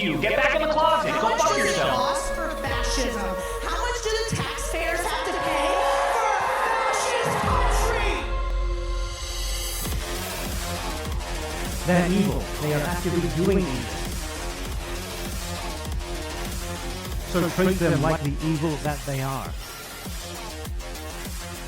you. Get back in the closet. Go fuck yourself. How much did it cost for fascism? How much do the taxpayers have to pay for a fascist country? They're evil. They are actively doing evil. So treat them like the evil that they are.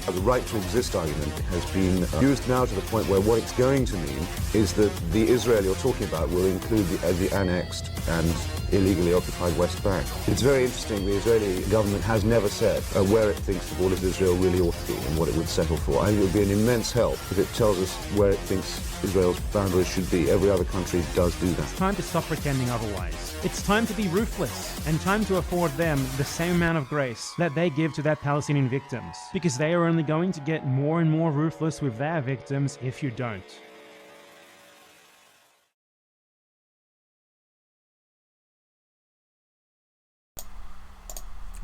The right to exist argument has been used now to the point where what it's going to mean is that the Israel you're talking about will include the annexed and illegally occupied West Bank. It's very interesting, the Israeli government has never said where it thinks the borders of Israel really ought to be and what it would settle for. I think it would be an immense help if it tells us where it thinks Israel's boundaries should be. Every other country does do that. It's time to stop pretending otherwise. It's time to be ruthless and time to afford them the same amount of grace that they give to their Palestinian victims, because they are only going to get more and more ruthless with their victims if you don't.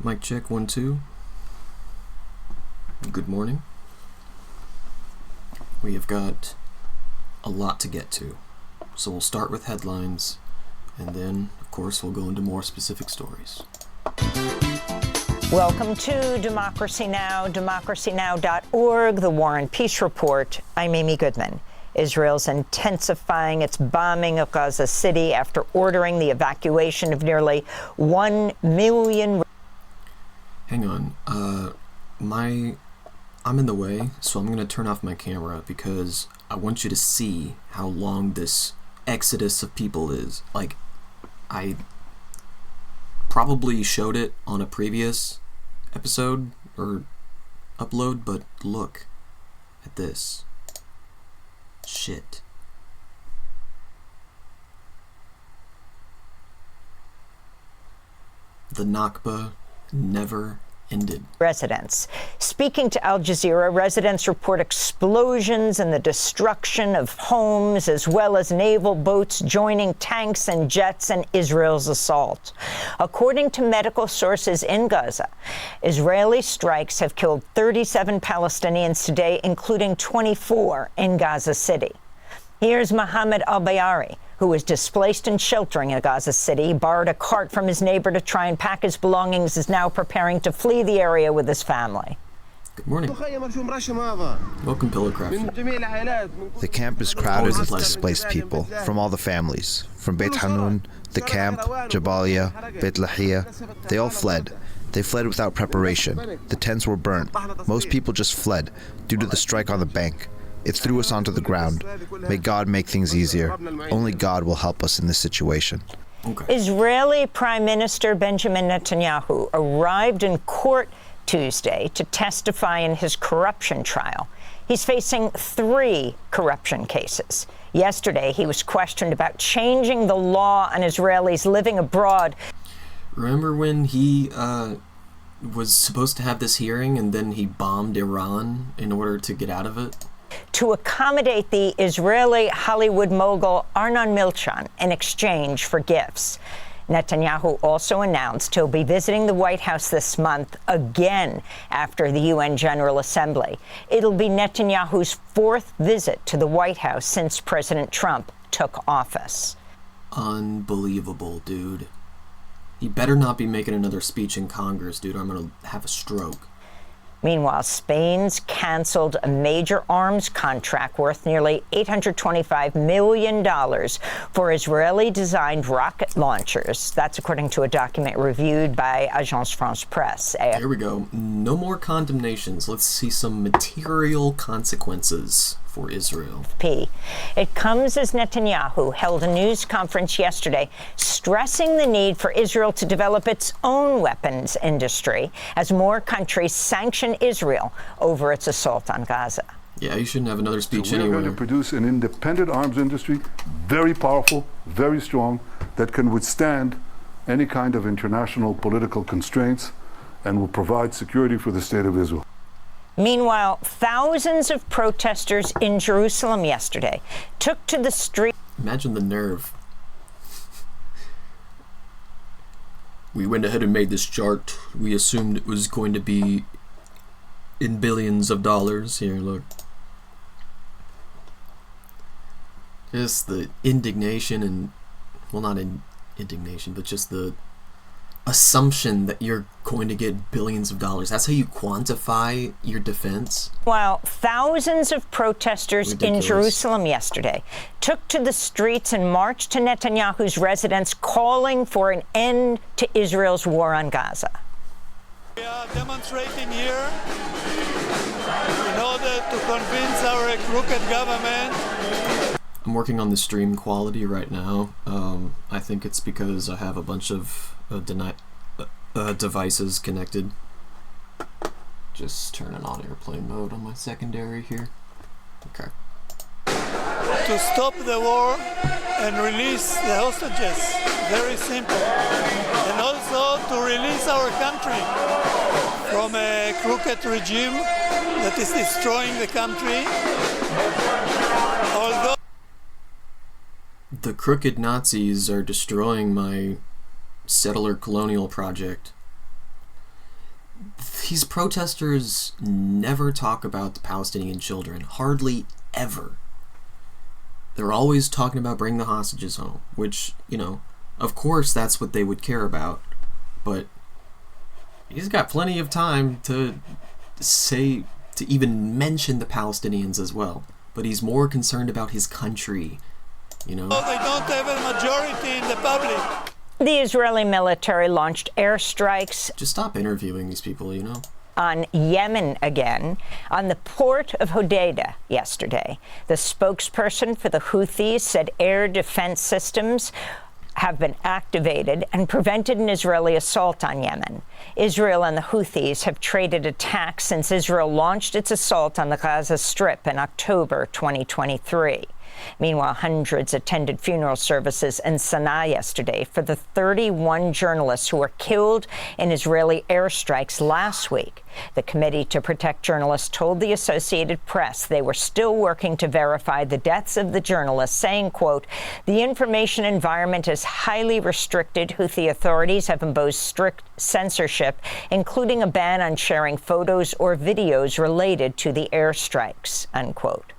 Mic check 1 2. Good morning. We have got a lot to get to, so we'll start with headlines, and then, of course, we'll go into more specific stories. Welcome to Democracy Now!, democracynow.org, the War and Peace Report. I'm Amy Goodman. Israel's intensifying its bombing of Gaza City after ordering the evacuation of nearly 1 million... Hang on. I'm in the way, so I'm going to turn off my camera because I want you to see how long this exodus of people is. Like, I probably showed it on a previous episode or upload, but look at this. Shit. The Nakba never ended. Residents. Speaking to Al Jazeera, residents report explosions and the destruction of homes, as well as naval boats joining tanks and jets in Israel's assault. According to medical sources in Gaza, Israeli strikes have killed 37 Palestinians today, including 24 in Gaza City. Here's Mohammed al-Bayari, who was displaced and sheltering in Gaza City, borrowed a cart from his neighbor to try and pack his belongings, is now preparing to flee the area with his family. Good morning. Welcome, Pillow Crafter. The camp is crowded with displaced people from all the families. From Beit Hanun, the camp, Jabalia, Beit Lahia. They all fled. They fled without preparation. The tents were burnt. Most people just fled due to the strike on the bank. It threw us onto the ground. May God make things easier. Only God will help us in this situation. Okay. Israeli Prime Minister Benjamin Netanyahu arrived in court Tuesday to testify in his corruption trial. He's facing 3 corruption cases. Yesterday, he was questioned about changing the law on Israelis living abroad. Remember when he was supposed to have this hearing and then he bombed Iran in order to get out of it? To accommodate the Israeli Hollywood mogul Arnon Milchan in exchange for gifts. Netanyahu also announced he'll be visiting the White House this month again after the UN General Assembly. It'll be Netanyahu's 4th visit to the White House since President Trump took office. Unbelievable, dude. He better not be making another speech in Congress, dude. I'm going to have a stroke. Meanwhile, Spain's canceled a major arms contract worth nearly $825 million for Israeli-designed rocket launchers. That's according to a document reviewed by Agence France-Presse. Here we go. No more condemnations. Let's see some material consequences for Israel. It comes as Netanyahu held a news conference yesterday stressing the need for Israel to develop its own weapons industry as more countries sanction Israel over its assault on Gaza. Yeah, you shouldn't have another speech So we're anywhere. going to produce an independent arms industry, very powerful, very strong, that can withstand any kind of international political constraints and will provide security for the state of Israel. Meanwhile, thousands of protesters in Jerusalem yesterday took to the street. Imagine the nerve. We went ahead and made this chart. We assumed it was going to be in billions of dollars. Here, look. Just the indignation and, well, not indignation, but just the assumption that you're going to get billions of dollars. That's how you quantify your defense. While thousands of protesters in Jerusalem yesterday took to the streets and marched to Netanyahu's residence calling for an end to Israel's war on Gaza. We are demonstrating here in order to convince our crooked government. I'm working on the stream quality right now. I think it's because I have a bunch of devices connected. Just turning on airplane mode on my secondary here. Okay. To stop the war and release the hostages. Very simple. And also to release our country from a crooked regime that is destroying the country. Although the crooked Nazis are destroying my settler colonial project. These protesters never talk about the Palestinian children. Hardly ever. They're always talking about bringing the hostages home, which, you know, of course that's what they would care about. But he's got plenty of time to say, to even mention the Palestinians as well. But he's more concerned about his country, you know. they don't have a majority in the public. The Israeli military launched airstrikes. Just stop interviewing these people, you know. On Yemen again, on the port of Hodeidah yesterday. The spokesperson for the Houthis said air defense systems have been activated and prevented an Israeli assault on Yemen. Israel and the Houthis have traded attacks since Israel launched its assault on the Gaza Strip in October 2023. Meanwhile, hundreds attended funeral services in Sana'a yesterday for the 31 journalists who were killed in Israeli airstrikes last week. The Committee to Protect Journalists told the Associated Press they were still working to verify the deaths of the journalists, saying, quote, "The information environment is highly restricted. Houthi authorities have imposed strict censorship, including a ban on sharing photos or videos related to the airstrikes," unquote.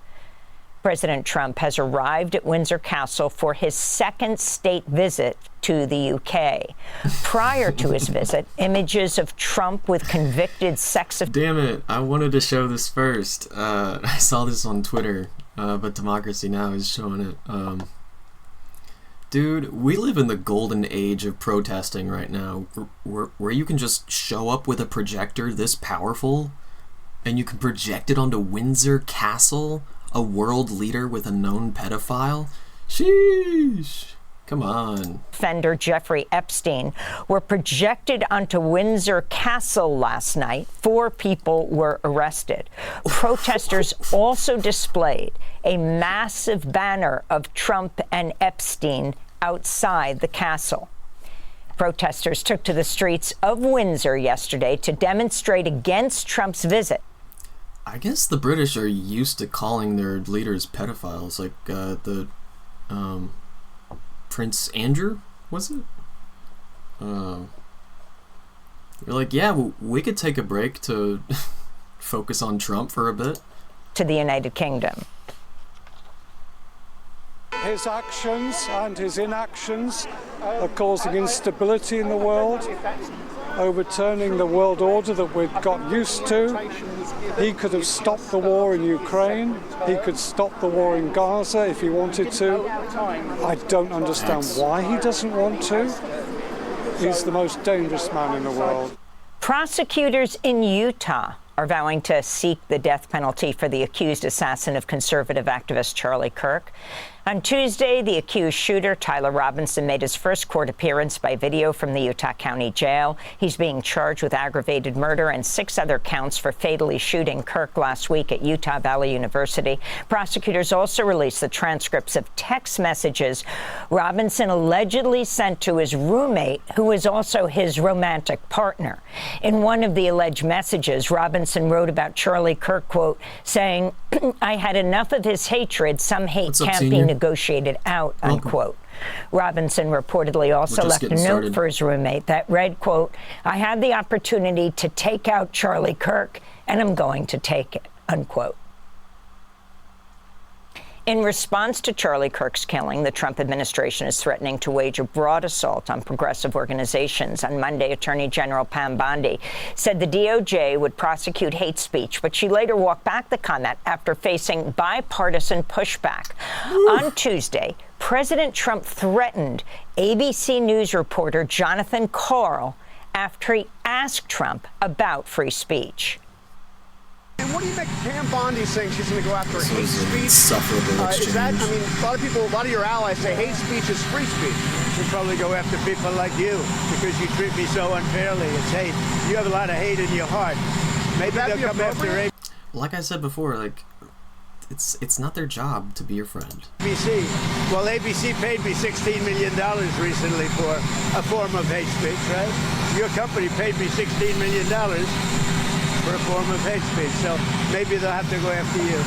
President Trump has arrived at Windsor Castle for his second state visit to the UK. Prior to his visit, images of Trump with convicted sex offenders. Damn it, I wanted to show this first. I saw this on Twitter, but Democracy Now! Is showing it. Dude, we live in the golden age of protesting right now, where you can just show up with a projector this powerful, and you can project it onto Windsor Castle, a world leader with a known pedophile. Sheesh. Come on. Offender Jeffrey Epstein were projected onto Windsor Castle last night. 4 people were arrested. Protesters also displayed a massive banner of Trump and Epstein outside the castle. Protesters took to the streets of Windsor yesterday to demonstrate against Trump's visit. I guess the British are used to calling their leaders pedophiles, like the Prince Andrew, was it? They're like, yeah, we could take a break to focus on Trump for a bit. To the United Kingdom. His actions and his inactions are causing instability in the world, overturning the world order that we've got used to. He could have stopped the war in Ukraine. He could stop the war in Gaza if he wanted to. I don't understand why he doesn't want to. He's the most dangerous man in the world. Prosecutors in Utah are vowing to seek the death penalty for the accused assassin of conservative activist Charlie Kirk. On Tuesday, the accused shooter, Tyler Robinson, made his first court appearance by video from the Utah County Jail. He's being charged with aggravated murder and 6 other counts for fatally shooting Kirk last week at Utah Valley University. Prosecutors also released the transcripts of text messages Robinson allegedly sent to his roommate, who was also his romantic partner. In one of the alleged messages, Robinson wrote about Charlie Kirk, quote, saying, "I had enough of his hatred. Some hate can't be negotiated out," unquote. Robinson reportedly also left a note for his roommate that read, quote, "I had the opportunity to take out Charlie Kirk, and I'm going to take it," unquote. In response to Charlie Kirk's killing, the Trump administration is threatening to wage a broad assault on progressive organizations. On Monday, Attorney General Pam Bondi said the DOJ would prosecute hate speech, but she later walked back the comment after facing bipartisan pushback. On Tuesday, President Trump threatened ABC News reporter Jonathan Karl after he asked Trump about free speech. And what do you make of Pam Bondi saying she's going to go after hate speech? Insufferable exchange. Is that, I mean, a lot of people, a lot of your allies say hate speech is free speech. We'll probably go after people like you because you treat me so unfairly. It's hate. You have a lot of hate in your heart. Maybe they'll come after hate. Like I said before, like, it's not their job to be your friend. ABC. Well, ABC paid me $16 million recently for a form of hate speech, right? Your company paid me $16 million for a form of hate speech, so maybe they'll have to go after you.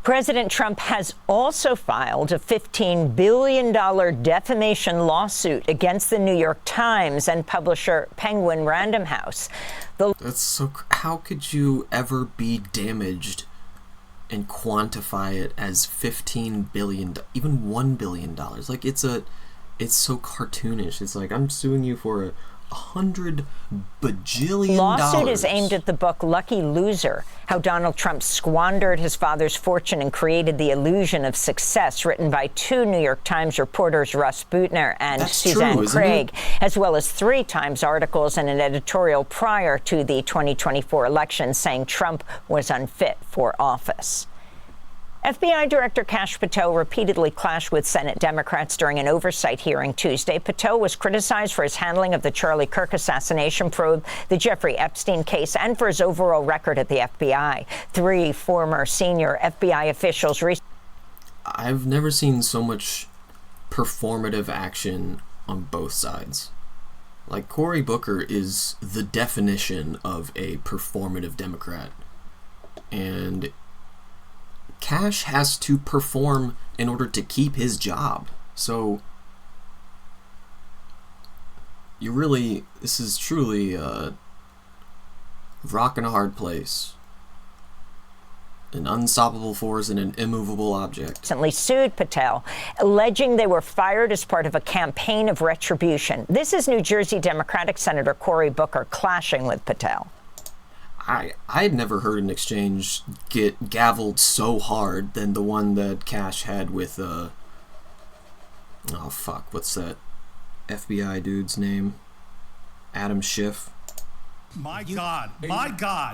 President Trump has also filed a $15 billion defamation lawsuit against the New York Times and publisher Penguin Random House. That's so... How could you ever be damaged and quantify it as $15 billion, even $1 billion? Like, it's so cartoonish. It's like, I'm suing you for $100 bajillion. Lawsuit is aimed at the book Lucky Loser, How Donald Trump Squandered His Father's Fortune and Created the Illusion of Success, written by 2 New York Times reporters, Russ Bootner and Suzanne Craig, as well as 3 Times articles and an editorial prior to the 2024 election saying Trump was unfit for office. FBI Director Kash Patel repeatedly clashed with Senate Democrats during an oversight hearing Tuesday. Patel was criticized for his handling of the Charlie Kirk assassination probe, the Jeffrey Epstein case, and for his overall record at the FBI. 3 former senior FBI officials... I've never seen so much performative action on both sides. Like, Cory Booker is the definition of a performative Democrat. And Kash has to perform in order to keep his job. So, this is truly a rock and a hard place. an unstoppable force and an immovable object. Recently sued Patel, alleging they were fired as part of a campaign of retribution. This is New Jersey Democratic Senator Cory Booker clashing with Patel. I had never heard an exchange get gavelled so hard than the one that Cash had with, oh fuck, what's that FBI dude's name? Adam Schiff. My God,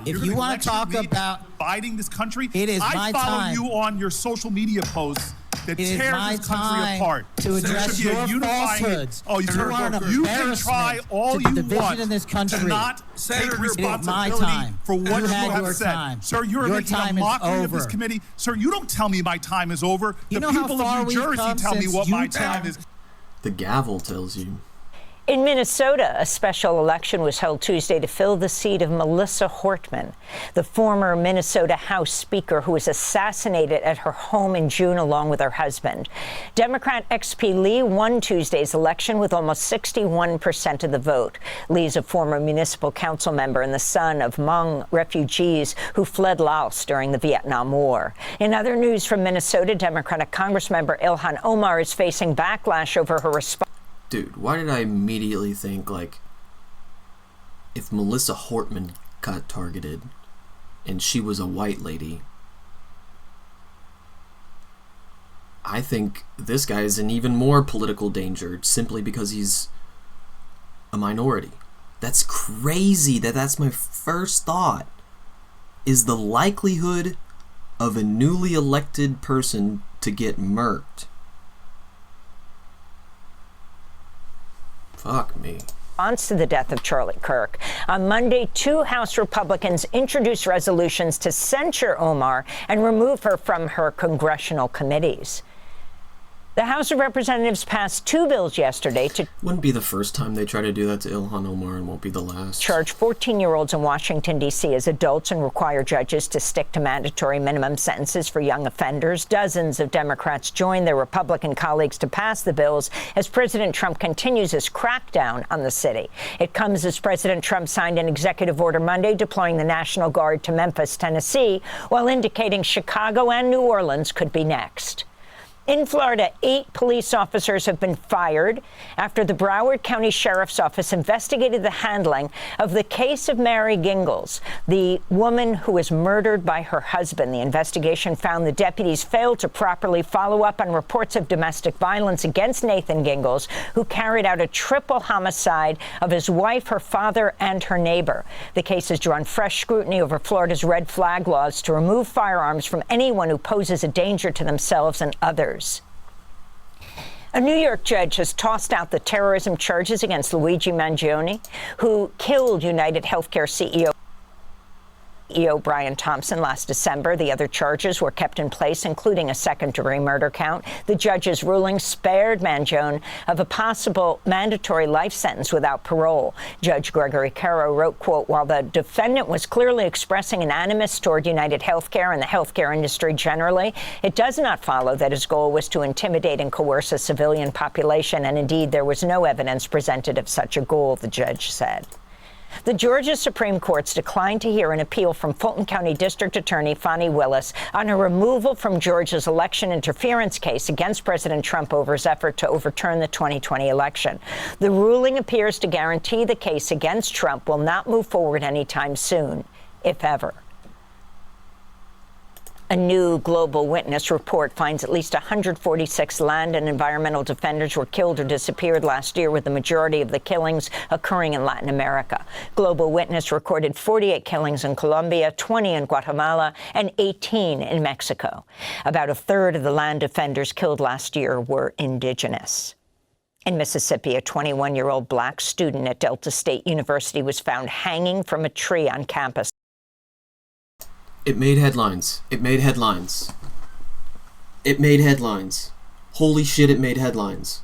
if you want to talk about fighting this country, it is I my follow time. you on your social media posts that It is tear my this country time apart. to address There should be a your unifying. falsehoods. Oh, You are an you can try embarrassment all to the you division want in this country. to not take It is my responsibility time. for what You you had have your said. time. Sir, you're Your making a time is mockery of this over. committee. Sir, you don't tell me my time is over. You The know how people far of New we've Jersey come tell me since what my Utah? time is. The gavel tells you. In Minnesota, a special election was held Tuesday to fill the seat of Melissa Hortman, the former Minnesota House Speaker who was assassinated at her home in June along with her husband. Democrat XP Lee won Tuesday's election with almost 61% of the vote. Lee's a former municipal council member and the son of Hmong refugees who fled Laos during the Vietnam War. In other news from Minnesota, Democratic Congressmember Ilhan Omar is facing backlash over her response. Dude, why did I immediately think, like, if Melissa Hortman got targeted and she was a white lady, I think this guy is in even more political danger simply because he's a minority. That's crazy that's my first thought, is the likelihood of a newly elected person to get murked. Fuck me. Response to the death of Charlie Kirk. On Monday, 2 House Republicans introduced resolutions to censure Omar and remove her from her congressional committees. The House of Representatives passed 2 bills yesterday to Wouldn't be the first time they try to do that to Ilhan Omar, and won't be the last. charge 14-year-olds in Washington, D.C. as adults and require judges to stick to mandatory minimum sentences for young offenders. Dozens of Democrats joined their Republican colleagues to pass the bills as President Trump continues his crackdown on the city. It comes as President Trump signed an executive order Monday deploying the National Guard to Memphis, Tennessee, while indicating Chicago and New Orleans could be next. In Florida, 8 police officers have been fired after the Broward County Sheriff's Office investigated the handling of the case of Mary Gingles, the woman who was murdered by her husband. The investigation found the deputies failed to properly follow up on reports of domestic violence against Nathan Gingles, who carried out a triple homicide of his wife, her father, and her neighbor. The case has drawn fresh scrutiny over Florida's red flag laws to remove firearms from anyone who poses a danger to themselves and others. A New York judge has tossed out the terrorism charges against Luigi Mangione, who killed United Healthcare CEO Brian Thompson last December. The other charges were kept in place, including a second-degree murder count. The judge's ruling spared Mangione of a possible mandatory life sentence without parole. Judge Gregory Caro wrote, quote, while the defendant was clearly expressing an animus toward United Healthcare and the healthcare industry generally, it does not follow that his goal was to intimidate and coerce a civilian population, and indeed there was no evidence presented of such a goal, the judge said. The Georgia Supreme Court's declined to hear an appeal from Fulton County District Attorney Fani Willis on her removal from Georgia's election interference case against President Trump over his effort to overturn the 2020 election. The ruling appears to guarantee the case against Trump will not move forward anytime soon, if ever. A new Global Witness report finds at least 146 land and environmental defenders were killed or disappeared last year, with the majority of the killings occurring in Latin America. Global Witness recorded 48 killings in Colombia, 20 in Guatemala, and 18 in Mexico. About a third of the land defenders killed last year were indigenous. In Mississippi, a 21-year-old black student at Delta State University was found hanging from a tree on campus. It made headlines. It made headlines. It made headlines. Holy shit, it made headlines.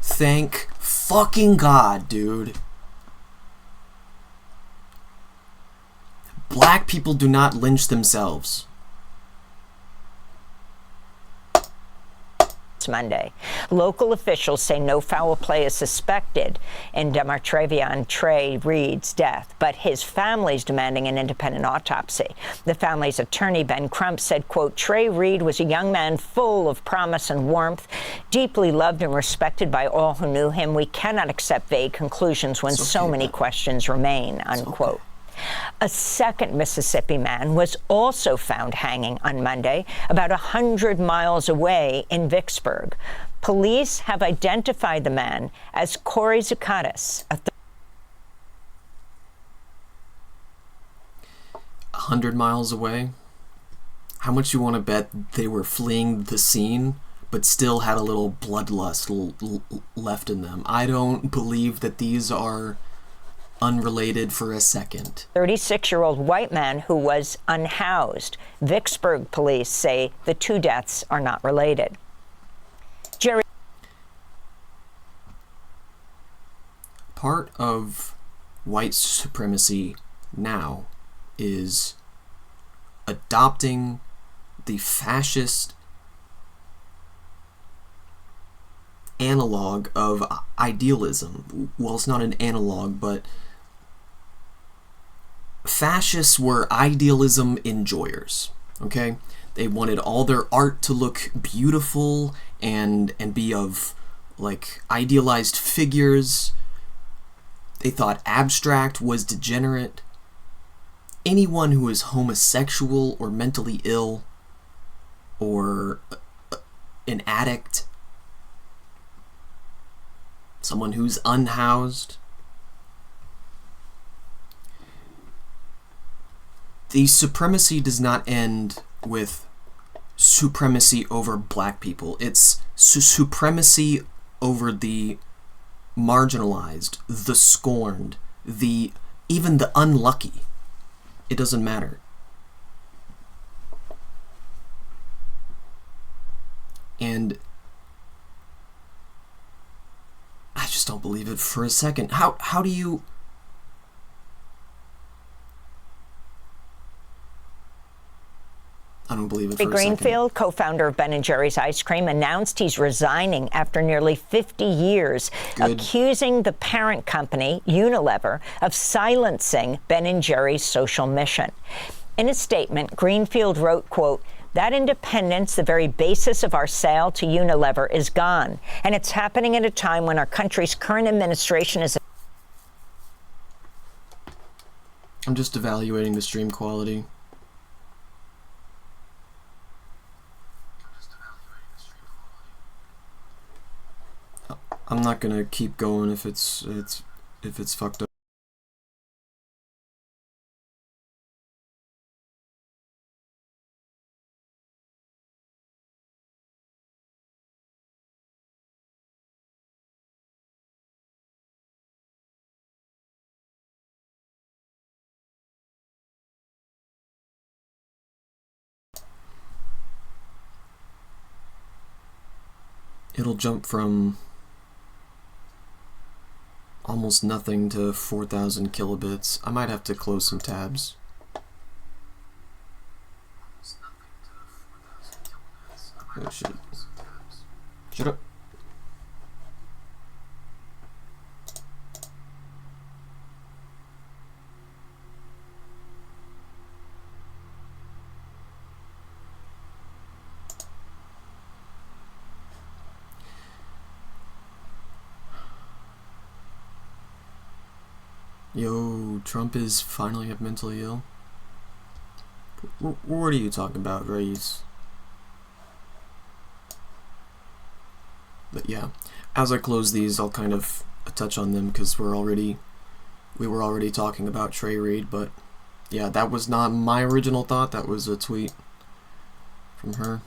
Thank fucking God, dude. Black people do not lynch themselves. reports Monday. Local officials say no foul play is suspected in Demartravian Trey Reed's death, but his family's demanding an independent autopsy. The family's attorney, Ben Crump, said, quote, Trey Reed was a young man full of promise and warmth, deeply loved and respected by all who knew him. We cannot accept vague conclusions when so many questions remain, unquote. A second Mississippi man was also found hanging on Monday, about 100 miles away in Vicksburg. Police have identified the man as Corey Zucatis, a 100 miles away? How much you want to bet they were fleeing the scene, but still had a little bloodlust left in them? I don't believe that these are unrelated for a second. 36-year-old white man who was unhoused. Vicksburg police say the two deaths are not related. Jerry. Part of white supremacy now is adopting the fascist analog of idealism. Well, it's not an analog, but fascists were idealism enjoyers, okay? They wanted all their art to look beautiful and be of, like, idealized figures. They thought abstract was degenerate. Anyone who is homosexual or mentally ill or an addict, someone who's unhoused, the supremacy does not end with supremacy over black people. It's supremacy over the marginalized, the scorned, even the unlucky. It doesn't matter. And I just don't believe it for a second. How do you... I don't believe it for a second. Greenfield, co-founder of Ben & Jerry's Ice Cream, announced he's resigning after nearly 50 years, accusing the parent company, Unilever, of silencing Ben & Jerry's social mission. In a statement, Greenfield wrote, quote, that independence, the very basis of our sale to Unilever, is gone. And it's happening at a time when our country's current administration is... I'm just evaluating the stream quality. I'm not gonna keep going if it's fucked up. It'll jump from almost nothing to 4,000 kilobits. I might have to close some tabs. Oh shit. Shut up. Yo, Trump is finally mentally ill? What are you talking about, Reyes? But yeah, as I close these, I'll kind of touch on them because we were already talking about Trey Reed, but yeah, that was not my original thought. That was a tweet from her.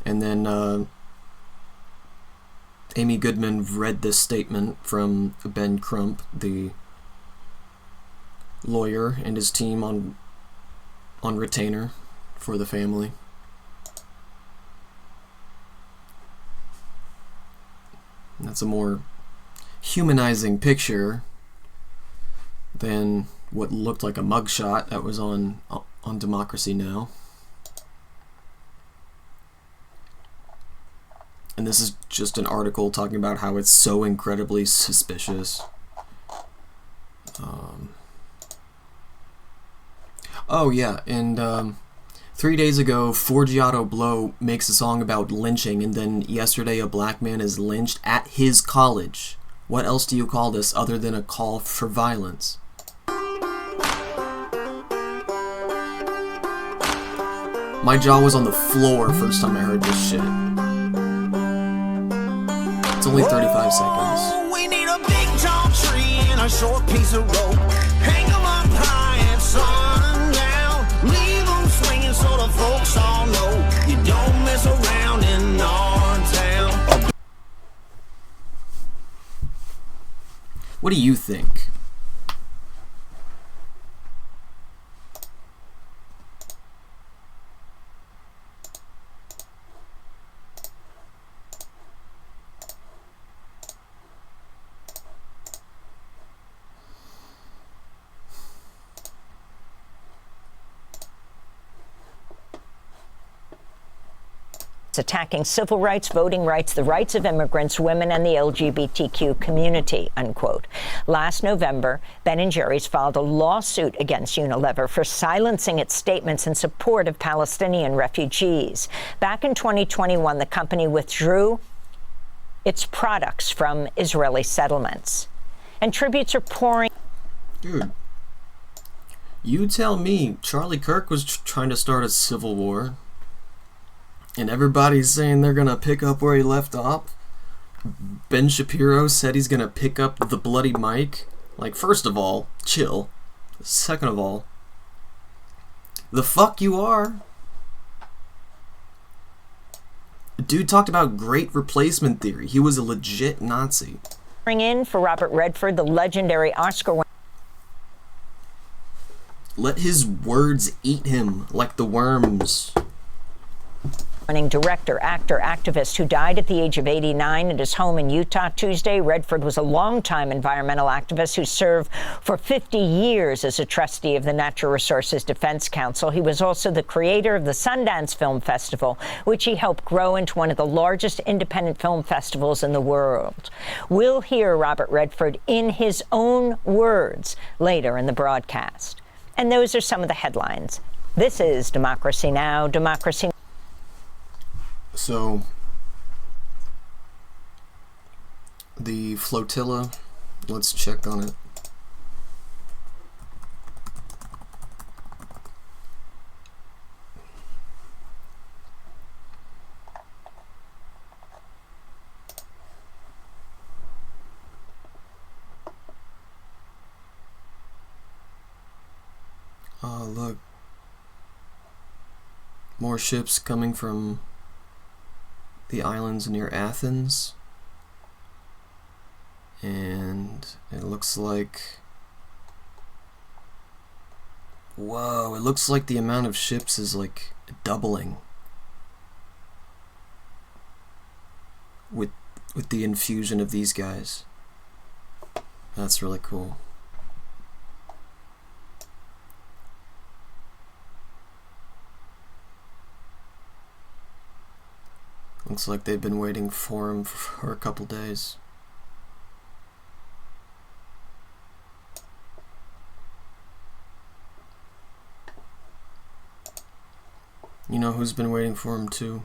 And then Amy Goodman read this statement from Ben Crump, the lawyer, and his team on retainer for the family. And that's a more humanizing picture than what looked like a mugshot that was on Democracy Now! And this is just an article talking about how it's so incredibly suspicious. Oh yeah, and 3 days ago, Forgiato Blow makes a song about lynching, and then yesterday a black man is lynched at his college. What else do you call this other than a call for violence? My jaw was on the floor first time I heard this shit. It's only 35 seconds. We need a big tall tree and a short piece of rope. Hang 'em up high at sundown. Leave 'em swinging so the folks all know you don't mess around in our town. What do you think? Attacking civil rights, voting rights, the rights of immigrants, women, and the LGBTQ community, unquote. Last November, Ben & Jerry's filed a lawsuit against Unilever for silencing its statements in support of Palestinian refugees. Back in 2021, the company withdrew its products from Israeli settlements. And tributes are pouring. Dude, you tell me Charlie Kirk was trying to start a civil war. And everybody's saying they're going to pick up where he left off. Ben Shapiro said he's going to pick up the bloody mic. Like, first of all, chill. Second of all, the fuck you are. Dude talked about great replacement theory. He was a legit Nazi. Bring in for Robert Redford, the legendary Oscar. Let his words eat him like the worms. Winning director, actor, activist who died at the age of 89 at his home in Utah Tuesday. Redford was a longtime environmental activist who served for 50 years as a trustee of the Natural Resources Defense Council. He was also the creator of the Sundance Film Festival, which he helped grow into one of the largest independent film festivals in the world. We'll hear Robert Redford in his own words later in the broadcast. And those are some of the headlines. This is Democracy Now!, Democracy. So, the flotilla, let's check on it. Look. More ships coming from the islands near Athens, and it looks like, whoa, it looks like the amount of ships is like doubling with the infusion of these guys. That's really cool. Looks like they've been waiting for him for a couple days. You know who's been waiting for him too?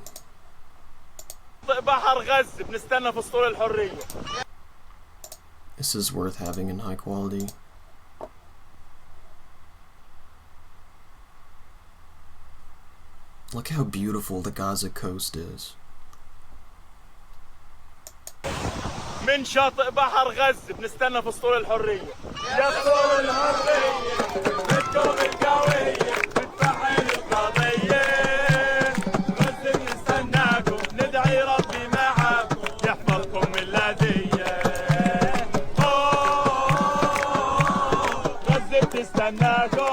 This is worth having in high quality. Look how beautiful the Gaza coast is. من شاطئ بحر غزة بنستنى في اسطول الحرية يا اسطول الحرية بدكم القوية بتفعل القضية غزة بنستناكم ندعي ربي معاكم يحفظكم من الأذية غزة بتستناكم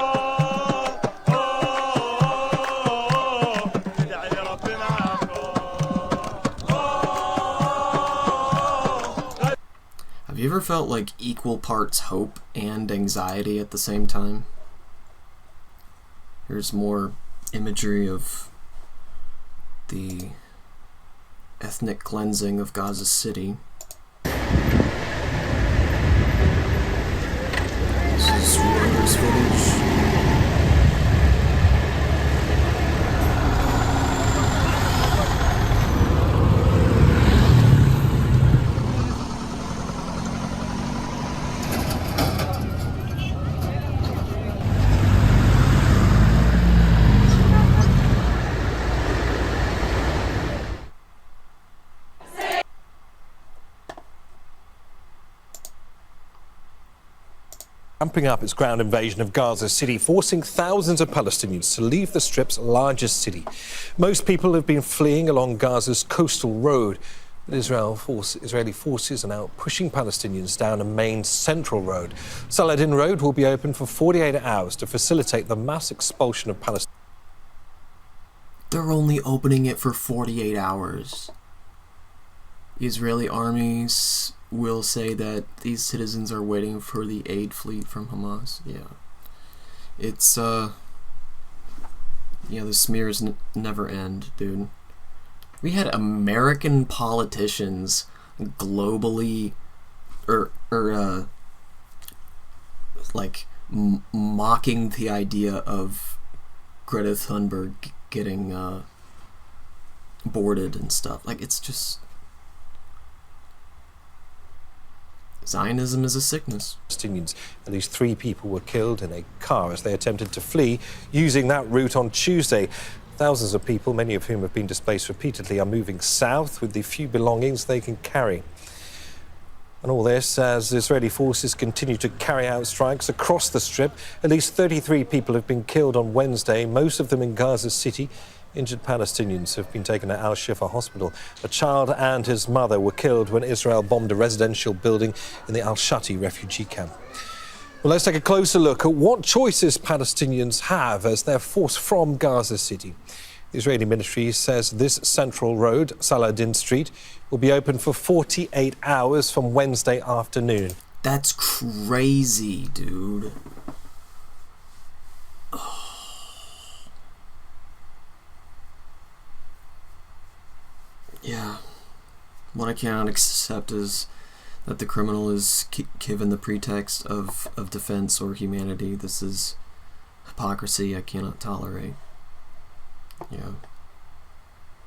Have you ever felt like equal parts hope and anxiety at the same time? Here's more imagery of the ethnic cleansing of Gaza City. This is Reuters footage. Ramping up its ground invasion of Gaza City, forcing thousands of Palestinians to leave the Strip's largest city. Most people have been fleeing along Gaza's coastal road, but Israeli forces are now pushing Palestinians down a main central road. Saladin Road will be open for 48 hours to facilitate the mass expulsion of Palestinians. They're only opening it for 48 hours. Israeli armies will say that these citizens are waiting for the aid fleet from Hamas. Yeah. It's, the smears never end, dude. We had American politicians globally, mocking the idea of Greta Thunberg getting, boarded and stuff. Like, it's just... Zionism is a sickness. Palestinians. At least 3 people were killed in a car as they attempted to flee using that route on Tuesday. Thousands of people, many of whom have been displaced repeatedly, are moving south with the few belongings they can carry. And all this as Israeli forces continue to carry out strikes across the Strip. At least 33 people have been killed on Wednesday, most of them in Gaza City. Injured Palestinians have been taken to Al-Shifa hospital. A child and his mother were killed when Israel bombed a residential building in the Al-Shati refugee camp. Well, let's take a closer look at what choices Palestinians have as they're forced from Gaza City. The Israeli military says this central road, Saladin Street, will be open for 48 hours from Wednesday afternoon. That's crazy, dude. Yeah. What I cannot accept is that the criminal is given the pretext of defense or humanity. This is hypocrisy I cannot tolerate. Yeah.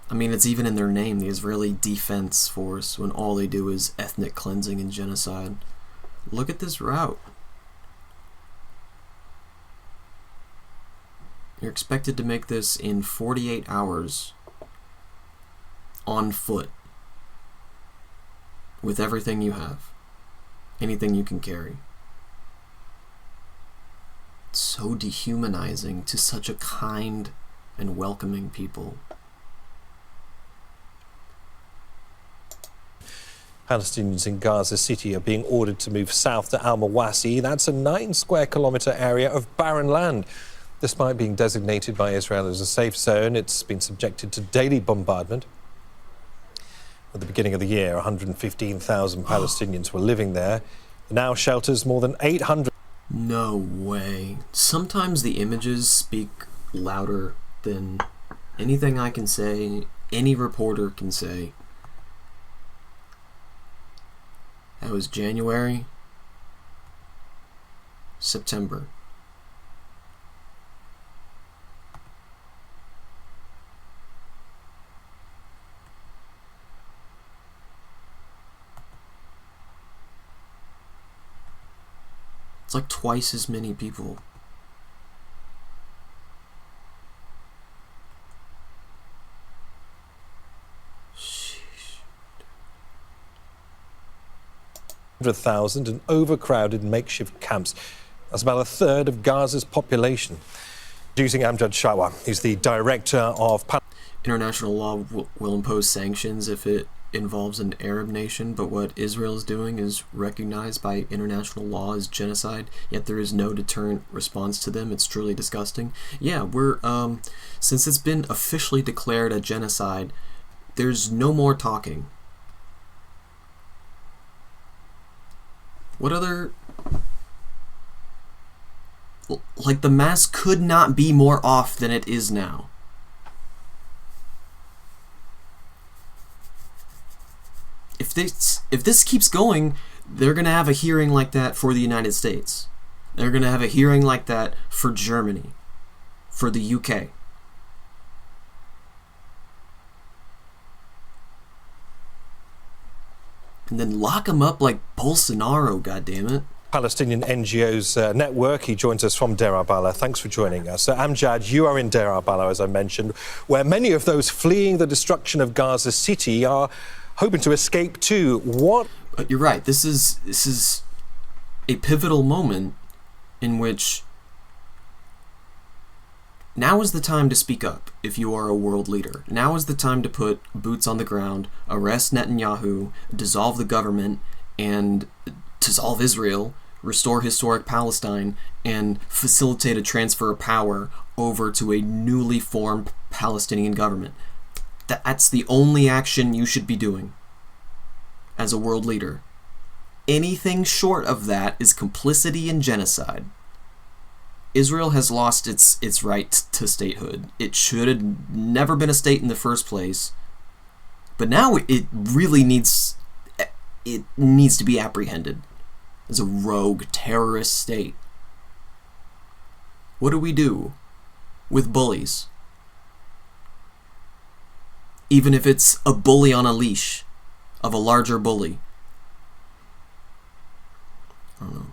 I mean, it's even in their name, the Israeli Defense Force, when all they do is ethnic cleansing and genocide. Look at this route. You're expected to make this in 48 hours. On foot, with everything you have, anything you can carry. It's so dehumanizing to such a kind and welcoming people. Palestinians in Gaza City are being ordered to move south to Al-Mawasi. That's a 9 square kilometre area of barren land. Despite being designated by Israel as a safe zone, it's been subjected to daily bombardment. At the beginning of the year, 115,000 Palestinians were living there. Now shelters more than 800. No way. Sometimes the images speak louder than anything I can say, any reporter can say. That was January, September. It's like twice as many people. Sheesh. 100,000 in overcrowded makeshift camps. That's about a third of Gaza's population. Using Amjad Shawa, he's the director of... International law will impose sanctions if it involves an Arab nation, but what Israel is doing is recognized by international law as genocide, yet there is no deterrent response to them. It's truly disgusting. Yeah, since it's been officially declared a genocide, there's no more talking. What other... Like, the mask could not be more off than it is now. If this keeps going, they're going to have a hearing like that for the United States. They're going to have a hearing like that for Germany, for the UK. And then lock them up like Bolsonaro, goddammit. Palestinian NGOs network. He joins us from Deir al-Balah. Thanks for joining us. Amjad, you are in Deir al-Balah, as I mentioned, where many of those fleeing the destruction of Gaza City are hoping to escape too. What? You're right. This is a pivotal moment in which now is the time to speak up if you are a world leader. Now is the time to put boots on the ground, arrest Netanyahu, dissolve the government, and dissolve Israel, restore historic Palestine, and facilitate a transfer of power over to a newly formed Palestinian government. That's the only action you should be doing as a world leader. Anything short of that is complicity in genocide. Israel has lost its right to statehood. It should have never been a state in the first place. But now it really needs to be apprehended as a rogue terrorist state. What do we do with bullies? Even if it's a bully on a leash of a larger bully. I don't know.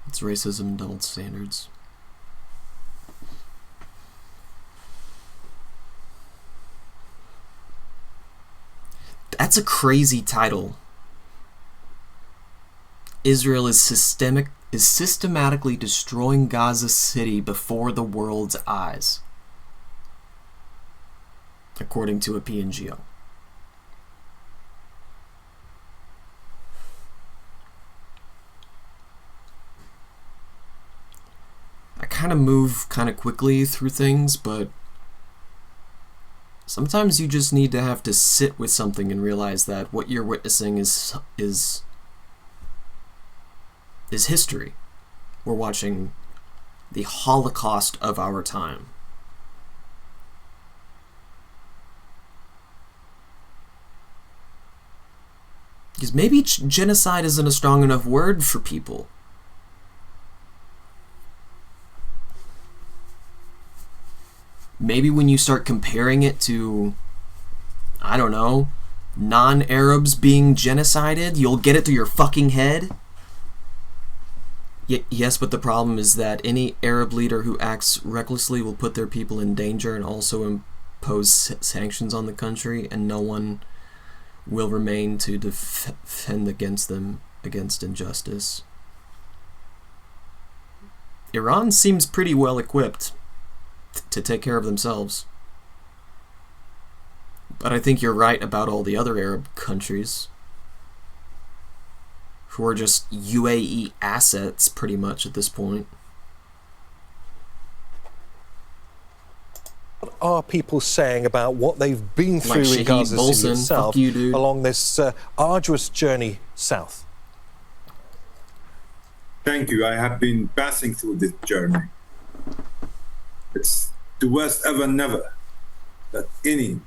It's racism and double standards. That's a crazy title. Israel is systematically destroying Gaza City before the world's eyes, according to a PNGO. I kind of move kind of quickly through things, but sometimes you just need to have to sit with something and realize that what you're witnessing is history. We're watching the Holocaust of our time. Because maybe genocide isn't a strong enough word for people. Maybe when you start comparing it to, I don't know, non-Arabs being genocided, you'll get it through your fucking head. Yes, but the problem is that any Arab leader who acts recklessly will put their people in danger and also impose sanctions on the country, and no one will remain to defend against them against injustice. Iran seems pretty well equipped to take care of themselves. But I think you're right about all the other Arab countries who are just UAE assets pretty much at this point. What are people saying about what they've been through Like in Gaza Shaheed City Bolson, itself fuck you, dude. along this arduous journey south? Thank you. I have been passing through this journey. It's the worst ever never that any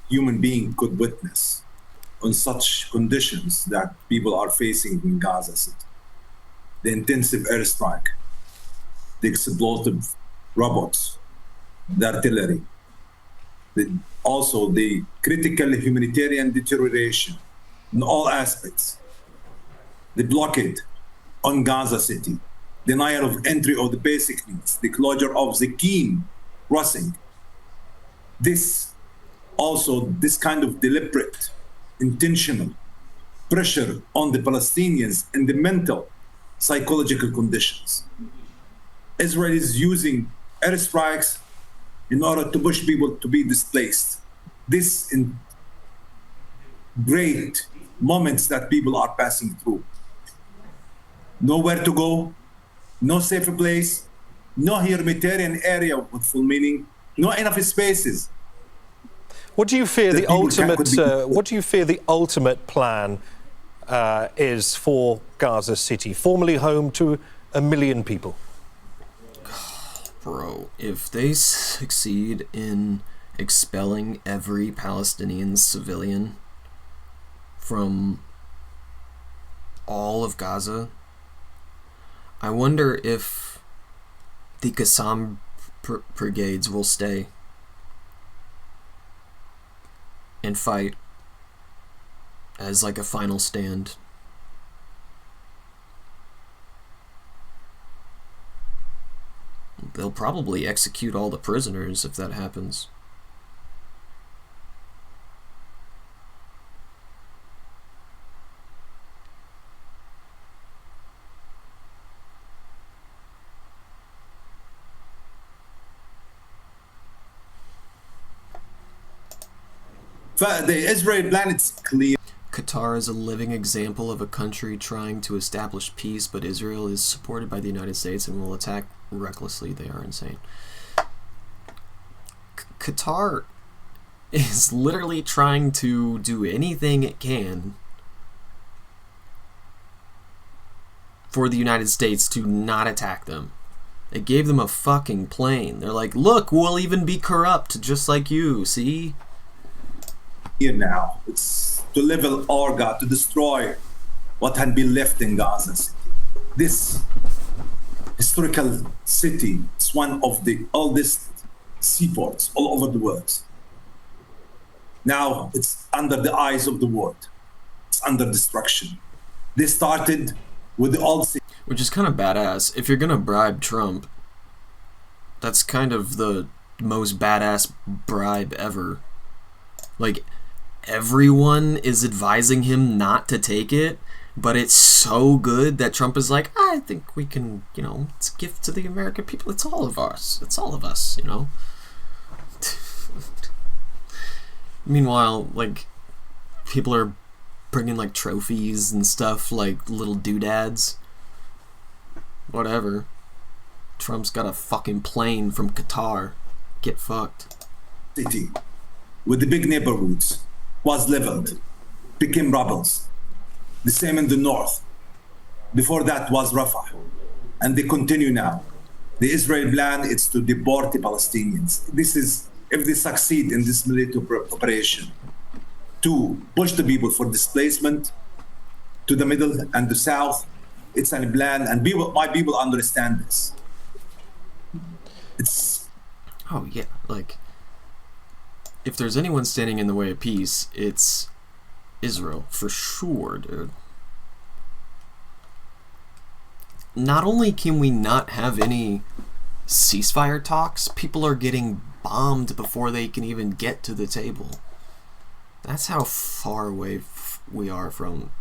human being could witness on such conditions that people are facing in Gaza City. The intensive airstrike, the explosive robots, the artillery, also the critical humanitarian deterioration in all aspects, the blockade on Gaza City, denial of entry of the basic needs, the closure of the Keen crossing. This kind of deliberate, intentional pressure on the Palestinians and the mental, psychological conditions. Israel is using airstrikes in order to push people to be displaced. This in great moments that people are passing through. Nowhere to go, no safe place, no humanitarian area with full meaning, no enough spaces What do you fear that the people ultimate? could be- What do you fear the ultimate plan is for Gaza City, formerly home to 1 million people? Bro, if they succeed in expelling every Palestinian civilian from all of Gaza, I wonder if the Qassam brigades will stay and fight as like a final stand. They'll probably execute all the prisoners if that happens. The Israeli plan, it's clear. Qatar is a living example of a country trying to establish peace, but Israel is supported by the United States and will attack recklessly. They are insane. Qatar is literally trying to do anything it can for the United States to not attack them. They gave them a fucking plane. They're like, look, we'll even be corrupt just like you, see? Here now, it's to level Orga, to destroy what had been left in Gaza City. This historical city is one of the oldest seaports all over the world. Now it's under the eyes of the world. It's under destruction. They started with the old city. Which is kind of badass. If you're gonna bribe Trump, that's kind of the most badass bribe ever. Like, everyone is advising him not to take it, but it's so good that Trump is like, I think we can, you know, it's a gift to the American people. It's all of us. It's all of us, you know? Meanwhile, like, people are bringing, like, trophies and stuff, like little doodads. Whatever. Trump's got a fucking plane from Qatar. Get fucked. City with the big neighborhoods was leveled, became rebels. The same in the north. Before that was Rafah. And they continue now. The Israeli plan is to deport the Palestinians. This is, if they succeed in this military operation, to push the people for displacement to the middle and the south, it's a plan, and my people understand this. It's... Oh yeah, like, if there's anyone standing in the way of peace, it's Israel, for sure, dude. Not only can we not have any ceasefire talks, people are getting bombed before they can even get to the table. That's how far away we are from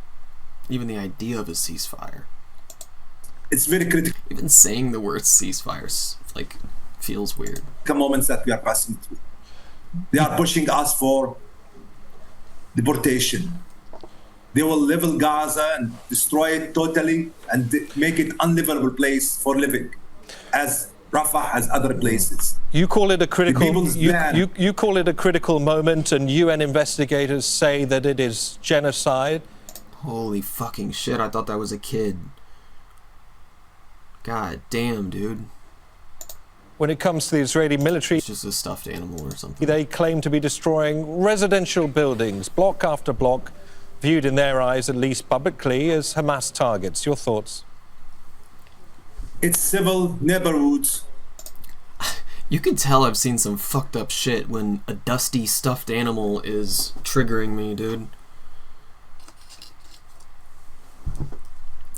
even the idea of a ceasefire. It's very critical. Even saying the word ceasefires, like, feels weird. The moments that we are passing through. They are pushing us for deportation. They will level Gaza and destroy it totally and make it unlivable place for living, as Rafah has other places. You call it a critical. You call it a critical moment, and UN investigators say that it is genocide. Holy fucking shit! I thought that was a kid. God damn, dude. When it comes to the Israeli military, it's just a stuffed animal or something. They claim to be destroying residential buildings, block after block, viewed in their eyes, at least publicly, as Hamas targets. Your thoughts? It's civil neighborhoods. You can tell I've seen some fucked up shit when a dusty stuffed animal is triggering me, dude.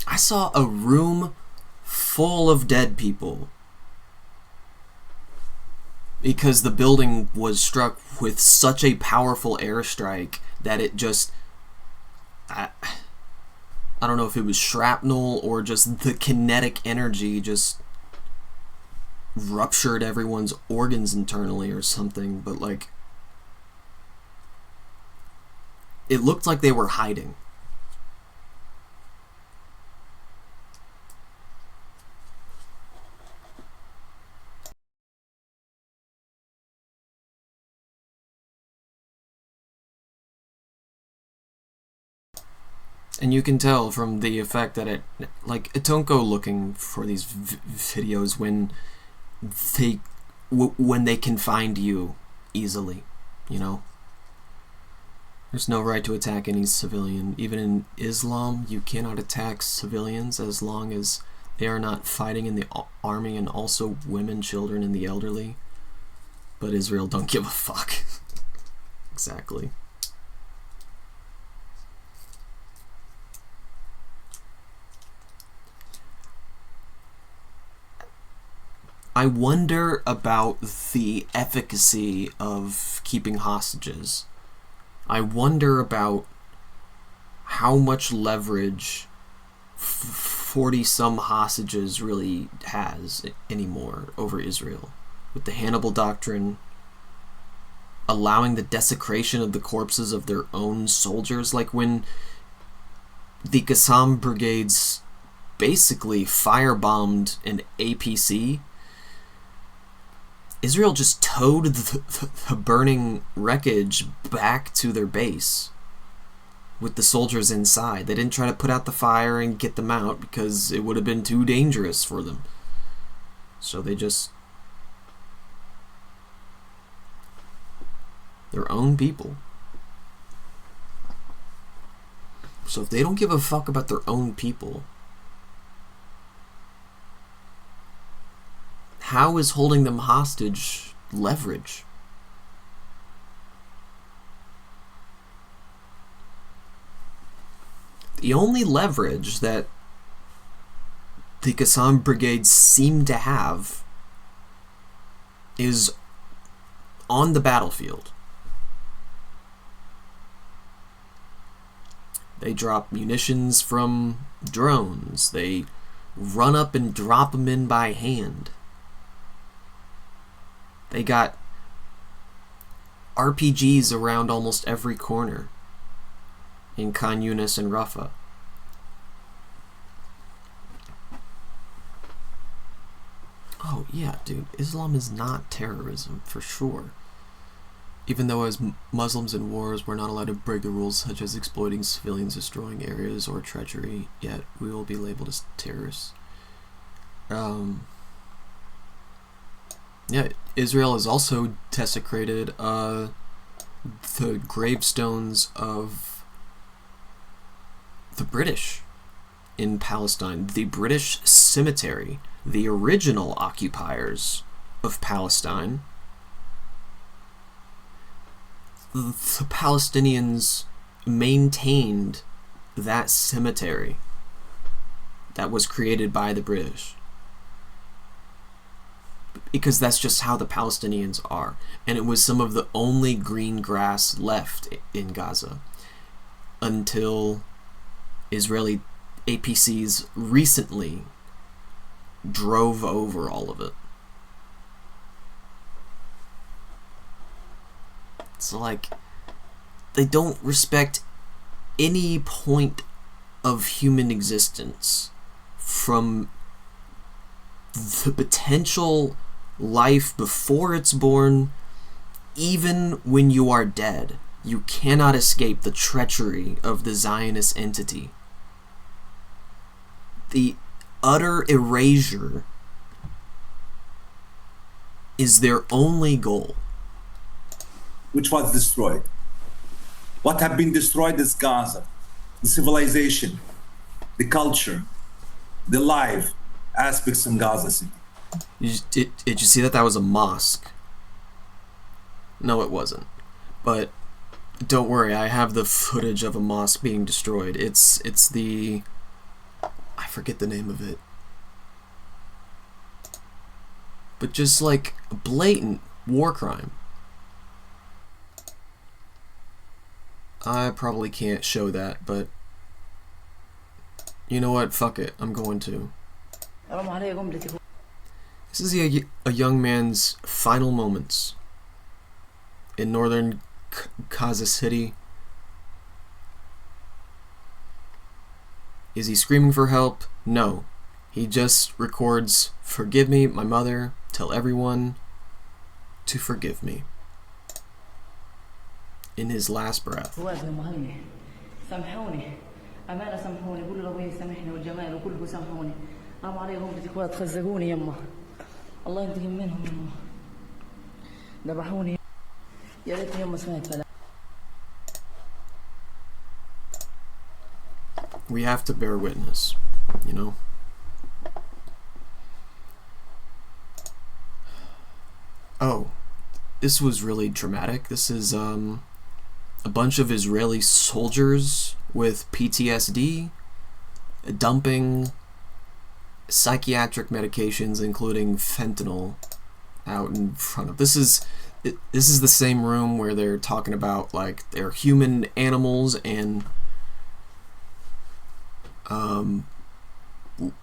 I saw a room full of dead people because the building was struck with such a powerful airstrike that it just... I don't know if it was shrapnel or just the kinetic energy just ruptured everyone's organs internally or something, but like, it looked like they were hiding. And you can tell from the effect that it, like, don't go looking for these videos when they can find you easily, you know? There's no right to attack any civilian. Even in Islam, you cannot attack civilians as long as they are not fighting in the army, and also women, children, and the elderly. But Israel don't give a fuck. Exactly. I wonder about the efficacy of keeping hostages. I wonder about how much leverage 40-some hostages really has anymore over Israel. With the Hannibal Doctrine, allowing the desecration of the corpses of their own soldiers, like when the Qassam brigades basically firebombed an APC. Israel just towed the burning wreckage back to their base with the soldiers inside. They didn't try to put out the fire and get them out because it would have been too dangerous for them. So they just... their own people. So if they don't give a fuck about their own people, how is holding them hostage leverage? The only leverage that the Qassam brigades seem to have is on the battlefield. They drop munitions from drones. They run up and drop them in by hand. They got RPGs around almost every corner in Khan Yunis and Rafah. Oh yeah, dude, Islam is not terrorism, for sure. Even though as Muslims in wars, we're not allowed to break the rules such as exploiting civilians, destroying areas, or treachery, yet we will be labeled as terrorists. Yeah, Israel has also desecrated the gravestones of the British in Palestine. The British cemetery, the original occupiers of Palestine. The Palestinians maintained that cemetery that was created by the British. Because that's just how the Palestinians are. And it was some of the only green grass left in Gaza until Israeli APCs recently drove over all of it. It's like they don't respect any point of human existence, from the potential life before it's born, even when you are dead. You cannot escape the treachery of the Zionist entity. The utter erasure is their only goal. Which was destroyed. What have been destroyed is Gaza, the civilization, the culture, the life aspects in Gaza City. Did you see that? That was a mosque. No, it wasn't. But don't worry, I have the footage of a mosque being destroyed. It's the... I forget the name of it. But just like a blatant war crime. I probably can't show that, but you know what? Fuck it. I'm going to. This is a young man's final moments in northern Gaza City. Is he screaming for help? No. He just records, "Forgive me, my mother. Tell everyone to forgive me." In his last breath. أمانة سامحوني قولوا لأبوي يسامحني والجمال وكلكم سامحوني قام عليهم بتكوا تخزقوني يما الله ينتقم منهم يما ذبحوني يا ريتني يما سمعت فلا. We have to bear witness, you know? Oh, this was really dramatic. This is a bunch of Israeli soldiers with PTSD dumping psychiatric medications, including fentanyl, out in front of. This is the same room where they're talking about like they're human animals and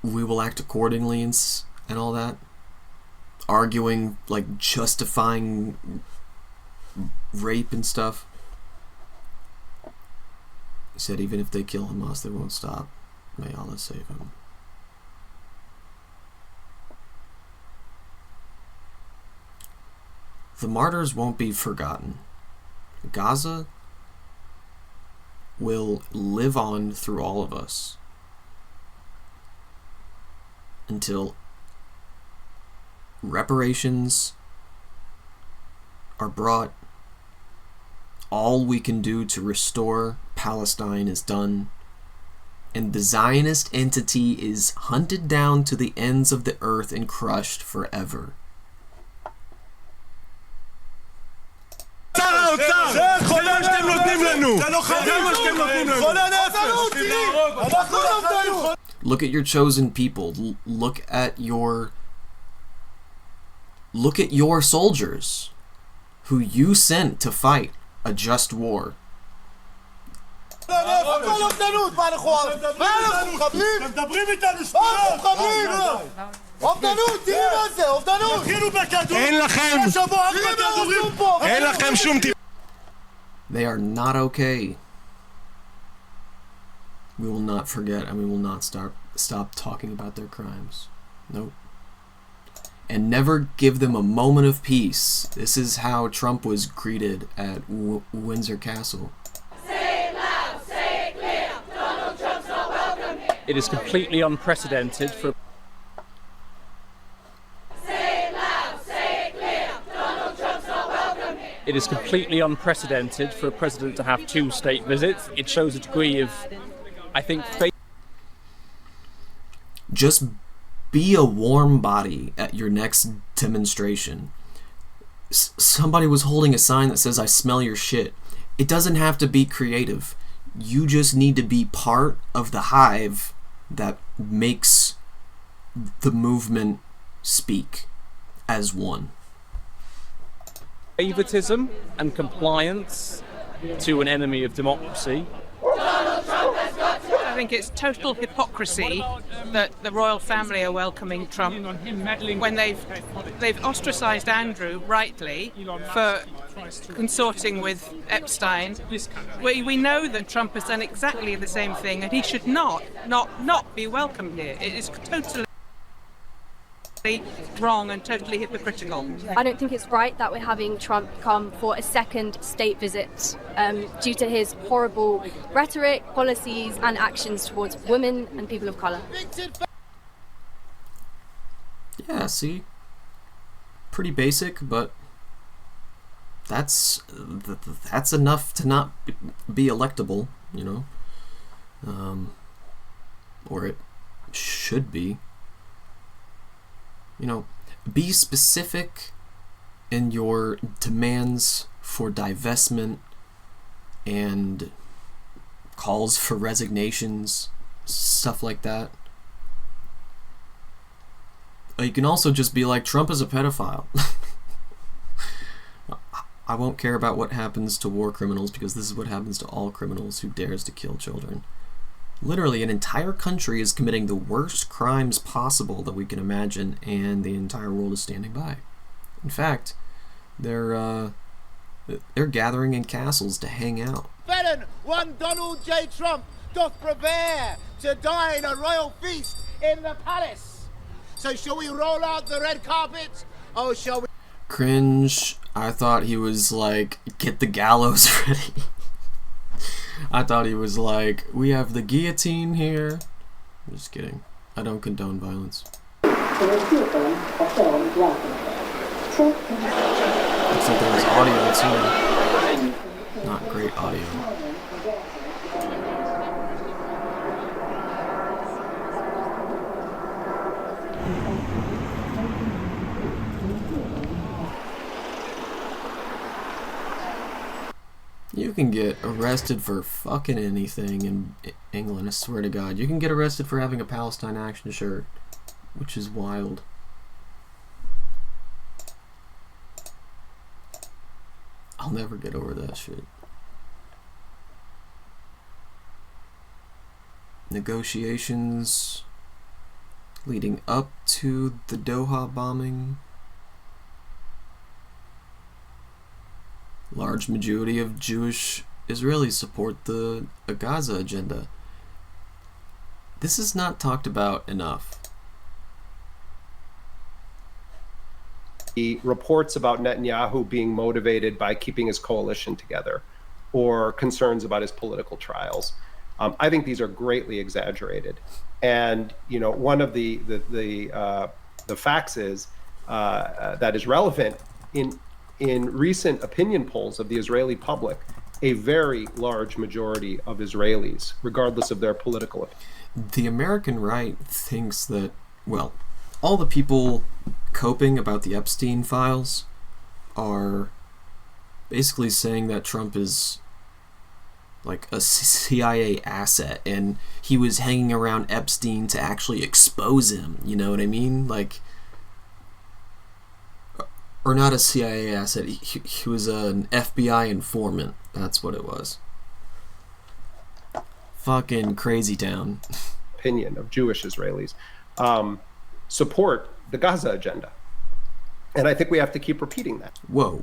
we will act accordingly and all that. Arguing, like, justifying rape and stuff. He said even if they kill Hamas, they won't stop. May Allah save him. The martyrs won't be forgotten. Gaza will live on through all of us until reparations are brought. All we can do to restore Palestine is done, and the Zionist entity is hunted down to the ends of the earth and crushed forever. Look at your chosen people. Look at your soldiers who you sent to fight a just war. They are not okay. We will not forget, and we will not stop talking about their crimes. Nope. And never give them a moment of peace. This is how Trump was greeted at Windsor Castle. Say it loud, say it clear. Donald Trump's not welcome here. It is completely unprecedented for. Say it loud, say it clear. Donald Trump's not welcome here. It is completely unprecedented for a president to have 2 state visits. It shows a degree of, I think, faith. Just be a warm body at your next demonstration. Somebody was holding a sign that says, "I smell your shit." It doesn't have to be creative. You just need to be part of the hive that makes the movement speak as one. Favoritism and compliance to an enemy of democracy. I think it's total hypocrisy that the royal family are welcoming Trump when they've ostracised Andrew rightly for consorting with Epstein. We know that Trump has done exactly the same thing, and he should not be welcomed here. It is totally wrong and totally hypocritical. I don't think it's right that we're having Trump come for a second state visit due to his horrible rhetoric, policies and actions towards women and people of colour. Yeah, see? Pretty basic, but that's enough to not be electable, you know? Or it should be. You know, be specific in your demands for divestment and calls for resignations, stuff like that. You can also just be like, Trump is a pedophile. I won't care about what happens to war criminals because this is what happens to all criminals who dares to kill children. Literally, an entire country is committing the worst crimes possible that we can imagine, and the entire world is standing by. In fact, they're gathering in castles to hang out. Felon, one Donald J. Trump doth prepare to dine a royal feast in the palace. So shall we roll out the red carpet, or shall we... Cringe. I thought he was like, get the gallows ready. I thought he was like, we have the guillotine here. I'm just kidding. I don't condone violence. Looks like there was audio too. Not great audio. You can get arrested for fucking anything in England, I swear to God. You can get arrested for having a Palestine Action shirt, which is wild. I'll never get over that shit. Negotiations leading up to the Doha bombing. Large majority of Jewish Israelis support the Gaza agenda. This is not talked about enough. The reports about Netanyahu being motivated by keeping his coalition together or concerns about his political trials. I think these are greatly exaggerated. And, you know, one of the facts is that is relevant in recent opinion polls of the Israeli public, a very large majority of Israelis, regardless of their political opinion. The American right thinks that, well, all the people coping about the Epstein files are basically saying that Trump is like a CIA asset and he was hanging around Epstein to actually expose him, you know what I mean? Like, or not a CIA asset, he was an FBI informant, that's what it was. Fucking crazy town. Opinion of Jewish Israelis support the Gaza agenda. And I think we have to keep repeating that. Whoa.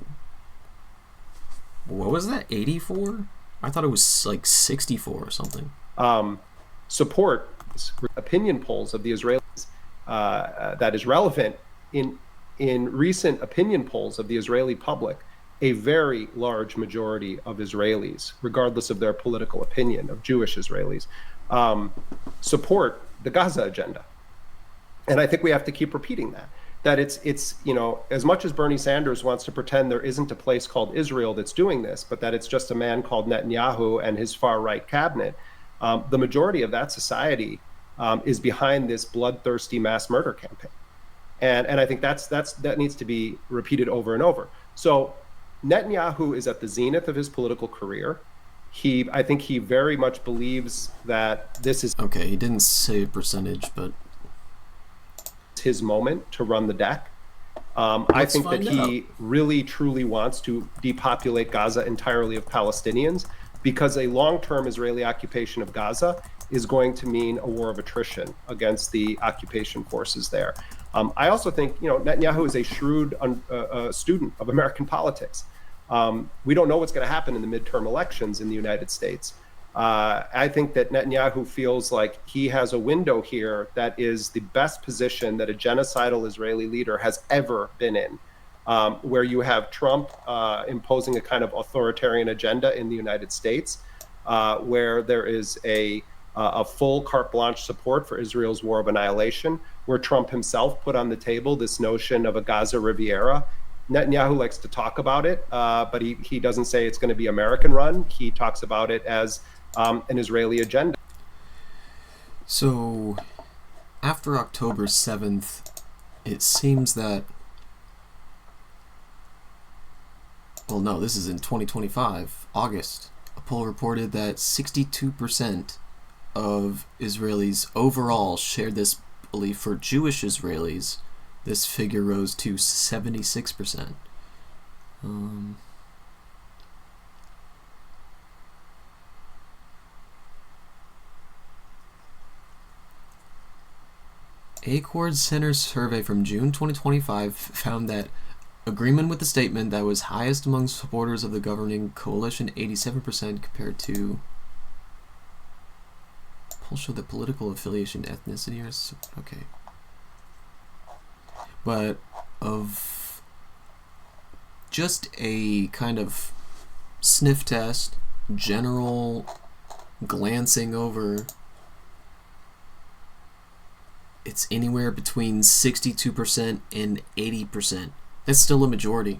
What was that, 84? I thought it was like 64 or something. Support opinion polls of the Israelis that is relevant in recent opinion polls of the Israeli public, a very large majority of Israelis, regardless of their political opinion, of Jewish Israelis, support the Gaza agenda. And I think we have to keep repeating that. That it's you know, as much as Bernie Sanders wants to pretend there isn't a place called Israel that's doing this, but that it's just a man called Netanyahu and his far-right cabinet, the majority of that society is behind this bloodthirsty mass murder campaign. And I think that needs to be repeated over and over. So Netanyahu is at the zenith of his political career. I think he very much believes that this is... Okay, he didn't say a percentage, but... his moment to run the deck. I think that he really truly wants to depopulate Gaza entirely of Palestinians, because a long-term Israeli occupation of Gaza is going to mean a war of attrition against the occupation forces there. I also think, you know, Netanyahu is a shrewd student of American politics. We don't know what's going to happen in the midterm elections in the United States. I think that Netanyahu feels like he has a window here that is the best position that a genocidal Israeli leader has ever been in, where you have Trump imposing a kind of authoritarian agenda in the United States, where there is a full carte blanche support for Israel's war of annihilation, where Trump himself put on the table this notion of a Gaza Riviera. Netanyahu likes to talk about it, but he doesn't say it's going to be American run. He talks about it as an Israeli agenda. So, after October 7th, it seems that... Well, no, this is in 2025, August. A poll reported that 62% of Israelis overall shared this belief. For Jewish Israelis, this figure rose to 76%. Acord Center's survey from June 2025 found that agreement with the statement that was highest among supporters of the governing coalition, 87%, compared to... Polls show that political affiliation, ethnicity, or... Okay. But of just a kind of sniff test, general glancing over, it's anywhere between 62% and 80%. That's still a majority.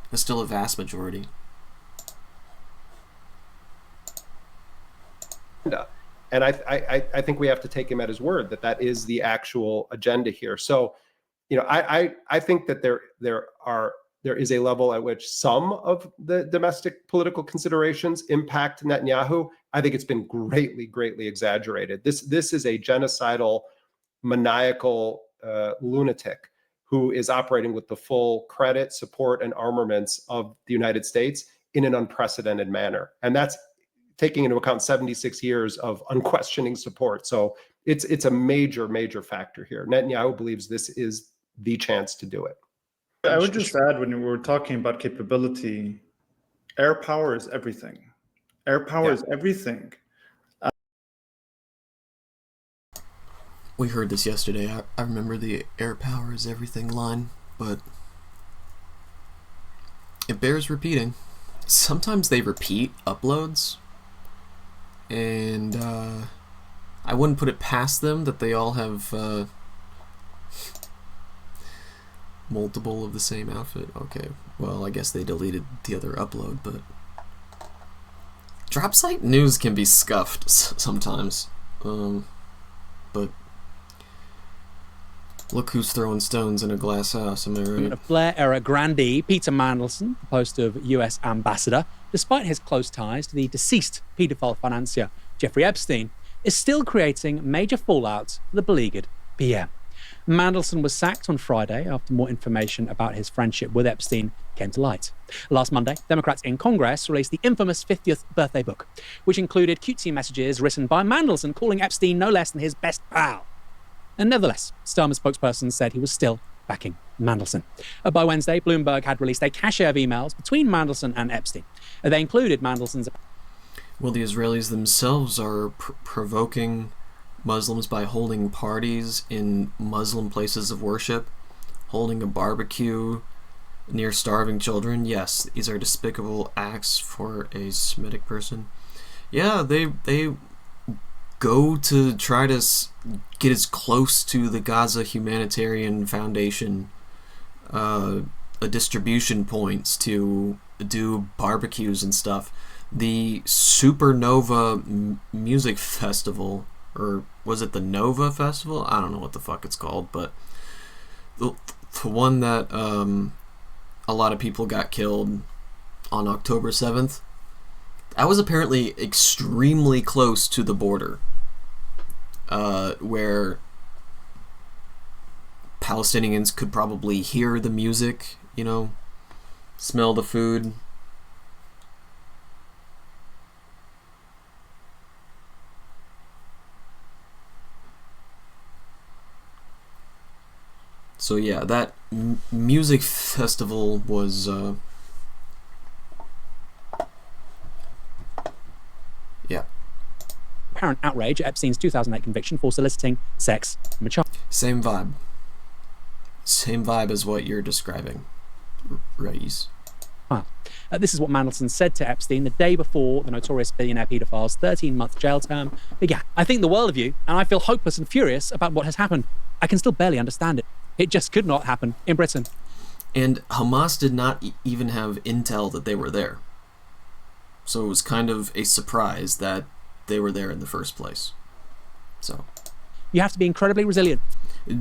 That's still a vast majority. And I think we have to take him at his word that that is the actual agenda here. So, you know, I think that there is a level at which some of the domestic political considerations impact Netanyahu. I think it's been greatly exaggerated. This is a genocidal, maniacal lunatic who is operating with the full credit, support, and armaments of the United States in an unprecedented manner. And that's taking into account 76 years of unquestioning support. So it's a major factor here. Netanyahu believes this is the chance to do it. I would just add, when we were talking about capability, air power is everything. Air power is everything. We heard this yesterday. I remember the air power is everything line, but it bears repeating. Sometimes they repeat uploads, and I wouldn't put it past them that they all have multiple of the same outfit. Okay, well, I guess they deleted the other upload, but drop site news can be scuffed sometimes. But look who's throwing stones in a glass house, am I right? Of Blair-era grandee Peter Mandelson, the post of US ambassador, despite his close ties to the deceased paedophile financier Jeffrey Epstein, is still creating major fallout for the beleaguered PM. Mandelson was sacked on Friday after more information about his friendship with Epstein came to light. Last Monday, Democrats in Congress released the infamous 50th birthday book, which included cutesy messages written by Mandelson calling Epstein no less than his best pal. And nevertheless, Starmer's spokesperson said he was still backing Mandelson. By Wednesday, Bloomberg had released a cache of emails between Mandelson and Epstein. They included Mandelson's... Well, the Israelis themselves are provoking Muslims by holding parties in Muslim places of worship, holding a barbecue near starving children. Yes, these are despicable acts for a Semitic person. Yeah, they go to try to get as close to the Gaza Humanitarian Foundation distribution points to do barbecues and stuff. The Supernova Music Festival, or was it the Nova Festival? I don't know what the fuck it's called, but the one that a lot of people got killed on October 7th, that was apparently extremely close to the border, where Palestinians could probably hear the music, you know, smell the food. So yeah, that music festival was apparent outrage at Epstein's 2008 conviction for soliciting sex from a child. Same vibe. Same vibe as what you're describing, Raiz. This is what Mandelson said to Epstein the day before the notorious billionaire paedophile's 13-month jail term began. I think the world of you, and I feel hopeless and furious about what has happened. I can still barely understand it. It just could not happen in Britain. And Hamas did not even have intel that they were there. So it was kind of a surprise that they were there in the first place. So you have to be incredibly resilient.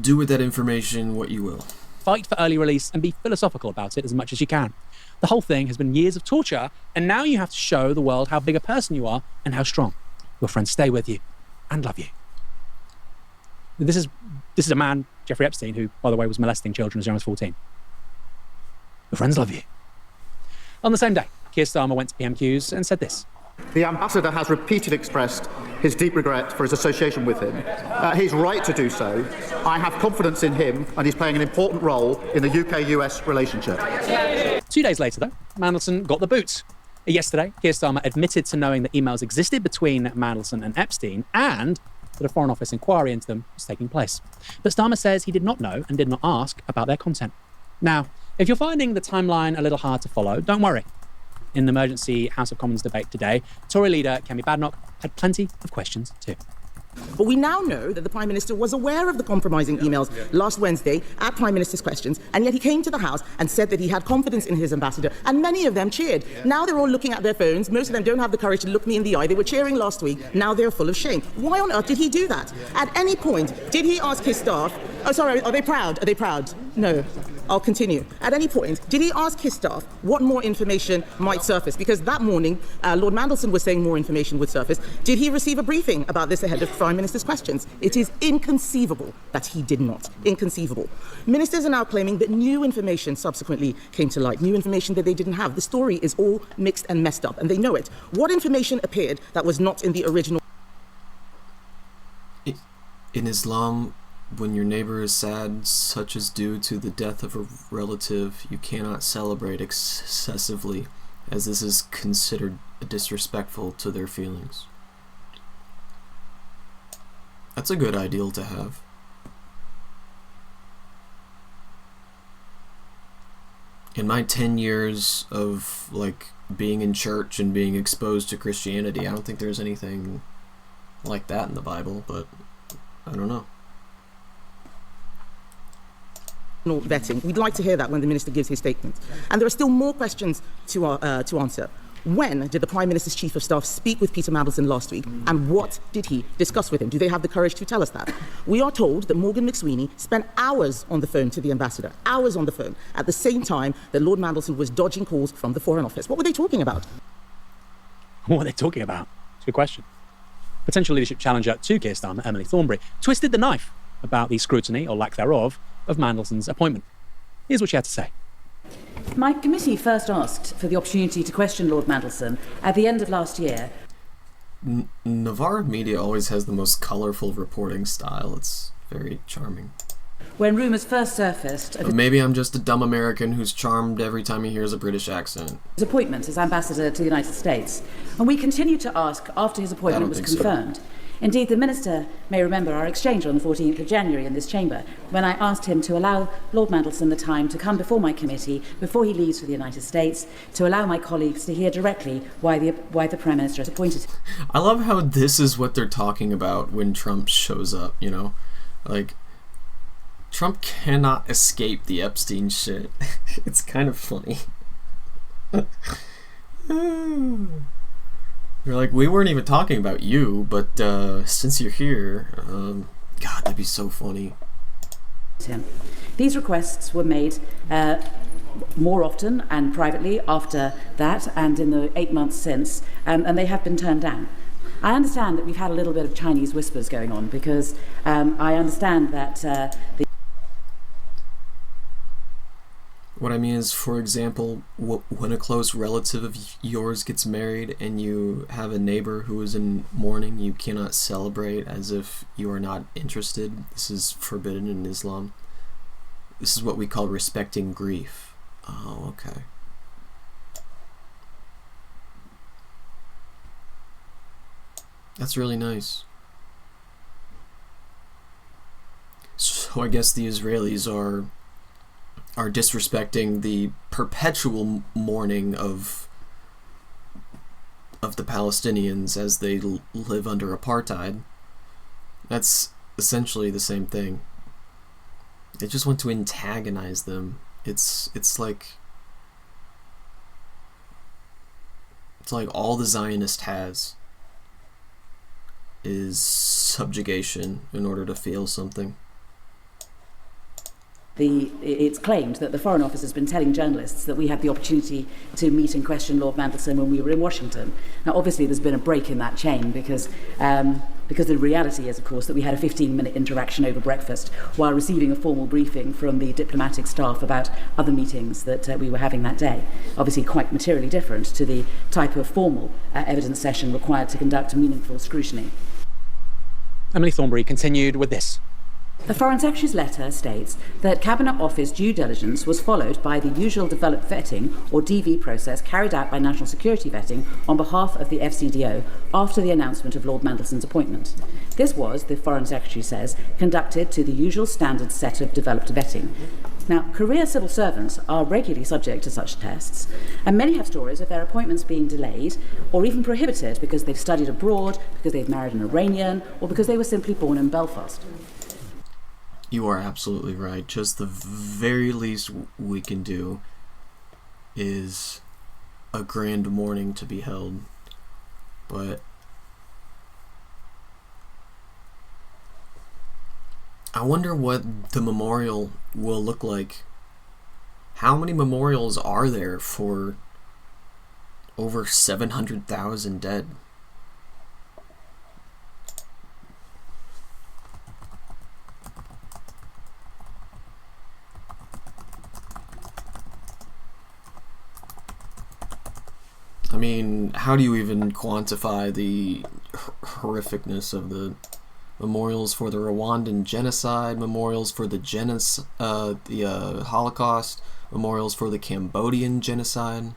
Do with that information what you will. Fight for early release and be philosophical about it as much as you can. The whole thing has been years of torture, and now you have to show the world how big a person you are and how strong. Your friends stay with you and love you. This is a man, Jeffrey Epstein, who, by the way, was molesting children as young as 14. Your friends love you. On the same day, Keir Starmer went to PMQs and said this. The ambassador has repeatedly expressed his deep regret for his association with him. He's right to do so. I have confidence in him, and he's playing an important role in the UK-US relationship. 2 days later, though, Mandelson got the boot. Yesterday, Keir Starmer admitted to knowing that emails existed between Mandelson and Epstein, and that a Foreign Office inquiry into them was taking place. But Starmer says he did not know and did not ask about their content. Now, if you're finding the timeline a little hard to follow, don't worry. In the emergency House of Commons debate today, Tory leader Kemi Badenoch had plenty of questions too. But we now know that the Prime Minister was aware of the compromising emails last Wednesday at Prime Minister's questions, and yet he came to the House and said that he had confidence in his ambassador, and many of them cheered. Now they're all looking at their phones. Most of them don't have the courage to look me in the eye. They were cheering last week. Now they're full of shame. Why on earth did he do that? At any point, did he ask his staff, oh, sorry, are they proud? Are they proud? No. I'll continue. At any point, did he ask his staff what more information might surface? Because that morning, Lord Mandelson was saying more information would surface. Did he receive a briefing about this ahead of Prime Minister's questions? It is inconceivable that he did not. Inconceivable. Ministers are now claiming that new information subsequently came to light, new information that they didn't have. The story is all mixed and messed up, and they know it. What information appeared that was not in the original? In Islam, when your neighbor is sad, such as due to the death of a relative, you cannot celebrate excessively, as this is considered disrespectful to their feelings. That's a good ideal to have. In my 10 years of being in church and being exposed to Christianity, I don't think there's anything like that in the Bible, but I don't know. Vetting. We'd like to hear that when the Minister gives his statement. And there are still more questions to answer. When did the Prime Minister's Chief of Staff speak with Peter Mandelson last week, and what did he discuss with him? Do they have the courage to tell us that? We are told that Morgan McSweeney spent hours on the phone to the ambassador, hours on the phone, at the same time that Lord Mandelson was dodging calls from the Foreign Office. What were they talking about? What were they talking about? It's a good question. Potential leadership challenger to Keir Starmer, Emily Thornberry, twisted the knife about the scrutiny, or lack thereof, of Mandelson's appointment. Here's what she had to say. My committee first asked for the opportunity to question Lord Mandelson at the end of last year. Navarre media always has the most colourful reporting style. It's very charming. When rumours first surfaced of Maybe I'm just a dumb American who's charmed every time he hears a British accent. his appointment as ambassador to the United States, and we continued to ask after his appointment was confirmed. So. Indeed, the Minister may remember our exchange on the 14th of January in this chamber, when I asked him to allow Lord Mandelson the time to come before my committee before he leaves for the United States, to allow my colleagues to hear directly why the Prime Minister has appointed him. I love how this is what they're talking about when Trump shows up, you know? Trump cannot escape the Epstein shit. It's kind of funny. You're like, we weren't even talking about you, but since you're here, God, that'd be so funny. These requests were made more often and privately after that, and in the 8 months since, and they have been turned down. I understand that we've had a little bit of Chinese whispers going on, because I understand that What I mean is, for example, when a close relative of yours gets married and you have a neighbor who is in mourning, you cannot celebrate as if you are not interested. This is forbidden in Islam. This is what we call respecting grief. Oh, okay. That's really nice. So I guess the Israelis are disrespecting the perpetual mourning of the Palestinians as they live under apartheid. That's essentially the same thing. They just want to antagonize them. It's like all the Zionist has is subjugation in order to feel something. It's claimed that the Foreign Office has been telling journalists that we had the opportunity to meet and question Lord Mandelson when we were in Washington. Now, obviously, there's been a break in that chain because the reality is, of course, that we had a 15-minute interaction over breakfast while receiving a formal briefing from the diplomatic staff about other meetings that we were having that day. Obviously, quite materially different to the type of formal evidence session required to conduct meaningful scrutiny. Emily Thornberry continued with this. The Foreign Secretary's letter states that Cabinet Office due diligence was followed by the usual developed vetting, or DV, process carried out by National Security Vetting on behalf of the FCDO after the announcement of Lord Mandelson's appointment. This was, the Foreign Secretary says, conducted to the usual standard set of developed vetting. Now, career civil servants are regularly subject to such tests, and many have stories of their appointments being delayed or even prohibited because they've studied abroad, because they've married an Iranian, or because they were simply born in Belfast. You are absolutely right. Just the very least we can do is a grand mourning to be held. But I wonder what the memorial will look like. How many memorials are there for over 700,000 dead? I mean, how do you even quantify the horrificness of the memorials for the Rwandan genocide, memorials for the Holocaust, memorials for the Cambodian genocide,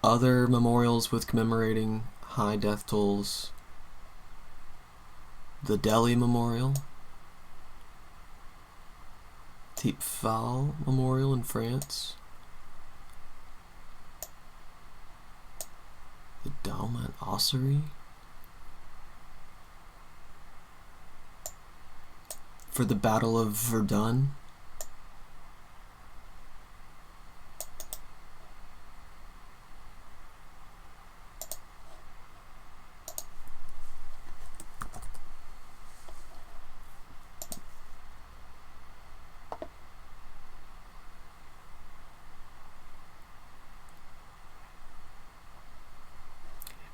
other memorials with commemorating high death tolls, the Delhi Memorial, Tipfal Memorial in France, the Dalmat Ossuary, for the Battle of Verdun.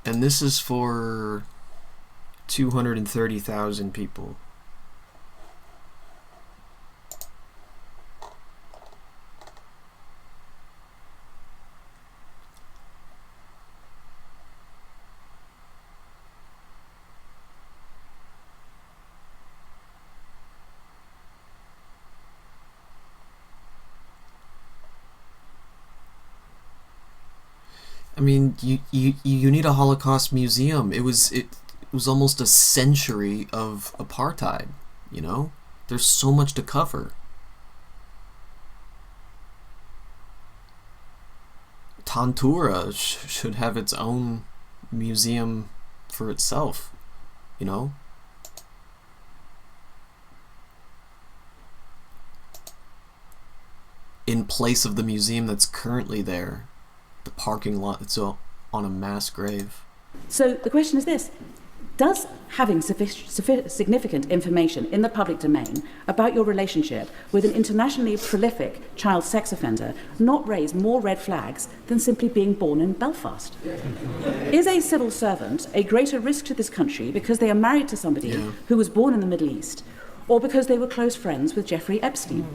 And this is for 230,000 people. I mean, you need a Holocaust museum. It was almost a century of apartheid, you know? There's so much to cover. Tantura should have its own museum for itself, you know? In place of the museum that's currently there. The parking lot that's on a mass grave. So the question is this: does having significant information in the public domain about your relationship with an internationally prolific child sex offender not raise more red flags than simply being born in Belfast? Is a civil servant a greater risk to this country because they are married to somebody who was born in the Middle East, or because they were close friends with Jeffrey Epstein?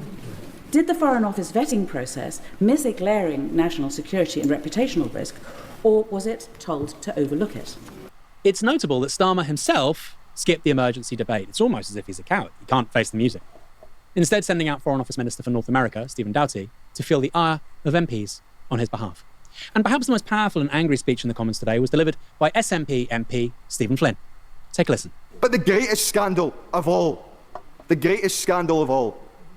Did the Foreign Office vetting process miss a glaring national security and reputational risk, or was it told to overlook it? It's notable that Starmer himself skipped the emergency debate. It's almost as if he's a coward. He can't face the music. Instead, sending out Foreign Office Minister for North America, Stephen Doughty, to feel the ire of MPs on his behalf. And perhaps the most powerful and angry speech in the Commons today was delivered by SNP MP Stephen Flynn. Take a listen. But the greatest scandal of all,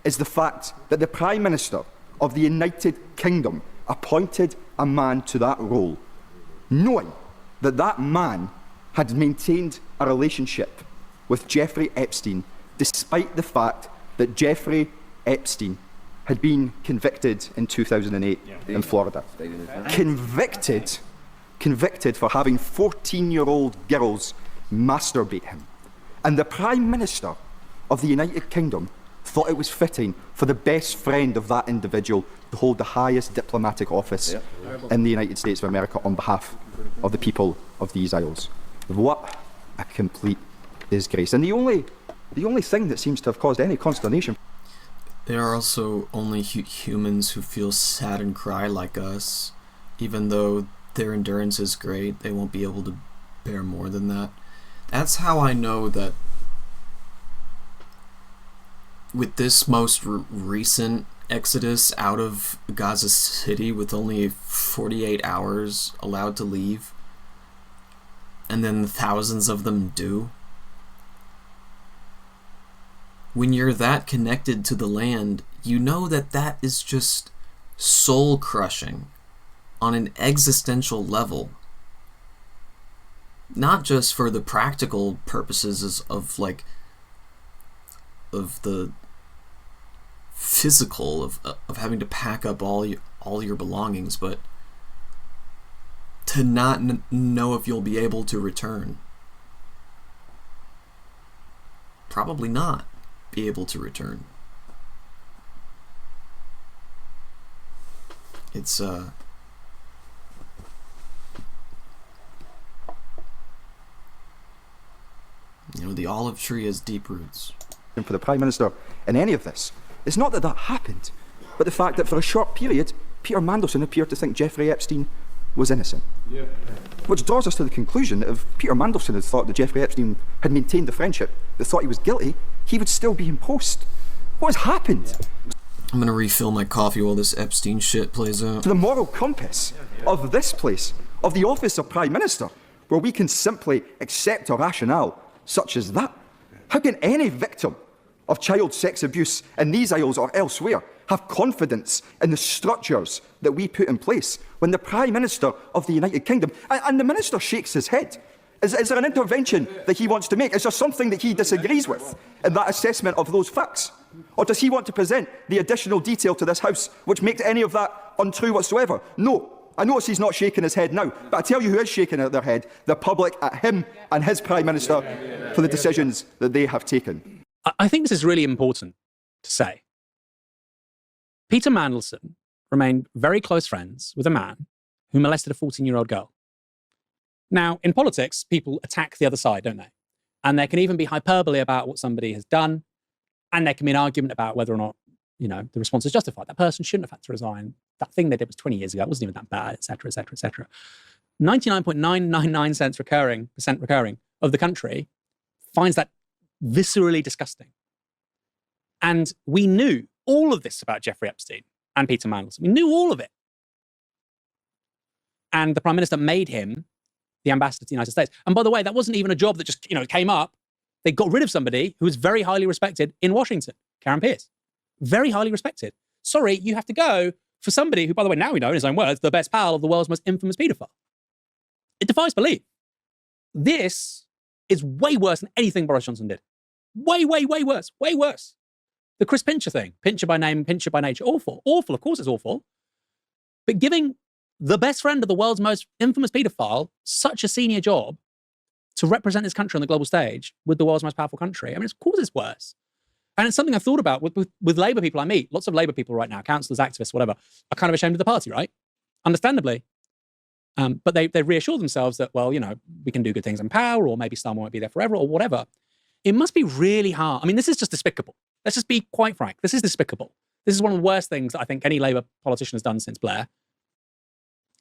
is the fact that the Prime Minister of the United Kingdom appointed a man to that role, knowing that that man had maintained a relationship with Jeffrey Epstein, despite the fact that Jeffrey Epstein had been convicted in 2008 in Florida. Convicted for having 14-year-old girls masturbate him. And the Prime Minister of the United Kingdom thought it was fitting for the best friend of that individual to hold the highest diplomatic office in the United States of America on behalf of the people of these isles. What a complete disgrace. And the only thing that seems to have caused any consternation. There are also only humans who feel sad and cry like us. Even though their endurance is great, they won't be able to bear more than that. That's how I know that with this most recent exodus out of Gaza City, with only 48 hours allowed to leave, and then thousands of them do, when you're that connected to the land, you know that is just soul crushing on an existential level. Not just for the practical purposes of the physical of having to pack up all your belongings, but to not know if you'll be able to return. Probably not be able to return. It's the olive tree has deep roots. And for the Prime Minister in any of this, it's not that happened, but the fact that for a short period, Peter Mandelson appeared to think Jeffrey Epstein was innocent. Yeah. Which draws us to the conclusion that if Peter Mandelson had thought that Jeffrey Epstein had maintained the friendship, but thought he was guilty, he would still be in post. What has happened? I'm gonna refill my coffee while this Epstein shit plays out. To the moral compass of this place, of the office of Prime Minister, where we can simply accept a rationale such as that. How can any victim of child sex abuse in these aisles or elsewhere have confidence in the structures that we put in place when the Prime Minister of the United Kingdom, and the Minister shakes his head. Is there an intervention that he wants to make? Is there something that he disagrees with in that assessment of those facts? Or does he want to present the additional detail to this House which makes any of that untrue whatsoever? No. I notice he's not shaking his head now, but I tell you who is shaking their head, the public at him and his Prime Minister for the decisions that they have taken. I think this is really important to say. Peter Mandelson remained very close friends with a man who molested a 14-year-old girl. Now, in politics, people attack the other side, don't they? And there can even be hyperbole about what somebody has done, and there can be an argument about whether or not, the response is justified. That person shouldn't have had to resign. That thing they did was 20 years ago. It wasn't even that bad, et cetera, et cetera, et cetera. 99.999% recurring of the country finds that viscerally disgusting. And we knew all of this about Jeffrey Epstein and Peter Mandelson. We knew all of it. And the Prime Minister made him the ambassador to the United States. And by the way, that wasn't even a job that just, came up. They got rid of somebody who was very highly respected in Washington, Karen Pierce. Very highly respected. Sorry, you have to go for somebody who, by the way, now we know in his own words, the best pal of the world's most infamous paedophile. It defies belief. This is way worse than anything Boris Johnson did. Way, way, way worse. Way worse. The Chris Pincher thing. Pincher by name, Pincher by nature. Awful. Awful. Of course it's awful. But giving the best friend of the world's most infamous paedophile such a senior job to represent this country on the global stage with the world's most powerful country, of course it's worse. And it's something I've thought about with Labour people I meet. Lots of Labour people right now, councillors, activists, whatever, are kind of ashamed of the party, right? Understandably. But they reassure themselves that, well, we can do good things in power, or maybe Starmer won't be there forever, or whatever. It must be really hard. This is just despicable. Let's just be quite frank. This is despicable. This is one of the worst things that I think any Labour politician has done since Blair.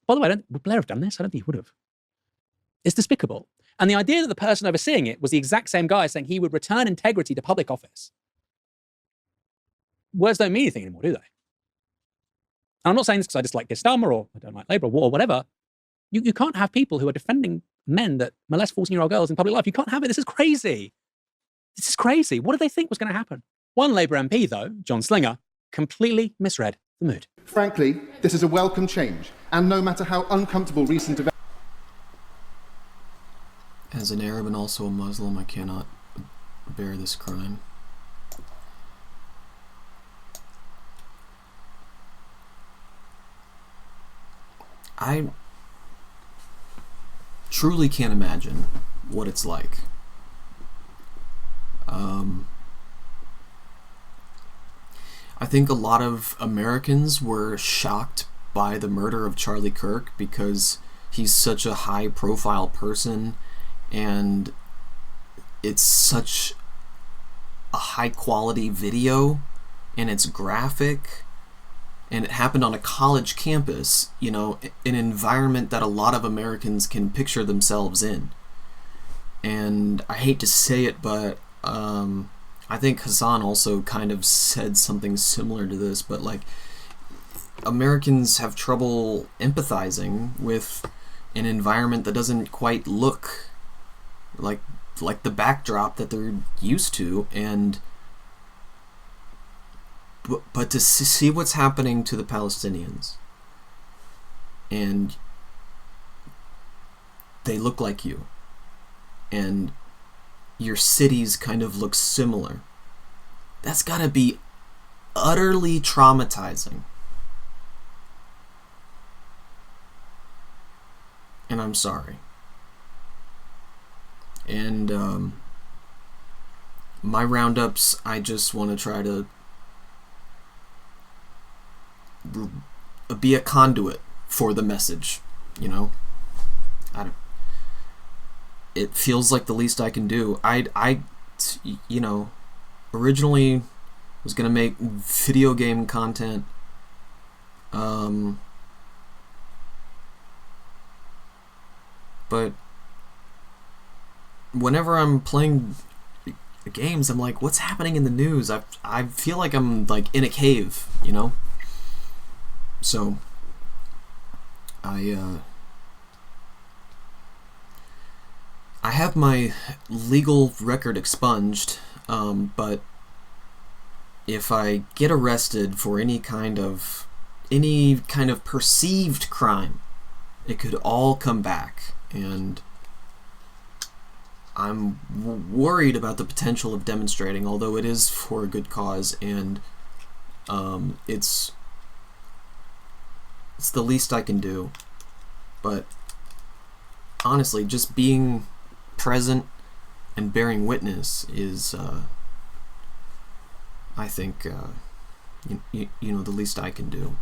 By the way, would Blair have done this? I don't think he would have. It's despicable. And the idea that the person overseeing it was the exact same guy saying he would return integrity to public office. Words don't mean anything anymore, do they? And I'm not saying this because I dislike Keir Starmer or I don't like Labour or whatever. You can't have people who are defending men that molest 14-year-old girls in public life. You can't have it. This is crazy. This is crazy. What did they think was going to happen? One Labour MP, though, John Slinger, completely misread the mood. Frankly, this is a welcome change, and no matter how uncomfortable recent events... As an Arab and also a Muslim, I cannot bear this crime. I truly can't imagine what it's like. I think a lot of Americans were shocked by the murder of Charlie Kirk because he's such a high-profile person and it's such a high-quality video and it's graphic and it happened on a college campus, an environment that a lot of Americans can picture themselves in. And I hate to say it, but I think Hassan also kind of said something similar to this, but Americans have trouble empathizing with an environment that doesn't quite look like the backdrop that they're used to, and But to see what's happening to the Palestinians, and they look like you, and your cities kind of look similar, that's gotta be utterly traumatizing. And I'm sorry. And my roundups, I just want to try to be a conduit for the message, you know. It feels like the least I can do. I you know, originally was gonna make video game content. But whenever I'm playing games, I'm like, what's happening in the news? I feel like I'm like in a cave, you know? So I have my legal record expunged, but if I get arrested for any kind of perceived crime, it could all come back, and I'm worried about the potential of demonstrating, although it is for a good cause, and it's the least I can do. But honestly, just being present and bearing witness is, I think, you know, the least I can do.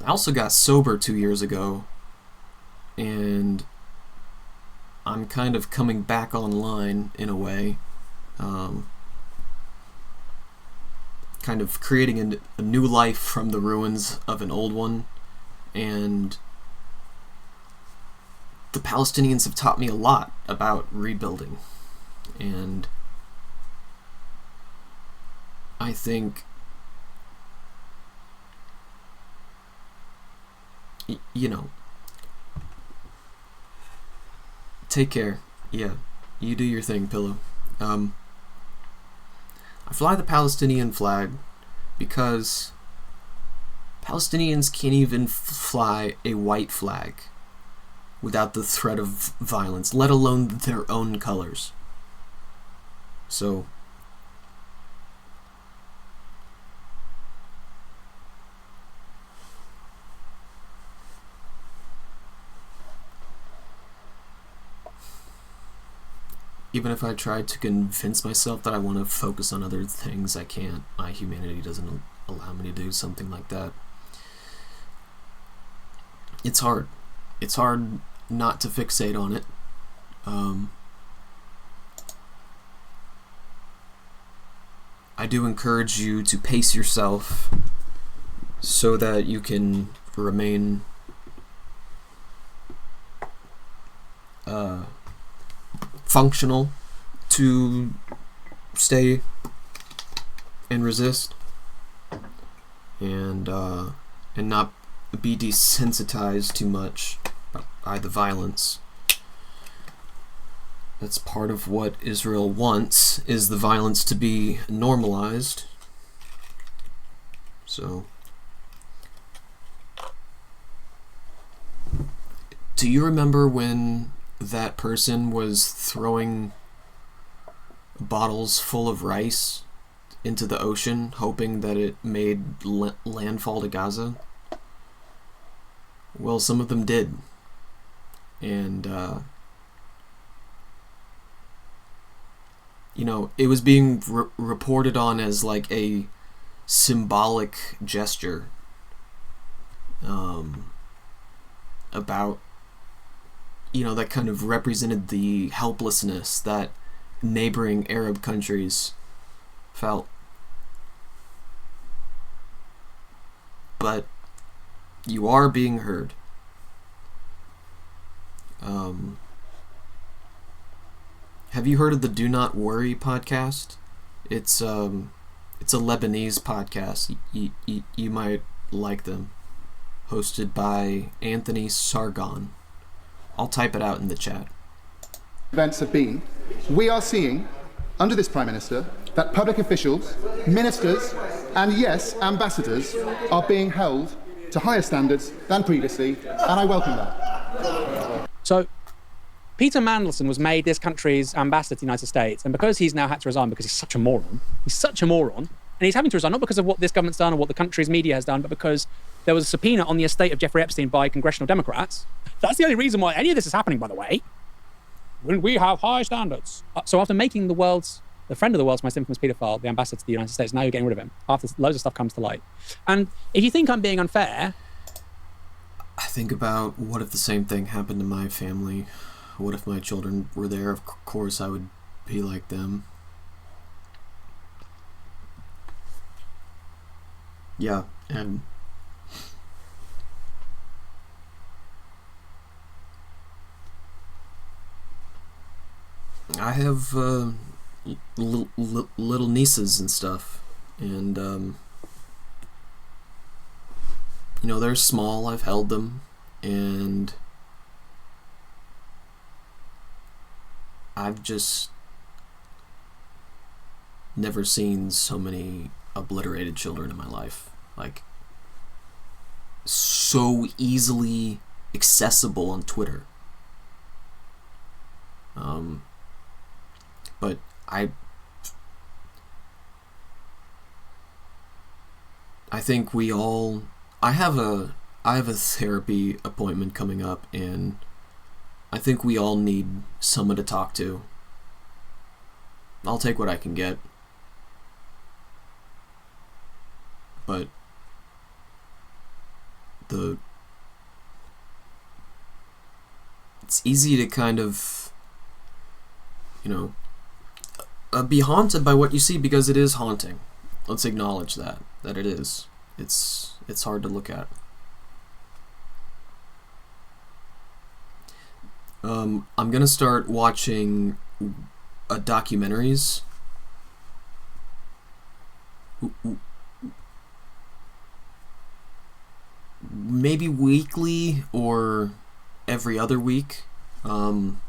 I also got sober 2 years ago, and I'm kind of coming back online in a way, kind of creating a new life from the ruins of an old one, and the Palestinians have taught me a lot about rebuilding, and I think, you know, take care. Yeah, you do your thing, Pillow. I fly the Palestinian flag because Palestinians can't even fly a white flag without the threat of violence, let alone their own colors. So even if I tried to convince myself that I want to focus on other things, I can't. My humanity doesn't allow me to do something like that. It's hard. It's hard not to fixate on it. I do encourage you to pace yourself so that you can remain functional to stay and resist, and not be desensitized too much by the violence. That's part of what Israel wants, is the violence to be normalized. So, do you remember when that person was throwing bottles full of rice into the ocean, hoping that it made landfall to Gaza? Well, some of them did. And, you know, it was being reported on as like a symbolic gesture about, you know, that kind of represented the helplessness that neighboring Arab countries felt. But you are being heard. Have you heard of the Do Not Worry podcast? It's a Lebanese podcast. You might like them. Hosted by Anthony Sargon. I'll type it out in the chat. Events have been, we are seeing, under this Prime Minister, that public officials, ministers, And yes, ambassadors are being held to higher standards than previously, and I welcome that. So, Peter Mandelson was made this country's ambassador to the United States, and because he's now had to resign because he's such a moron, and he's having to resign not because of what this government's done or what the country's media has done, but because there was a subpoena on the estate of Jeffrey Epstein by congressional Democrats. That's the only reason why any of this is happening, by the way. When we have high standards. So after making the friend of the world's most infamous paedophile the ambassador to the United States, now you're getting rid of him after loads of stuff comes to light. And if you think I'm being unfair, I think about, what if the same thing happened to my family? What if my children were there? Of course I would be like them. Yeah, and I have little nieces and stuff, and you know, they're small. I've held them, and I've just never seen so many obliterated children in my life. Like, so easily accessible on Twitter. But I think we all, I have a therapy appointment coming up, and I think we all need someone to talk to. I'll take what I can get. But it's easy to kind of, you know, be haunted by what you see, because it is haunting. Let's acknowledge that it is. It's hard to look at. I'm gonna start watching documentaries. Maybe weekly or every other week. Some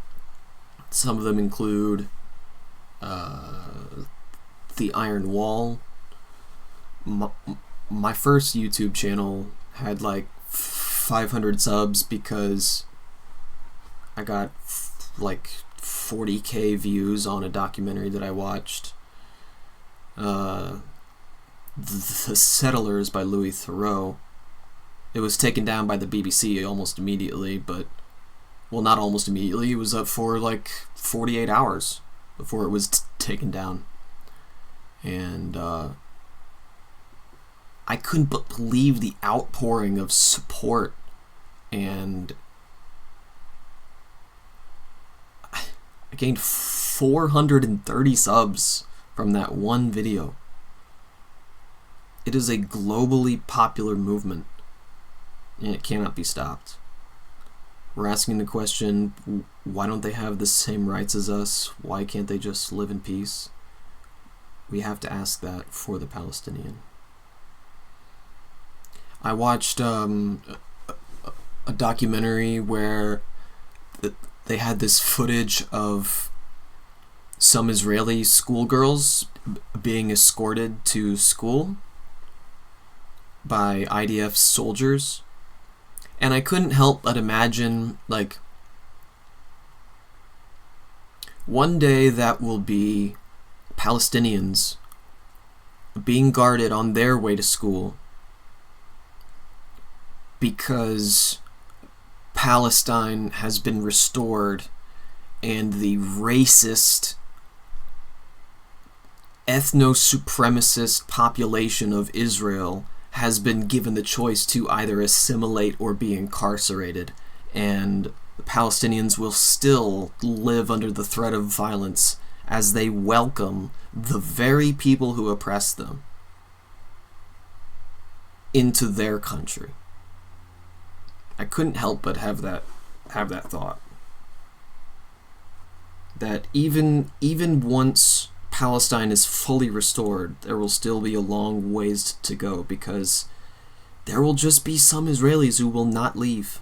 of them include The Iron Wall. My first YouTube channel had like 500 subs because I got like 40k views on a documentary that I watched. The Settlers by Louis Theroux. It was taken down by the BBC almost immediately, but, well, not almost immediately. It was up for like 48 hours before it was taken down. And I couldn't believe the outpouring of support, and I gained 430 subs from that one video. It is a globally popular movement, and it cannot be stopped. We're asking the question, why don't they have the same rights as us? Why can't they just live in peace? We have to ask that for the Palestinian. I watched a documentary where they had this footage of some Israeli schoolgirls being escorted to school by IDF soldiers. And I couldn't help but imagine, like, one day that will be Palestinians being guarded on their way to school because Palestine has been restored and the racist, ethno-supremacist population of Israel has been given the choice to either assimilate or be incarcerated, and the Palestinians will still live under the threat of violence as they welcome the very people who oppress them into their country. I couldn't help but have that thought. That even once Palestine is fully restored, there will still be a long ways to go, because there will just be some Israelis who will not leave.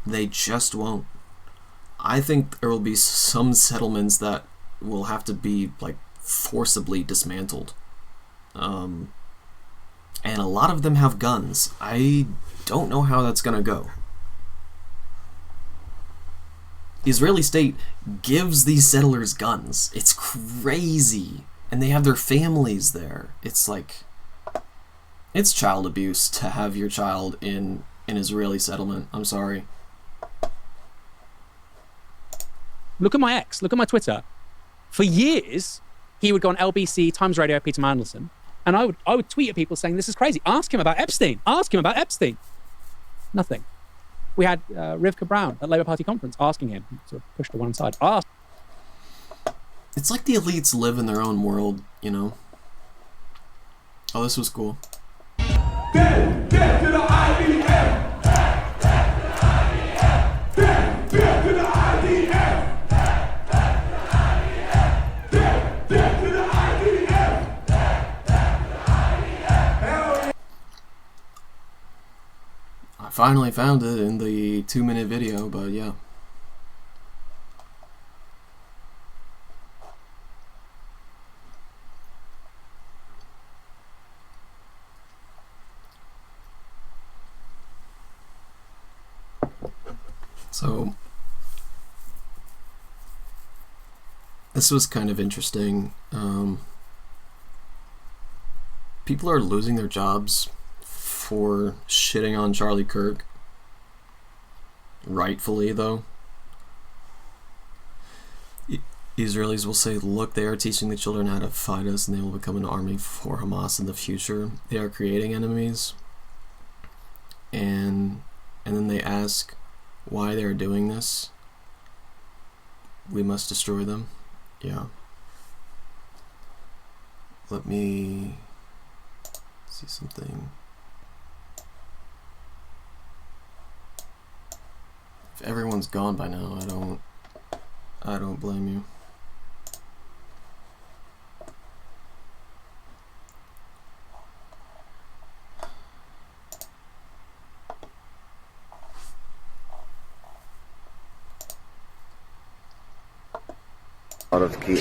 They just won't. I think there will be some settlements that will have to be, like, forcibly dismantled. And a lot of them have guns. I don't know how that's gonna go. The Israeli state gives these settlers guns. It's crazy. And they have their families there. It's like, it's child abuse to have your child in an Israeli settlement. I'm sorry. Look at my ex. Look at my Twitter. For years, he would go on LBC, Times Radio, Peter Mandelson, and I would tweet at people saying, this is crazy. Ask him about Epstein. Ask him about Epstein. Nothing. We had Rivka Brown at Labour Party conference asking him, sort of pushed to one side. Ask. It's like the elites live in their own world, you know? Oh, this was cool. Death to the IDF! I finally found it in the 2-minute video, but yeah. So this was kind of interesting. People are losing their jobs for shitting on Charlie Kirk. Rightfully, though. Israelis will say, look, they are teaching the children how to fight us and they will become an army for Hamas in the future. They are creating enemies. And then they ask why they are doing this. We must destroy them. Yeah. Let me see something. If everyone's gone by now, I don't blame you.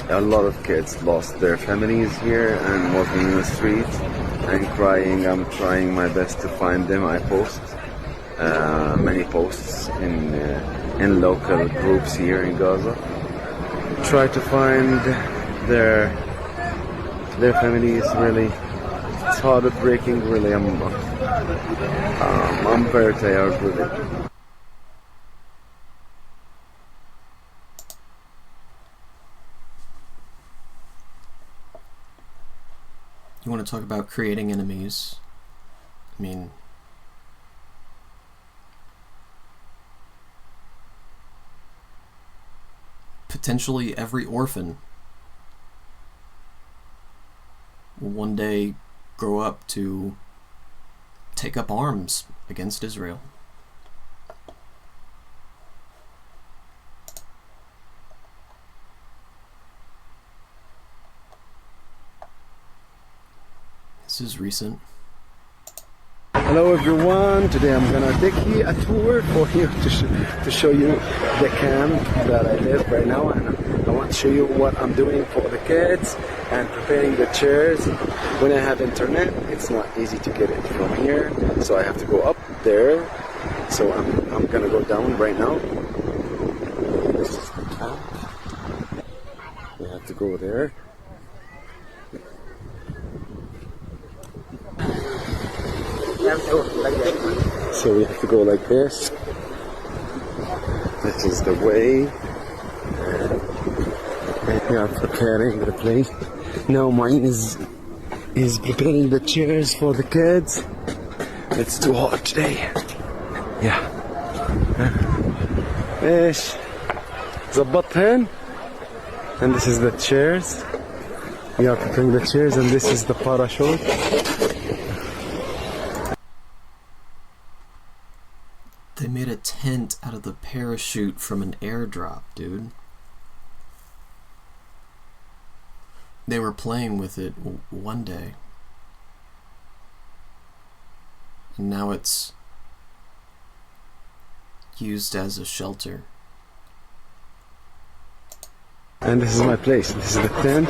A lot of kids lost their families here and walking in the street and crying. I'm trying my best to find them. I post many posts in local groups here in Gaza. Try to find their families. Really, it's heartbreaking. Really, I'm very tired with it. You want to talk about creating enemies? I mean, potentially every orphan will one day grow up to take up arms against Israel. This is recent. Hello everyone, today I'm gonna take you a tour for you to show you the camp that I live right now, and I want to show you what I'm doing for the kids and preparing the chairs. When I have internet, it's not easy to get it from here, so I have to go up there. So I'm gonna go down right now. This is the camp. We have to go there. So we have to go like this. This is the way. And we are preparing the place. Now mine is preparing the chairs for the kids. It's too hot today. Yeah. ايش ظبطهن. And this is the chairs. We are preparing the chairs, and this is the parachute. They made a tent out of the parachute from an airdrop, dude. They were playing with it one day. And now it's used as a shelter. And this is my place. This is the tent.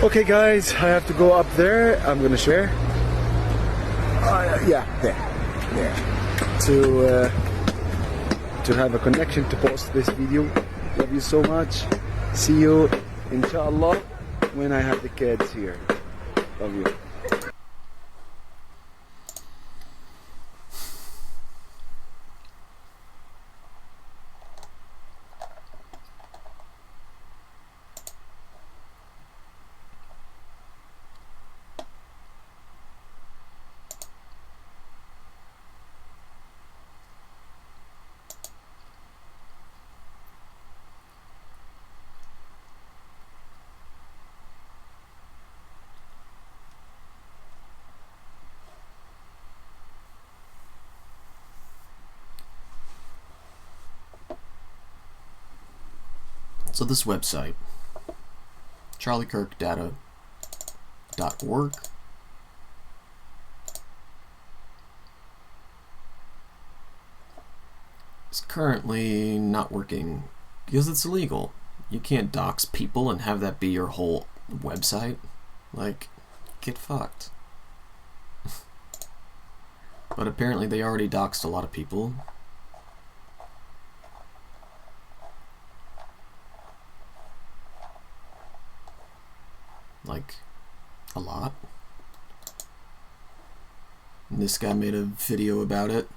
Okay, guys, I have to go up there. I'm gonna share. Yeah, there. To have a connection to post this video. Love you so much. See you, inshallah, when I have the kids here. Love you. So this website, charliekirkdata.org, is currently not working because it's illegal. You can't dox people and have that be your whole website. Like, get fucked. But apparently they already doxed a lot of people. Like, a lot. And this guy made a video about it.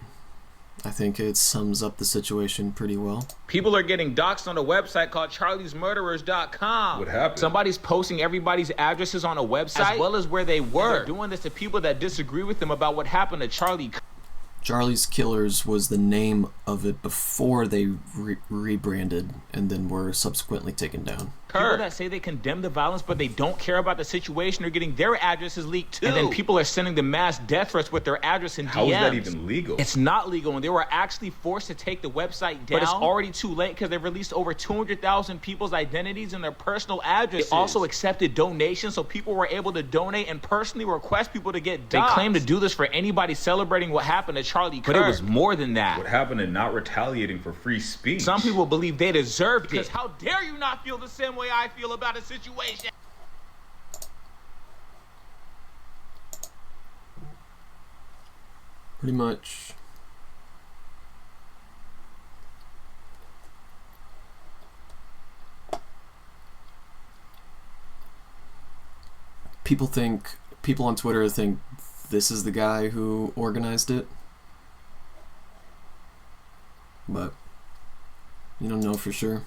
I think it sums up the situation pretty well. People are getting doxxed on a website called charliesmurderers.com. What happened? Somebody's posting everybody's addresses on a website as well as where they were. They're doing this to people that disagree with them about what happened to Charlie. Charlie's Killers was the name of it before they rebranded and then were subsequently taken down. People that say they condemn the violence but they don't care about the situation are getting their addresses leaked too. And then people are sending them mass death threats with their address in DMs. How is that even legal? It's not legal, and they were actually forced to take the website down. But it's already too late because they've released over 200,000 people's identities and their personal addresses. They also accepted donations, so people were able to donate and personally request people to get doxxed. They claim to do this for anybody celebrating what happened to Charlie Kirk. But it was more than that. What happened to not retaliating for free speech? Some people believe they deserved it. Because how dare you not feel the same way I feel about a situation? Pretty much. People on Twitter think this is the guy who organized it. But you don't know for sure.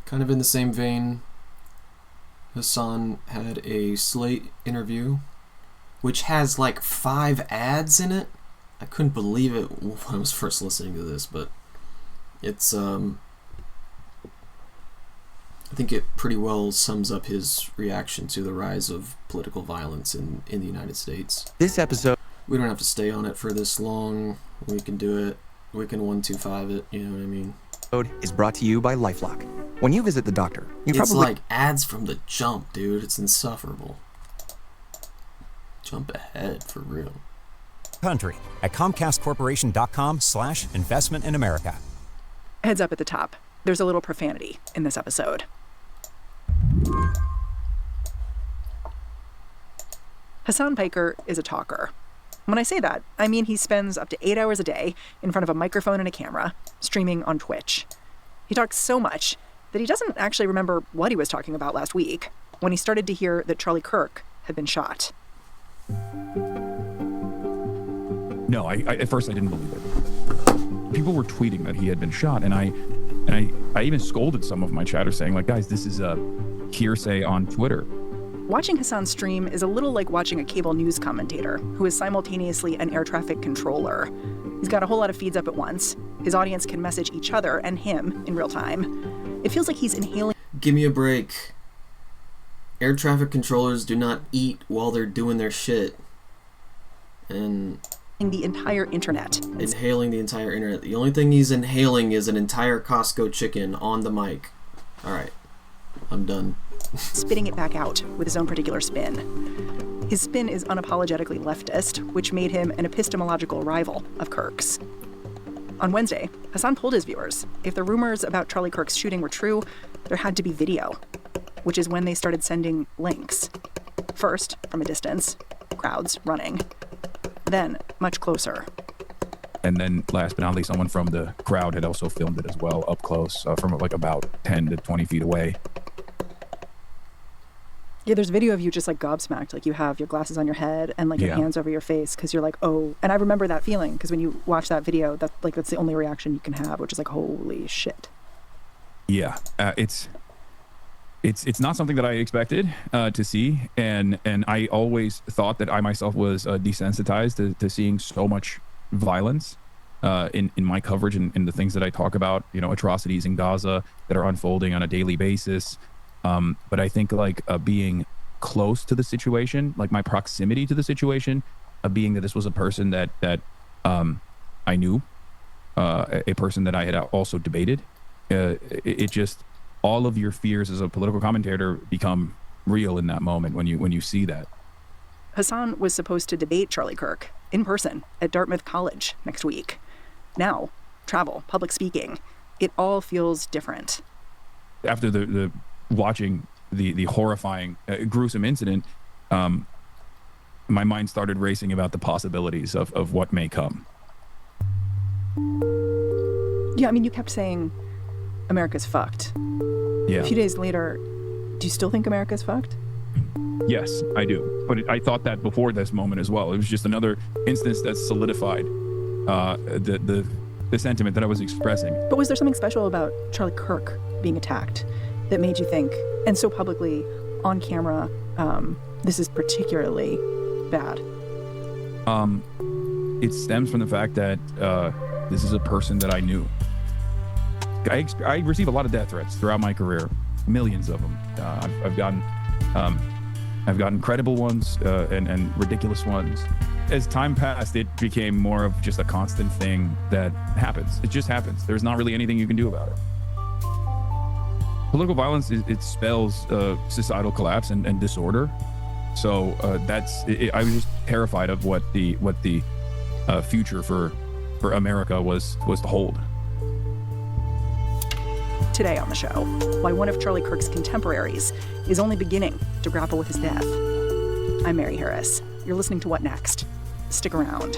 Kind of in the same vein, Hassan had a Slate interview, which has like 5 ads in it. I couldn't believe it when I was first listening to this, but it's, I think it pretty well sums up his reaction to the rise of political violence in the United States. This episode... We don't have to stay on it for this long. We can do it. We can 1-2-5 it, you know what I mean? Is brought to you by LifeLock. When you visit the doctor, you it's probably... like ads from the jump, dude. It's insufferable. Jump ahead, for real. Country at ComcastCorporation.com/investment in America. Heads up at the top. There's a little profanity in this episode. Hassan Piker is a talker. When I say that, I mean he spends up to 8 hours a day in front of a microphone and a camera, streaming on Twitch. He talks so much that he doesn't actually remember what he was talking about last week, when he started to hear that Charlie Kirk had been shot. No, at first I didn't believe it. People were tweeting that he had been shot, and I even scolded some of my chatters saying, like, guys, this is a hearsay on Twitter. Watching Hassan stream is a little like watching a cable news commentator who is simultaneously an air traffic controller. He's got a whole lot of feeds up at once. His audience can message each other and him in real time. It feels like he's inhaling... Give me a break. Air traffic controllers do not eat while they're doing their shit. And... the entire internet. Inhaling the entire internet. The only thing he's inhaling is an entire Costco chicken on the mic. Alright. I'm done. Spitting it back out with his own particular spin. His spin is unapologetically leftist, which made him an epistemological rival of Kirk's. On Wednesday, Hassan told his viewers if the rumors about Charlie Kirk's shooting were true, there had to be video, which is when they started sending links. First, from a distance, crowds running. Then, much closer. And then last but not least, someone from the crowd had also filmed it as well, up close, from like about 10 to 20 feet away. Yeah, there's video of you just like gobsmacked, like you have your glasses on your head and like your hands over your face because you're like, oh. And I remember that feeling because when you watch that video, that's the only reaction you can have, which is like, holy shit. Yeah, it's not something that I expected to see, and I always thought that I myself was desensitized to seeing so much violence in my coverage and in the things that I talk about, you know, atrocities in Gaza that are unfolding on a daily basis. But I think like being close to the situation, like my proximity to the situation, being that this was a person that I knew, a person that I had also debated, it just, all of your fears as a political commentator become real in that moment when you see that. Hassan was supposed to debate Charlie Kirk in person at Dartmouth College next week. Now, travel, public speaking, it all feels different. After the watching the horrifying, gruesome incident, my mind started racing about the possibilities of what may come. Yeah, I mean, you kept saying America's fucked. Yeah. A few days later, do you still think America's fucked? Yes, I do. But I thought that before this moment as well. It was just another instance that solidified the sentiment that I was expressing. But was there something special about Charlie Kirk being attacked that made you think, and so publicly, on camera, this is particularly bad? It stems from the fact that this is a person that I knew. I receive a lot of death threats throughout my career, millions of them. I've gotten credible ones and ridiculous ones. As time passed, it became more of just a constant thing that happens. It just happens. There's not really anything you can do about it. Political violence, it spells societal collapse and disorder. So I was just terrified of what the future for America was to hold. Today on the show, why one of Charlie Kirk's contemporaries is only beginning to grapple with his death. I'm Mary Harris. You're listening to What Next? Stick around.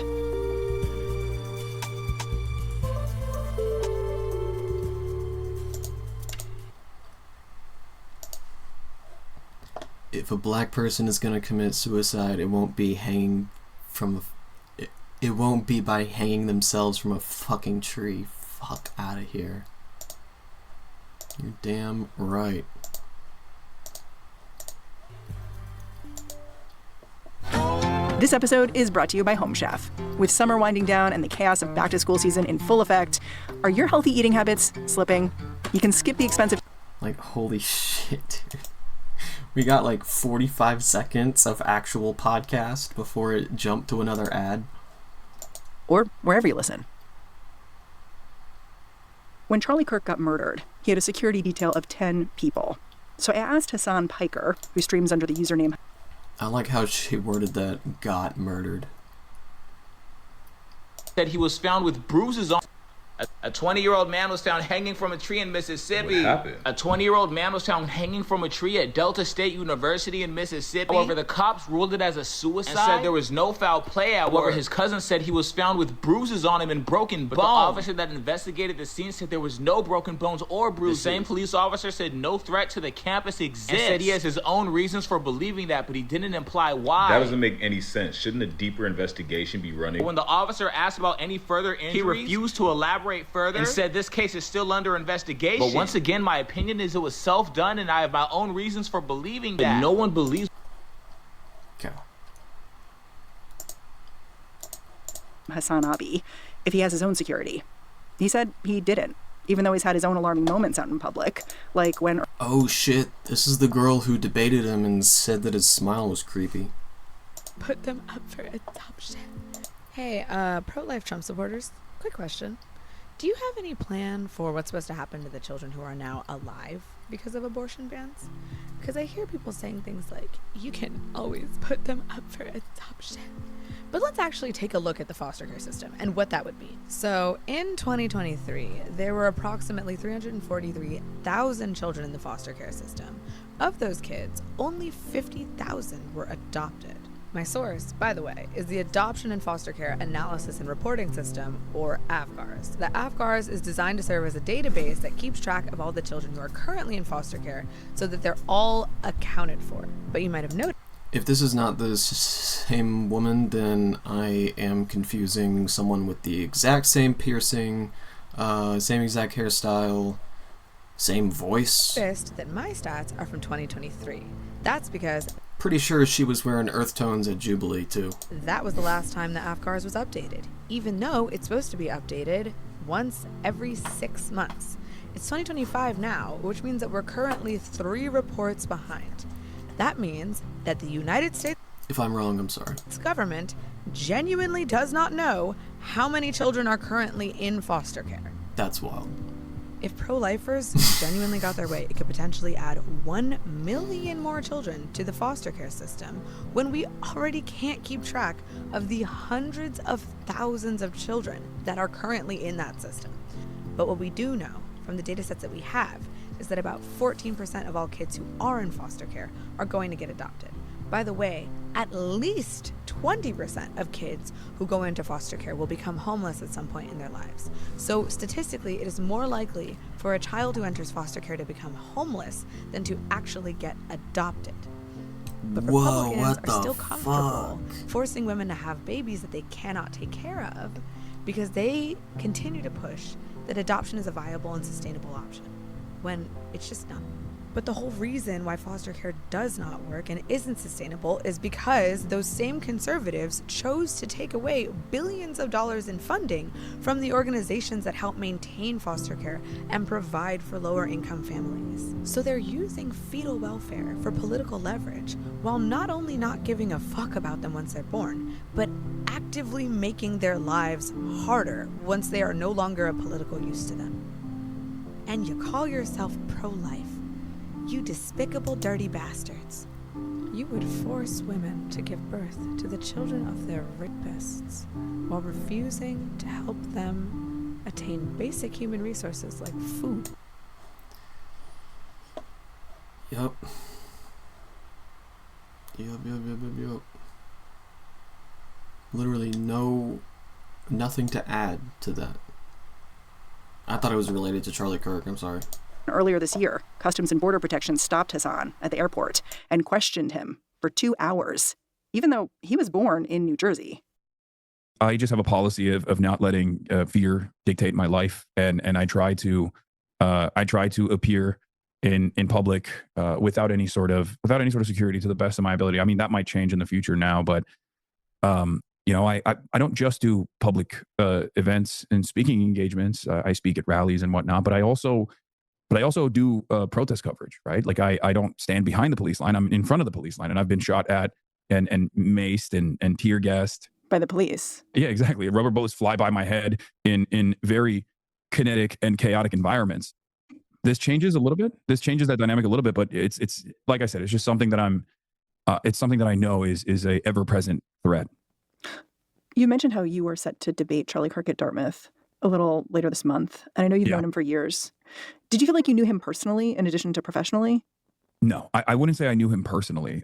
If a black person is gonna commit suicide, it won't be it won't be by hanging themselves from a fucking tree. Fuck out of here. You're damn right. This episode is brought to you by Home Chef. With summer winding down and the chaos of back-to-school season in full effect, are your healthy eating habits slipping? You can skip the expensive... Like, holy shit, dude. We got like 45 seconds of actual podcast before it jumped to another ad. Or wherever you listen. When Charlie Kirk got murdered, he had a security detail of 10 people. So I asked Hassan Piker, who streams under the username... I like how she worded that, got murdered. That he was found with bruises on... A 20-year-old man was found hanging from a tree in Mississippi. What happened? A 20-year-old man was found hanging from a tree at Delta State University in Mississippi. However, the cops ruled it as a suicide and said there was no foul play at work. However, his cousin said he was found with bruises on him and broken bones. But the officer that investigated the scene said there was no broken bones or bruises. The same police officer said no threat to the campus exists and said he has his own reasons for believing that, but he didn't imply why. That doesn't make any sense. Shouldn't a deeper investigation be running? When the officer asked about any further injuries, he refused to elaborate further and said this case is still under investigation. But once again, my opinion is it was self-done and I have my own reasons for believing that. But no one believes. Okay. Hassan Abi, if he has his own security. He said he didn't, even though he's had his own alarming moments out in public, like when... Oh shit, this is the girl who debated him and said that his smile was creepy. Put them up for adoption. Hey, pro-life Trump supporters, quick question. Do you have any plan for what's supposed to happen to the children who are now alive because of abortion bans? Because I hear people saying things like, you can always put them up for adoption. But let's actually take a look at the foster care system and what that would be. So in 2023, there were approximately 343,000 children in the foster care system. Of those kids, only 50,000 were adopted. My source, by the way, is the Adoption and Foster Care Analysis and Reporting System, or AFCARS. The AFCARS is designed to serve as a database that keeps track of all the children who are currently in foster care so that they're all accounted for. But you might have noticed. If this is not the same woman, then I am confusing someone with the exact same piercing, same exact hairstyle, same voice. That my stats are from 2023. That's because Pretty sure she was wearing earth tones at Jubilee too. that was the last time the AFCARS was updated, even though it's supposed to be updated once every 6 months. It's 2025 now, which means that we're currently 3 reports behind. That means that the United States If I'm wrong, I'm sorry. government genuinely does not know how many children are currently in foster care. That's wild. If pro-lifers genuinely got their way, it could potentially add 1 million more children to the foster care system when we already can't keep track of the hundreds of thousands of children that are currently in that system. But what we do know from the data sets that we have is that about 14% of all kids who are in foster care are going to get adopted. By the way, at least 20% of kids who go into foster care will become homeless at some point in their lives. So statistically, it is more likely for a child who enters foster care to become homeless than to actually get adopted. But Republicans are still comfortable forcing women to have babies that they cannot take care of because they continue to push that adoption is a viable and sustainable option, when it's just not. But the whole reason why foster care does not work and isn't sustainable is because those same conservatives chose to take away billions of dollars in funding from the organizations that help maintain foster care and provide for lower income families. So they're using fetal welfare for political leverage while not only not giving a fuck about them once they're born, but actively making their lives harder once they are no longer a political use to them. And you call yourself pro-life. You despicable, dirty bastards. You would force women to give birth to the children of their rapists while refusing to help them attain basic human resources like food. Yup. Yup. Literally nothing to add to that. I thought it was related to Charlie Kirk, I'm sorry. Earlier this year, Customs and Border Protection stopped Hassan at the airport and questioned him for 2 hours, even though he was born in New Jersey. I just have a policy of not letting fear dictate my life, and I try to appear in public without any sort of security to the best of my ability. I mean, that might change in the future now, but you know, I don't just do public events and speaking engagements. I speak at rallies and whatnot, but I also do protest coverage, right? Like I don't stand behind the police line. I'm in front of the police line, and I've been shot at and maced and tear gassed by the police. Yeah, exactly. Rubber bullets fly by my head in very kinetic and chaotic environments. This changes a little bit. This changes that dynamic a little bit, but it's like I said, it's just something that it's something that I know is a ever-present threat. You mentioned how you were set to debate Charlie Kirk at Dartmouth a little later this month, and I know you've known him for years. Did you feel like you knew him personally in addition to professionally? No, I wouldn't say I knew him personally.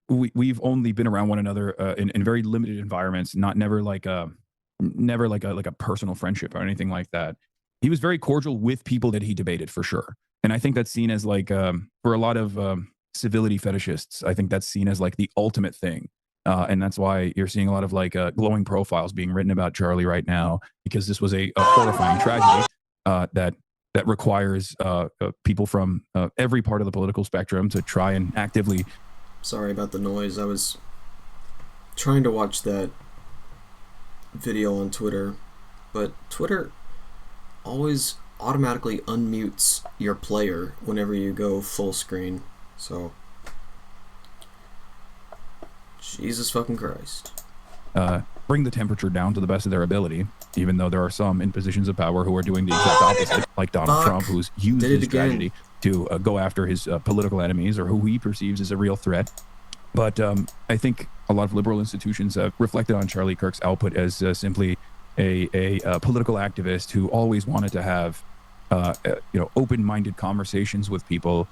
We've only been around one another in very limited environments, never like a personal friendship or anything like that. He was very cordial with people that he debated, for sure. And I think that's seen as like, for a lot of civility fetishists, I think that's seen as like the ultimate thing. And that's why you're seeing a lot of like glowing profiles being written about Charlie right now, because this was a horrifying tragedy that requires people from every part of the political spectrum to try and actively. Sorry about the noise. I was trying to watch that video on Twitter, but Twitter always automatically unmutes your player whenever you go full screen. So, Jesus fucking Christ. bring the temperature down to the best of their ability, even though there are some in positions of power who are doing the exact opposite, like Donald Trump, who's used his tragedy to go after his political enemies or who he perceives as a real threat. But I think a lot of liberal institutions have reflected on Charlie Kirk's output as simply a political activist who always wanted to have open-minded conversations with people,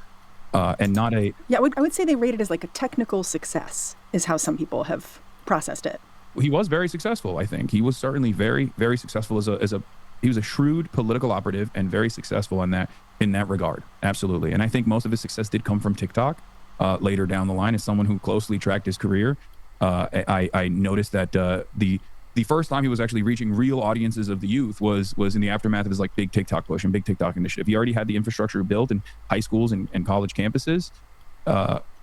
and not a... Yeah, I would say they rate it as like a technical success, is how some people have processed it. He was very successful, I think. He was certainly very, very successful he was a shrewd political operative and very successful in that regard. Absolutely. And I think most of his success did come from TikTok later down the line. As someone who closely tracked his career, I noticed that the first time he was actually reaching real audiences of the youth was in the aftermath of his like big TikTok push and big TikTok initiative. He already had the infrastructure built in high schools and college campuses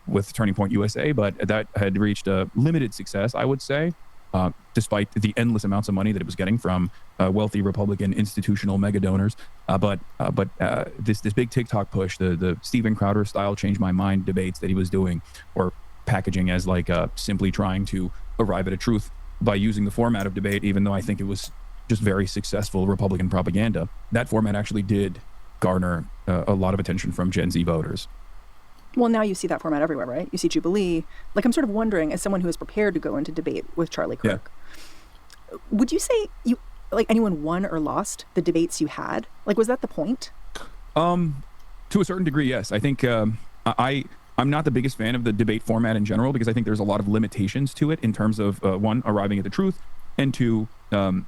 with Turning Point USA, but that had reached a limited success, I would say, despite the endless amounts of money that it was getting from wealthy Republican institutional mega donors. But this big TikTok push, the Steven Crowder style change my mind debates that he was doing, or packaging as like simply trying to arrive at a truth by using the format of debate, even though I think it was just very successful Republican propaganda. That format actually did garner a lot of attention from Gen Z voters. Well, now you see that format everywhere, right? You see Jubilee. Like, I'm sort of wondering, as someone who is prepared to go into debate with Charlie Kirk, would you say anyone won or lost the debates you had? Like, was that the point? To a certain degree, yes. I think I'm not the biggest fan of the debate format in general, because I think there's a lot of limitations to it in terms of one, arriving at the truth, and two, in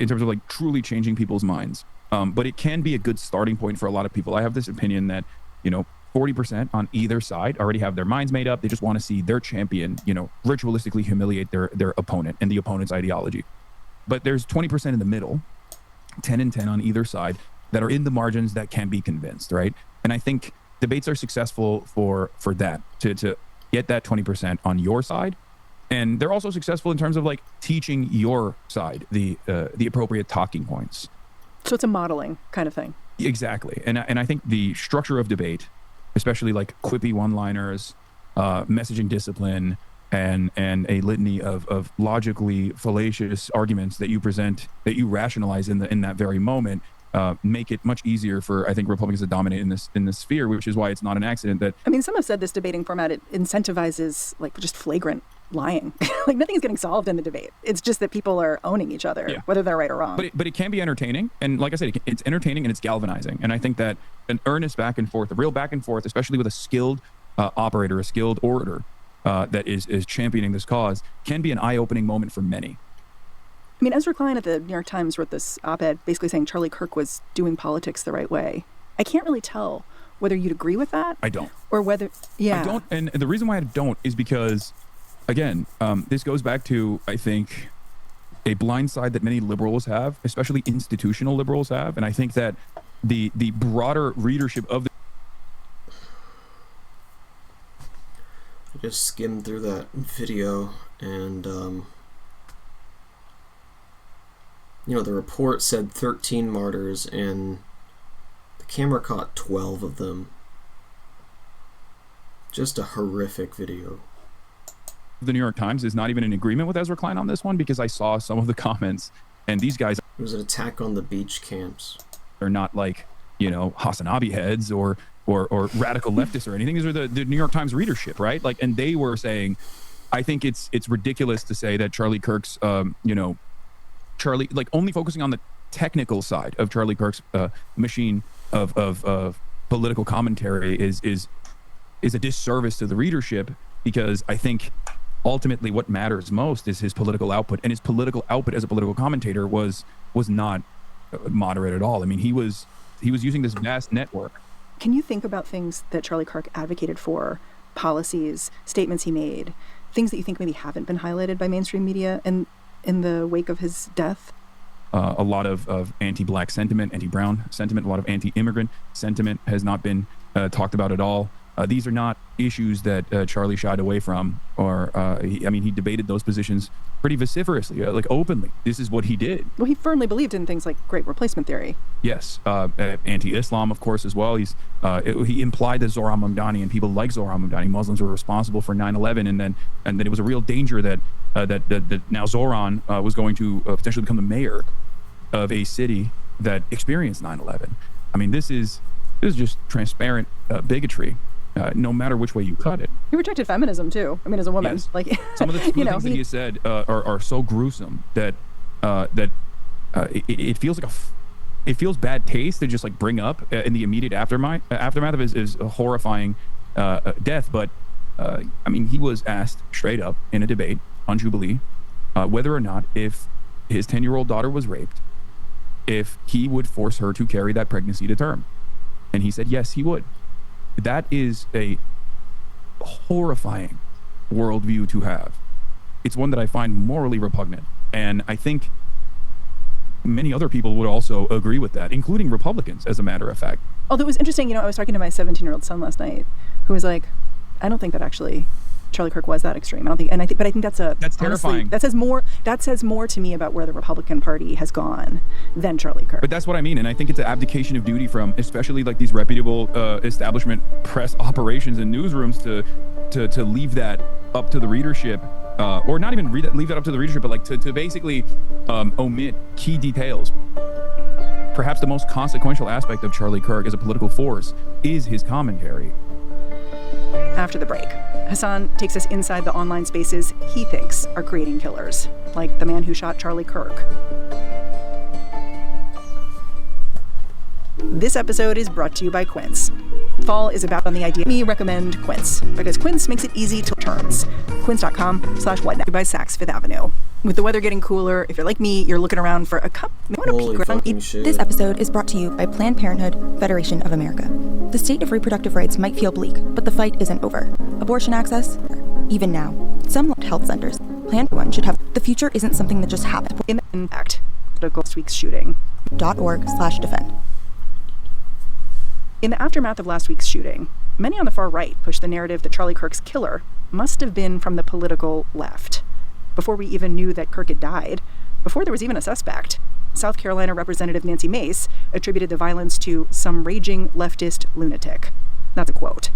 terms of like truly changing people's minds. But it can be a good starting point for a lot of people. I have this opinion that 40% on either side already have their minds made up. They just want to see their champion, ritualistically humiliate their opponent and the opponent's ideology. But there's 20% in the middle, 10 and 10 on either side, that are in the margins that can be convinced, right? And I think debates are successful for that, to get that 20% on your side. And they're also successful in terms of like teaching your side the appropriate talking points. So it's a modeling kind of thing. Exactly. And I think the structure of debate, especially like quippy one-liners, messaging discipline, and a litany of logically fallacious arguments that you present, that you rationalize in that very moment, make it much easier for, I think, Republicans to dominate in this sphere, which is why it's not an accident that... I mean, some have said this debating format, it incentivizes like just flagrant lying. Like nothing's getting solved in the debate. It's just that people are owning each other, whether they're right or wrong. But it can be entertaining. And like I said, it's entertaining and it's galvanizing. And I think that an earnest back and forth, a real back and forth, especially with a skilled operator, a skilled orator that is championing this cause, can be an eye-opening moment for many. I mean, Ezra Klein at the New York Times wrote this op-ed basically saying Charlie Kirk was doing politics the right way. I can't really tell whether you'd agree with that. I don't. Or whether, I don't. And the reason why I don't is because, again, this goes back to, I think, a blind side that many liberals have, especially institutional liberals have. And I think that the broader readership of the... I just skimmed through that video, and the report said 13 martyrs, and the camera caught 12 of them. Just a horrific video. The New York Times is not even in agreement with Ezra Klein on this one, because I saw some of the comments, and these guys... It was an attack on the beach camps. They're not like, Hasanabi heads or radical leftists or anything. These are the New York Times readership, right? Like, and they were saying, I think it's ridiculous to say that Charlie Kirk's, Charlie, like only focusing on the technical side of Charlie Kirk's machine of political commentary is a disservice to the readership, because I think ultimately what matters most is his political output, and his political output as a political commentator was not moderate at all. I mean, he was using this vast network. Can you think about things that Charlie Kirk advocated for, policies, statements he made, things that you think maybe haven't been highlighted by mainstream media in the wake of his death? A lot of anti-black sentiment, anti-brown sentiment, a lot of anti-immigrant sentiment has not been talked about at all. These are not issues that Charlie shied away from, or he debated those positions pretty vociferously, like openly. This is what he did. Well, he firmly believed in things like great replacement theory. Yes, anti-Islam, of course, as well. He implied that Zohran Mamdani and people like Zohran Mamdani, Muslims, were responsible for 9/11, and then it was a real danger that that now Zoran was going to potentially become the mayor of a city that experienced 9/11. I mean, this is just transparent bigotry, no matter which way you cut it. He rejected feminism too. I mean, as a woman, Yes. like Some of the things that he has said are so gruesome that it feels like it feels bad taste to just like bring up in the immediate aftermath of his horrifying death. But I mean, he was asked straight up in a debate on Jubilee whether or not, if his 10-year-old daughter was raped, if he would force her to carry that pregnancy to term. And he said yes, he would. That is a horrifying worldview to have. It's one that I find morally repugnant, and I think many other people would also agree with that, including Republicans, as a matter of fact. Although it was interesting, I was talking to my 17-year-old son last night, who was like, I don't think that actually Charlie Kirk was that extreme. I think that's terrifying. That says more to me about where the Republican Party has gone than Charlie Kirk. But that's what I mean, and I think it's an abdication of duty from especially like these reputable establishment press operations and newsrooms to leave that up to the readership, or not even leave that up to the readership, but like to basically omit key details. Perhaps the most consequential aspect of Charlie Kirk as a political force is his commentary. After the break, Hassan takes us inside the online spaces he thinks are creating killers, like the man who shot Charlie Kirk. This episode is brought to you by Quince. Fall is about on the idea. Me recommend Quince because Quince makes it easy to terms. Quince.com/what by Saks Fifth Avenue. With the weather getting cooler, if you're like me, you're looking around for a cup. This episode is brought to you by Planned Parenthood, Federation of America. The state of reproductive rights might feel bleak, but the fight isn't over. Abortion access, even now. Some health centers. Planned one should have. The future isn't something that just happened. In fact, last week's shooting. .org/defend. In the aftermath of last week's shooting, many on the far right pushed the narrative that Charlie Kirk's killer must have been from the political left. Before we even knew that Kirk had died, before there was even a suspect, South Carolina Representative Nancy Mace attributed the violence to some raging leftist lunatic. That's a quote.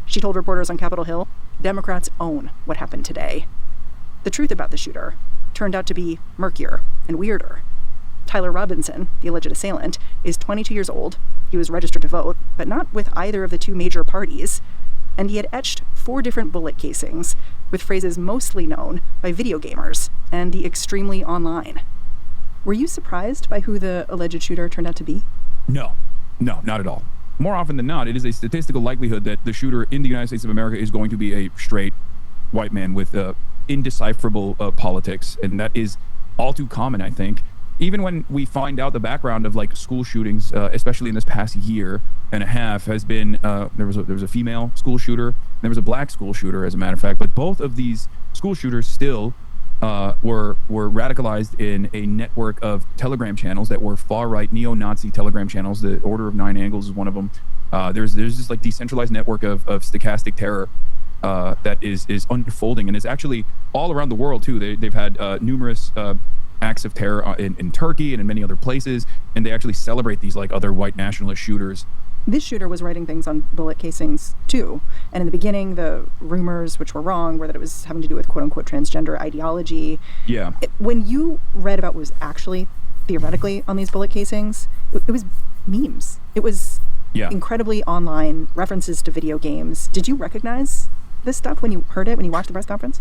She told reporters on Capitol Hill, Democrats own what happened today. The truth about the shooter turned out to be murkier and weirder. Tyler Robinson, the alleged assailant, is 22 years old. He was registered to vote, but not with either of the two major parties. And he had etched 4 different bullet casings with phrases mostly known by video gamers and the extremely online. Were you surprised by who the alleged shooter turned out to be? No, not at all. More often than not, it is a statistical likelihood that the shooter in the United States of America is going to be a straight white man with indecipherable politics, and that is all too common, I think. Even when we find out the background of like school shootings, especially in this past year and a half, has been there was a female school shooter, and there was a black school shooter, as a matter of fact. But both of these school shooters still were radicalized in a network of Telegram channels that were far-right neo-Nazi Telegram channels. The Order of Nine Angles is one of them. There's this like decentralized network of stochastic terror that is unfolding, and is actually all around the world too. They've had numerous acts of terror in Turkey and in many other places, and they actually celebrate these like other white nationalist shooters. This shooter was writing things on bullet casings too, and in the beginning the rumors, which were wrong, were that it was having to do with quote-unquote transgender ideology. Yeah. When you read about what was actually theoretically on these bullet casings, it was memes. It was incredibly online references to video games. Did you recognize this stuff when you heard it, when you watched the press conference?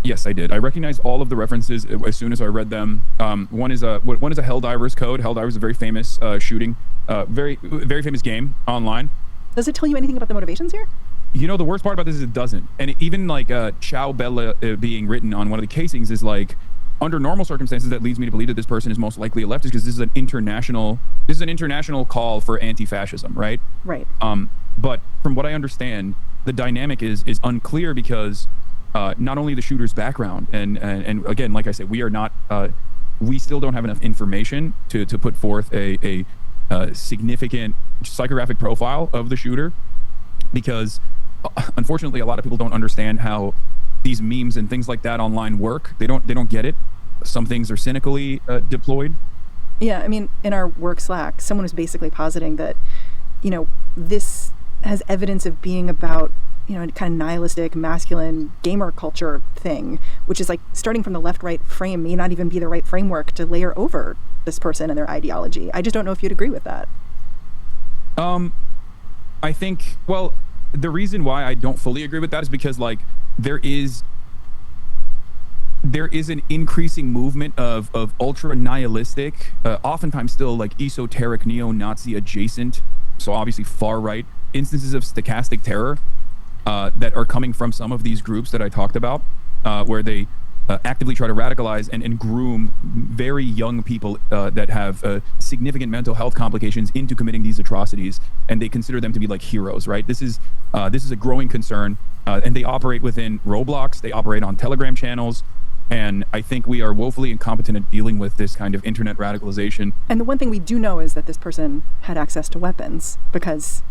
Yes, I did. I recognized all of the references as soon as I read them. One is a Helldivers code. Helldivers is a very famous shooting, very famous game online. Does it tell you anything about the motivations here? You know, the worst part about this is it doesn't. And even like Ciao Bella being written on one of the casings is like, under normal circumstances, that leads me to believe that this person is most likely a leftist, because this is an international call for anti-fascism, right? Right. But from what I understand, the dynamic is unclear, because not only the shooter's background, and again, like I said, we still don't have enough information to put forth a significant psychographic profile of the shooter, because unfortunately a lot of people don't understand how these memes and things like that online work. They don't get it. Some things are cynically deployed. Yeah, I mean, in our work Slack, someone was basically positing that, this has evidence of being about kind of nihilistic, masculine gamer culture thing, which is like starting from the left-right frame may not even be the right framework to layer over this person and their ideology. I just don't know if you'd agree with that. I think, well, the reason why I don't fully agree with that is because like there is an increasing movement of ultra nihilistic, oftentimes still like esoteric neo-Nazi adjacent, so obviously far right instances of stochastic terror that are coming from some of these groups that I talked about, where they actively try to radicalize and groom very young people that have significant mental health complications into committing these atrocities, and they consider them to be like heroes, right? This is a growing concern, and they operate within Roblox, they operate on Telegram channels, and I think we are woefully incompetent at dealing with this kind of internet radicalization. And the one thing we do know is that this person had access to weapons, because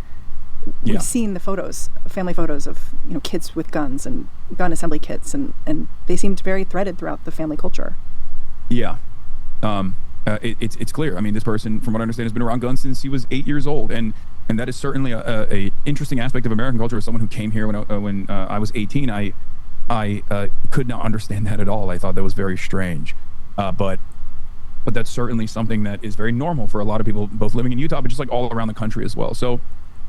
we've seen the photos, family photos of kids with guns and gun assembly kits, and they seemed very threaded throughout the family culture. Yeah, it's clear. I mean, this person, from what I understand, has been around guns since he was 8 years old, and that is certainly a interesting aspect of American culture. As someone who came here when I was 18, I could not understand that at all. I thought that was very strange, but that's certainly something that is very normal for a lot of people, both living in Utah, but just like all around the country as well. So.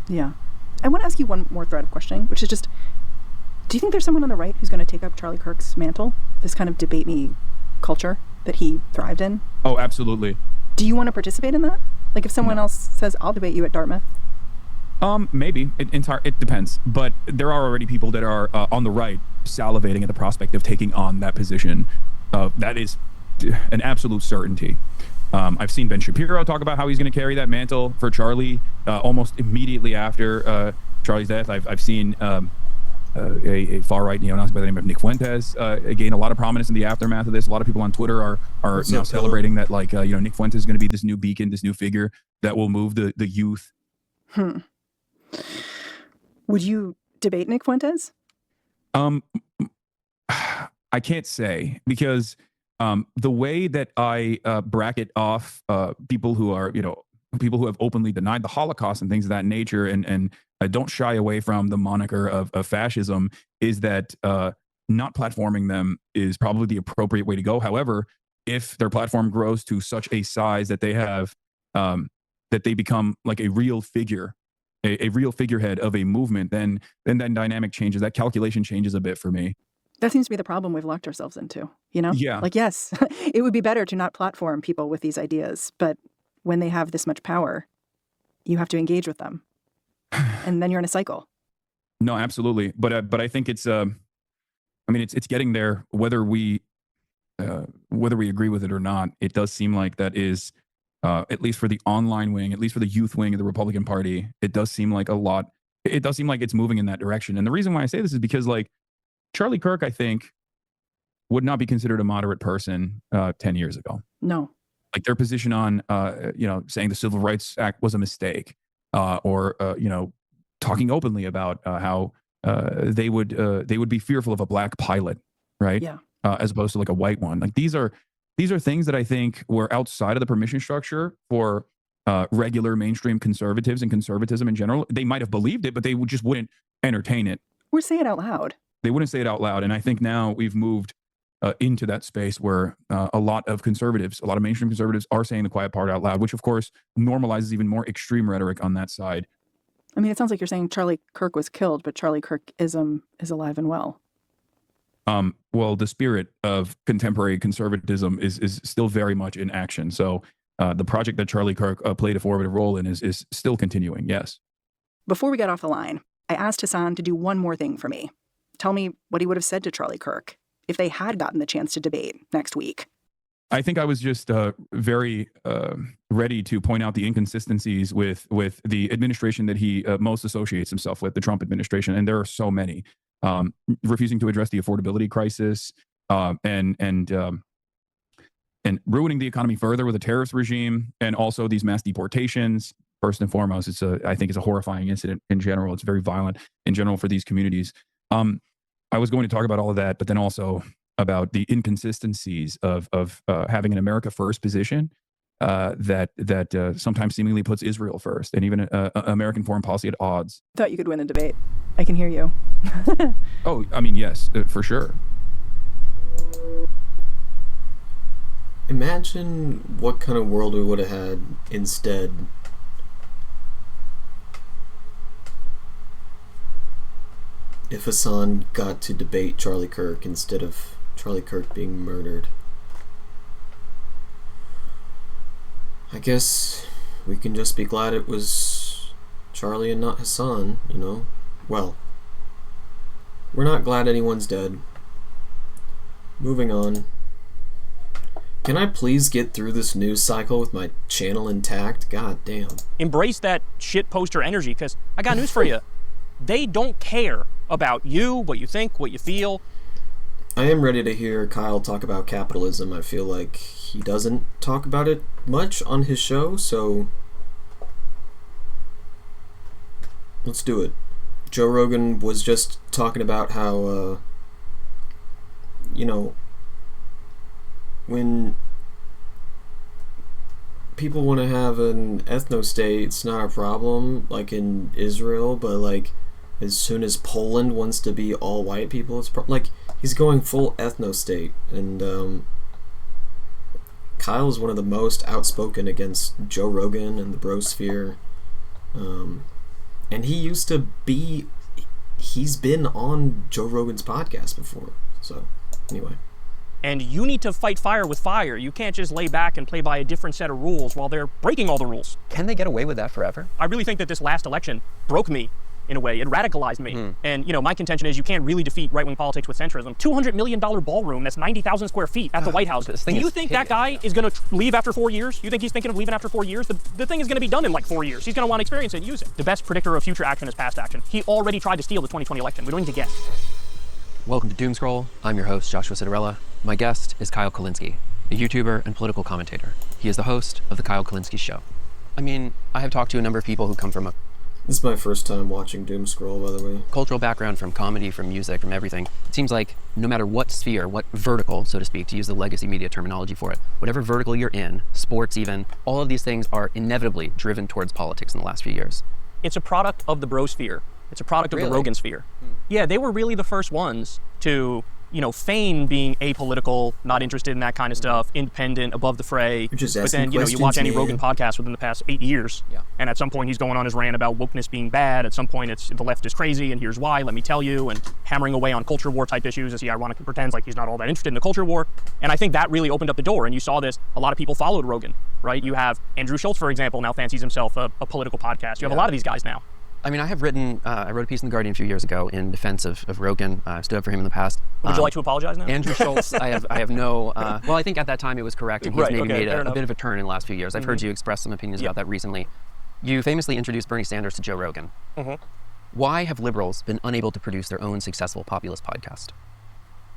Yeah. I want to ask you one more thread of questioning, which is just, do you think there's someone on the right who's going to take up Charlie Kirk's mantle, this kind of debate me culture that he thrived in? Oh, absolutely. Do you want to participate in that? Like if someone else says, I'll debate you at Dartmouth? Maybe. It depends. But there are already people that are on the right salivating at the prospect of taking on that position. That is an absolute certainty. I've seen Ben Shapiro talk about how he's going to carry that mantle for Charlie almost immediately after Charlie's death. I've seen a far-right neo-Nazi by the name of Nick Fuentes gain a lot of prominence in the aftermath of this. A lot of people on Twitter are now celebrating that, like, Nick Fuentes is going to be this new beacon, this new figure that will move the youth. Would you debate Nick Fuentes? I can't say, because the way that I bracket off people who are, people who have openly denied the Holocaust and things of that nature, and don't shy away from the moniker of fascism, is that not platforming them is probably the appropriate way to go. However, if their platform grows to such a size that they have, that they become like a real figure, a real figurehead of a movement, then that dynamic changes. That calculation changes a bit for me. That seems to be the problem we've locked ourselves into, Yeah. Like, yes, it would be better to not platform people with these ideas, but when they have this much power, you have to engage with them. And then you're in a cycle. No, absolutely. But I think it's, it's getting there, whether we agree with it or not. It does seem like that is, at least for the online wing, at least for the youth wing of the Republican Party, it does seem like it's moving in that direction. And the reason why I say this is because, like, Charlie Kirk, I think, would not be considered a moderate person 10 years ago. No. Like their position on, saying the Civil Rights Act was a mistake, or talking openly about how they would be fearful of a black pilot, right? Yeah. As opposed to like a white one. Like these are things that I think were outside of the permission structure for regular mainstream conservatives and conservatism in general. They might have believed it, but they just wouldn't entertain it. Or say it out loud. They wouldn't say it out loud. And I think now we've moved into that space where a lot of mainstream conservatives are saying the quiet part out loud, which of course normalizes even more extreme rhetoric on that side. I mean, it sounds like you're saying Charlie Kirk was killed, but Charlie Kirkism is alive and well. Well, the spirit of contemporary conservatism is still very much in action. So the project that Charlie Kirk played a formative role in is still continuing, yes. Before we got off the line, I asked Hassan to do one more thing for me. Tell me what he would have said to Charlie Kirk if they had gotten the chance to debate next week. I think I was just very ready to point out the inconsistencies with the administration that he most associates himself with, the Trump administration, and there are so many. Refusing to address the affordability crisis, and ruining the economy further with a terrorist regime, and also these mass deportations. First and foremost, I think it's a horrifying incident in general. It's very violent in general for these communities. I was going to talk about all of that, but then also about the inconsistencies of having an America First position that sometimes seemingly puts Israel first, and even American foreign policy at odds. Thought you could win the debate. I can hear you. Oh, I mean, yes, for sure. Imagine what kind of world we would have had instead. If Hassan got to debate Charlie Kirk instead of Charlie Kirk being murdered. I guess we can just be glad it was Charlie and not Hassan, you know? Well, we're not glad anyone's dead. Moving on. Can I please get through this news cycle with my channel intact? God damn. Embrace that shit poster energy, because I got news for you. They don't care about you, what you think, what you feel. I am ready to hear Kyle talk about capitalism. I feel like he doesn't talk about it much on his show, so let's do it. Joe Rogan was just talking about how, you know, when people want to have an ethno-state, it's not a problem, like in Israel, but like as soon as Poland wants to be all white people, it's like he's going full ethno-state, and Kyle is one of the most outspoken against Joe Rogan and the brosphere, and he used to be, he's been on Joe Rogan's podcast before, so anyway. And you need to fight fire with fire. You can't just lay back and play by a different set of rules while they're breaking all the rules. Can they get away with that forever? I really think that this last election broke me in a way. It radicalized me. And, you know, my contention is you can't really defeat right-wing politics with centrism. $200 million ballroom, that's 90,000 square feet at the White House. Do you think that guy is going to leave after 4 years? You think he's thinking of leaving after 4 years? The thing is going to be done in like 4 years. He's going to want to experience it and use it. The best predictor of future action is past action. He already tried to steal the 2020 election. We don't need to guess. Welcome to Doomscroll. I'm your host, Joshua Citarella. My guest is Kyle Kulinski, a YouTuber and political commentator. He is the host of The Kyle Kulinski Show. I mean, I have talked to a number of people who come from a... This is my first time watching Doomscroll, by the way. Cultural background, from comedy, from music, from everything. It seems like no matter what sphere, what vertical, so to speak, to use the legacy media terminology for it, whatever vertical you're in, sports even, all of these things are inevitably driven towards politics in the last few years. It's a product of the brosphere. It's a product of the Rogan sphere. Yeah, they were really the first ones to, you know, feign being apolitical, not interested in that kind of stuff, independent, above the fray. But then, you know, you watch any Rogan podcast within the past 8 years, and at some point he's going on his rant about wokeness being bad. At some point it's the left is crazy, and here's why, let me tell you, and hammering away on culture war type issues as he ironically pretends like he's not all that interested in the culture war. And I think that really opened up the door, and you saw this, a lot of people followed Rogan, right? You have Andrew Schultz, for example, now fancies himself a political podcast. You have a lot of these guys now. I mean, I have written, I wrote a piece in The Guardian a few years ago in defense of Rogan. I've stood up for him in the past. Would you like to apologize now? Andrew Schultz, I have no, well, I think at that time it was correct, and he's maybe made a bit of a turn in the last few years. I've heard you express some opinions about that recently. You famously introduced Bernie Sanders to Joe Rogan. Why have liberals been unable to produce their own successful populist podcast?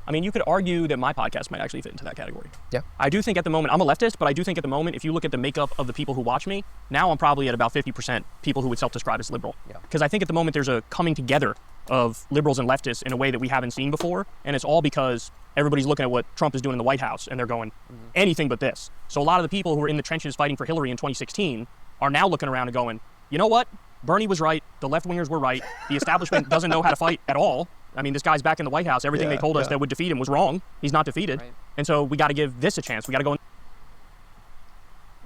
I mean, you could argue that my podcast might actually fit into that category. Yeah. I do think at the moment, I'm a leftist, but I do think at the moment, if you look at the makeup of the people who watch me, now I'm probably at about 50% people who would self-describe as liberal. Because I think at the moment there's a coming together of liberals and leftists in a way that we haven't seen before, and it's all because everybody's looking at what Trump is doing in the White House, and they're going, anything but this. So a lot of the people who were in the trenches fighting for Hillary in 2016 are now looking around and going, you know what? Bernie was right, the left-wingers were right, the establishment doesn't know how to fight at all. I mean, this guy's back in the White House. Everything they told us that would defeat him was wrong. He's not defeated. And so we got to give this a chance. We got to go.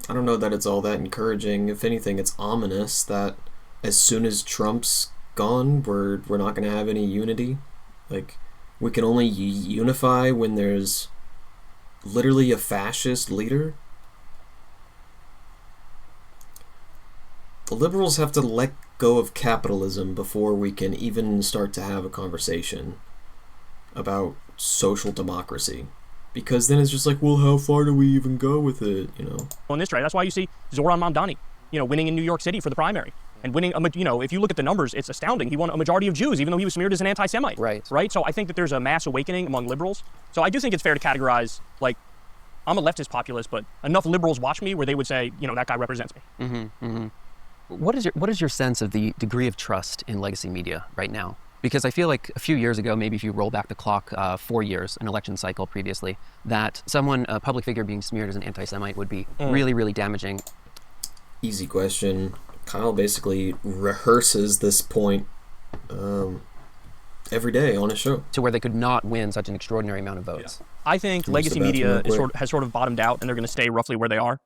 I don't know that it's all that encouraging. If anything, it's ominous that as soon as Trump's gone, we're not going to have any unity. Like, we can only unify when there's literally a fascist leader. The liberals have to let go of capitalism before we can even start to have a conversation about social democracy. Because then it's just like, well, how far do we even go with it, you know? On this right, that's why you see Zoran Mamdani, you know, winning in New York City for the primary. And winning, you know, if you look at the numbers, it's astounding. He won a majority of Jews, even though he was smeared as an anti-Semite. Right? So I think that there's a mass awakening among liberals. So I do think it's fair to categorize, like, I'm a leftist populist, but enough liberals watch me where they would say, you know, that guy represents me. What is your sense of the degree of trust in legacy media right now? Because I feel like a few years ago, maybe if you roll back the clock 4 years, an election cycle previously, that someone, a public figure being smeared as an anti-Semite would be really, really damaging. Easy question. Kyle basically rehearses this point every day on a show. To where they could not win such an extraordinary amount of votes. Yeah. I think legacy media has sort of bottomed out, and they're going to stay roughly where they are.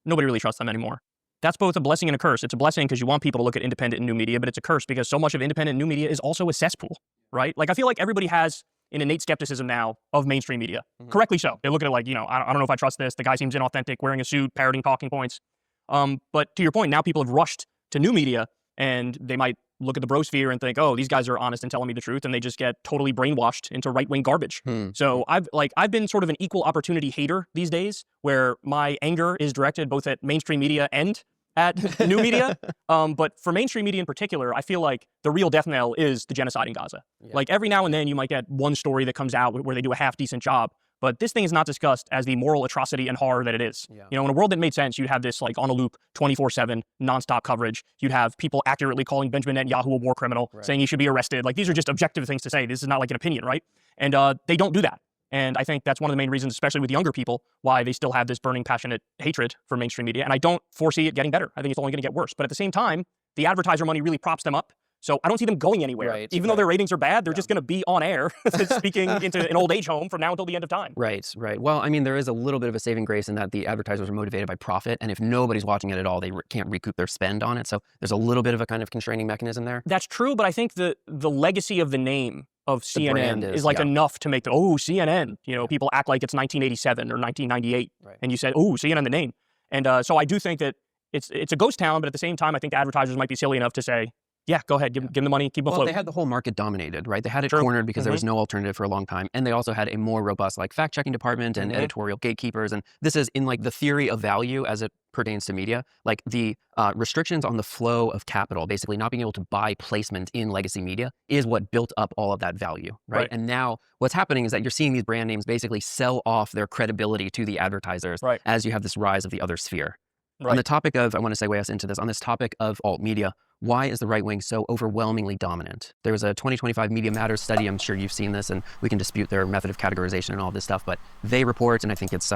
Nobody really trusts them anymore. That's both a blessing and a curse. It's a blessing because you want people to look at independent and new media, but it's a curse because so much of independent and new media is also a cesspool, right? Like, I feel like everybody has an innate skepticism now of mainstream media. Correctly so. They look at it like, I don't know if I trust this. The guy seems inauthentic, wearing a suit, parroting talking points. But to your point, now people have rushed to new media, and they might look at the brosphere and think, oh, these guys are honest and telling me the truth, and they just get totally brainwashed into right-wing garbage. So I've been sort of an equal opportunity hater these days, where my anger is directed both at mainstream media and at new media. But for mainstream media in particular, I feel like the real death knell is the genocide in Gaza. Yeah. Like, every now and then you might get one story that comes out where they do a half-decent job, but this thing is not discussed as the moral atrocity and horror that it is. Yeah. In a world that made sense, you'd have this like on a loop, 24/7, nonstop coverage. You'd have people accurately calling Benjamin Netanyahu a war criminal, saying he should be arrested. Like, these are just objective things to say. This is not like an opinion, right? And they don't do that. And I think that's one of the main reasons, especially with younger people, why they still have this burning, passionate hatred for mainstream media. And I don't foresee it getting better. I think it's only going to get worse. But at the same time, the advertiser money really props them up. So I don't see them going anywhere. Even though their ratings are bad, they're just going to be on air speaking into an old age home from now until the end of time. Right. Well, I mean, there is a little bit of a saving grace in that the advertisers are motivated by profit. And if nobody's watching it at all, they can't recoup their spend on it. So there's a little bit of a kind of constraining mechanism there. That's true. But I think the legacy of the name of CNN is like enough to make CNN. People act like it's 1987 or 1998. And you said, CNN, the name. And so I do think that it's a ghost town. But at the same time, I think the advertisers might be silly enough to say, yeah, go ahead, give them the money, keep them afloat. They had the whole market dominated, right? They had it cornered because there was no alternative for a long time. And they also had a more robust fact-checking department and editorial gatekeepers. And this is in the theory of value as it pertains to media. Like, the restrictions on the flow of capital, basically not being able to buy placement in legacy media, is what built up all of that value, right? And now what's happening is that you're seeing these brand names basically sell off their credibility to the advertisers as you have this rise of the other sphere. On the topic of, I want to segue us into this, on this topic of alt media, why is the right wing so overwhelmingly dominant? There was a 2025 Media Matters study, I'm sure you've seen this, and we can dispute their method of categorization and all this stuff, but they report, and I think it's...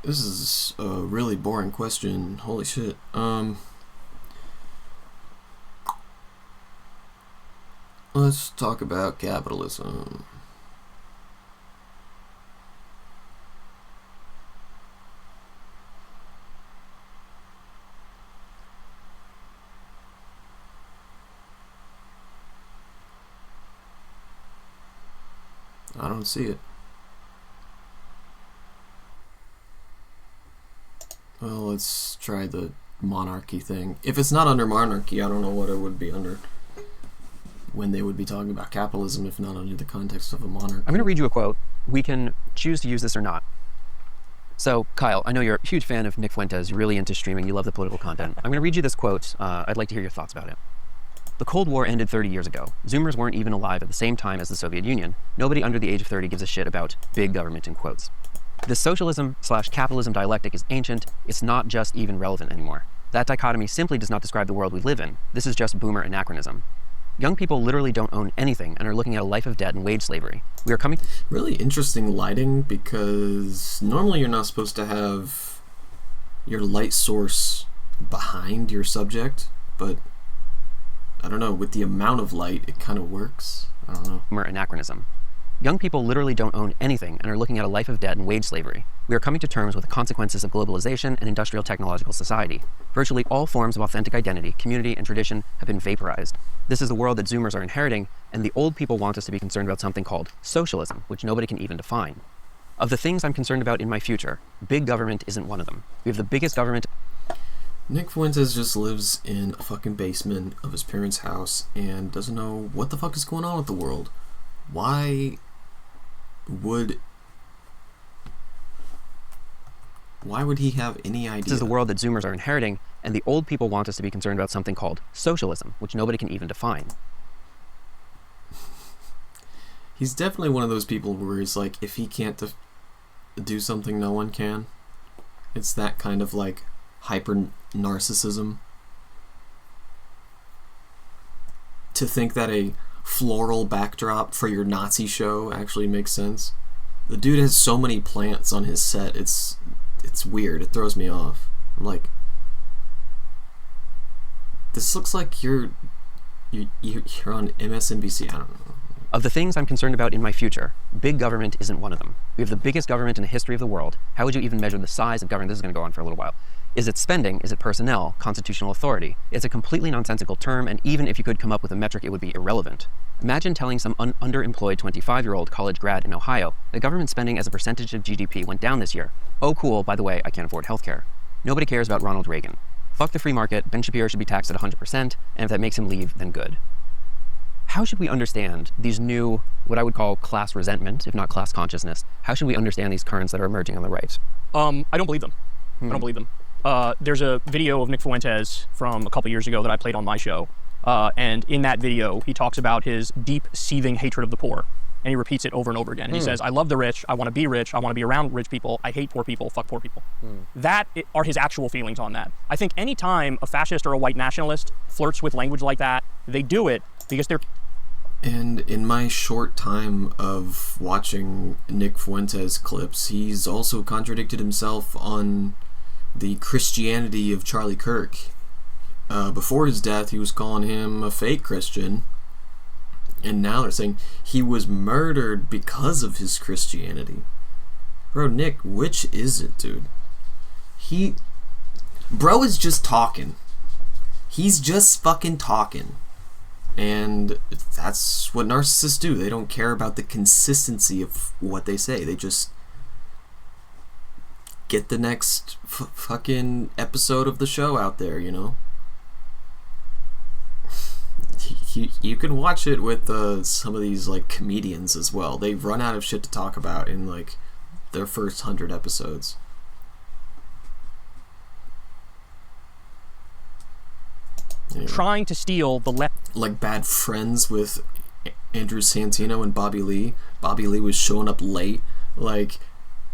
This is a really boring question. Holy shit. Let's talk about capitalism. I don't see it. Well, let's try the monarchy thing. If it's not under monarchy, I don't know what it would be under. When they would be talking about capitalism, if not under the context of a monarchy. I'm going to read you a quote. We can choose to use this or not. So, Kyle, I know you're a huge fan of Nick Fuentes. You're really into streaming. You love the political content. I'm going to read you this quote. I'd like to hear your thoughts about it. The Cold War ended 30 years ago. Zoomers weren't even alive at the same time as the Soviet Union. Nobody under the age of 30 gives a shit about big government in quotes. This socialism/capitalism dialectic is ancient. It's not just even relevant anymore. That dichotomy simply does not describe the world we live in. This is just boomer anachronism. Young people literally don't own anything and are looking at a life of debt and wage slavery. We are coming... Really interesting lighting, because normally you're not supposed to have your light source behind your subject, but I don't know, with the amount of light, it kind of works. I don't know. Boomer anachronism. Young people literally don't own anything and are looking at a life of debt and wage slavery. We are coming to terms with the consequences of globalization and industrial technological society. Virtually all forms of authentic identity, community, and tradition have been vaporized. This is the world that Zoomers are inheriting, and the old people want us to be concerned about something called socialism, which nobody can even define. Of the things I'm concerned about in my future, big government isn't one of them. We have the biggest government... Nick Fuentes just lives in a fucking basement of his parents' house and doesn't know what the fuck is going on with the world. Why would he have any idea? This is the world that Zoomers are inheriting, and the old people want us to be concerned about something called socialism, which nobody can even define. He's definitely one of those people where he's like, if he can't do something, no one can. It's that kind of hyper narcissism. To think that a floral backdrop for your Nazi show actually makes sense. The dude has so many plants on his set, it's weird. It throws me off. I'm like, this looks like you're on MSNBC. I don't know. Of the things I'm concerned about in my future, big government isn't one of them. We have the biggest government in the history of the world. How would you even measure the size of government? This is going to go on for a little while. Is it spending? Is it personnel? Constitutional authority? It's a completely nonsensical term, and even if you could come up with a metric, it would be irrelevant. Imagine telling some underemployed 25-year-old college grad in Ohio that government spending as a percentage of GDP went down this year. Oh, cool, by the way, I can't afford healthcare. Nobody cares about Ronald Reagan. Fuck the free market, Ben Shapiro should be taxed at 100%, and if that makes him leave, then good. How should we understand these new, what I would call class resentment, if not class consciousness? How should we understand these currents that are emerging on the right? I don't believe them. I don't believe them. There's a video of Nick Fuentes from a couple years ago that I played on my show. And in that video, he talks about his deep, seething hatred of the poor. And he repeats it over and over again. And he says, I love the rich. I want to be rich. I want to be around rich people. I hate poor people. Fuck poor people. That are his actual feelings on that. I think any time a fascist or a white nationalist flirts with language like that, they do it because they're... And in my short time of watching Nick Fuentes clips, he's also contradicted himself on the Christianity of Charlie Kirk. Before his death, he was calling him a fake Christian. And now they're saying he was murdered because of his Christianity. Bro, Nick, which is it, dude? Bro is just talking. He's just fucking talking. And that's what narcissists do. They don't care about the consistency of what they say. They just get the next fucking episode of the show out there, you know? You can watch it with some of these like comedians as well. They run out of shit to talk about in like their first 100 episodes. Anyway. Trying to steal the left. Like bad friends with Andrew Santino and Bobby Lee. Bobby Lee was showing up late, like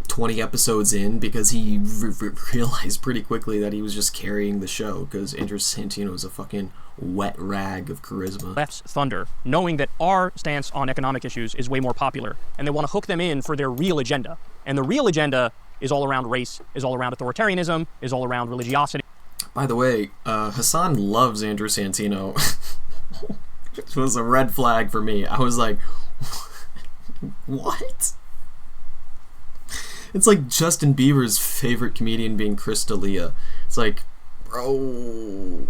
20 episodes in, because he realized pretty quickly that he was just carrying the show because Andrew Santino is a fucking wet rag of charisma. Left's thunder, knowing that our stance on economic issues is way more popular, and they want to hook them in for their real agenda. And the real agenda is all around race, is all around authoritarianism, is all around religiosity. By the way, Hassan loves Andrew Santino. It was a red flag for me. I was like, what? It's like Justin Bieber's favorite comedian being Chris D'Elia. It's like, bro...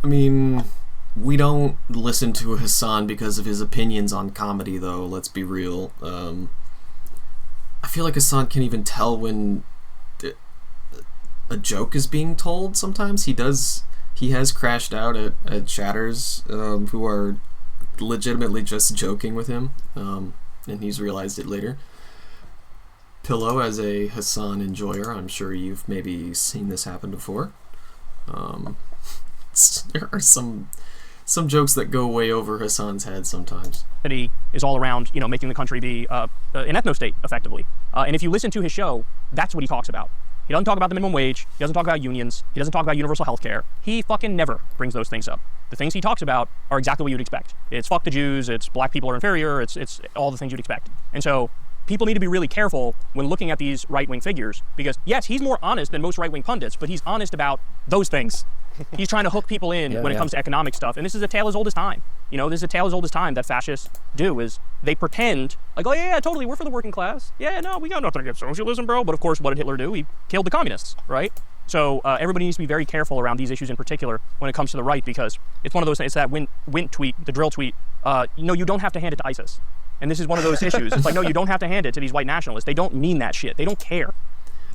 I mean, we don't listen to Hassan because of his opinions on comedy, though, let's be real. I feel like Hassan can't even tell when a joke is being told sometimes. He has crashed out at chatters who are legitimately just joking with him, and he's realized it later. Pillow, as a Hassan enjoyer, I'm sure you've maybe seen this happen before. There are some jokes that go way over Hassan's head sometimes. Is all around, making the country be an ethno-state, effectively. And if you listen to his show, that's what he talks about. He doesn't talk about the minimum wage. He doesn't talk about unions. He doesn't talk about universal health care. He fucking never brings those things up. The things he talks about are exactly what you'd expect. It's fuck the Jews. It's black people are inferior. It's all the things you'd expect. And so people need to be really careful when looking at these right-wing figures because, yes, he's more honest than most right-wing pundits, but he's honest about those things. He's trying to hook people in when it comes to economic stuff. And this is a tale as old as time. This is a tale as old as time that fascists do, is they pretend like, oh yeah, totally, we're for the working class. Yeah, no, we got nothing against socialism, bro. But of course, what did Hitler do? He killed the communists, right? So everybody needs to be very careful around these issues in particular when it comes to the right, because it's one of those things. It's that Wint tweet, the drill tweet. You don't have to hand it to ISIS. And this is one of those issues. It's like, no, you don't have to hand it to these white nationalists. They don't mean that shit. They don't care.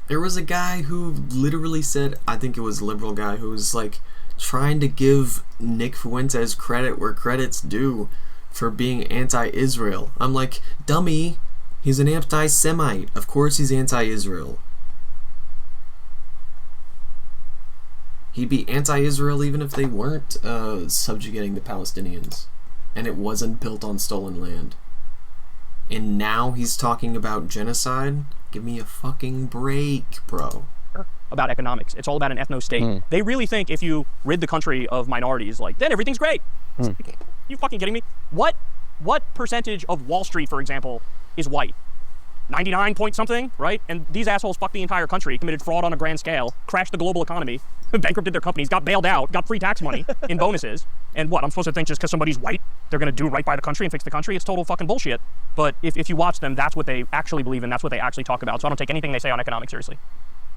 There was a guy who literally said, I think it was a liberal guy, who was like trying to give Nick Fuentes credit where credit's due for being anti-Israel. I'm like, dummy, he's an anti-Semite. Of course he's anti-Israel. He'd be anti-Israel even if they weren't subjugating the Palestinians and it wasn't built on stolen land. And now he's talking about genocide? Give me a fucking break, bro. About economics. It's all about an ethno-state. They really think if you rid the country of minorities, then everything's great. You fucking kidding me? What percentage of Wall Street, for example, is white? 99 point something, right? And these assholes fucked the entire country, committed fraud on a grand scale, crashed the global economy, bankrupted their companies, got bailed out, got free tax money in bonuses. And what, I'm supposed to think just because somebody's white, they're going to do right by the country and fix the country? It's total fucking bullshit. But if you watch them, that's what they actually believe and that's what they actually talk about. So I don't take anything they say on economics seriously.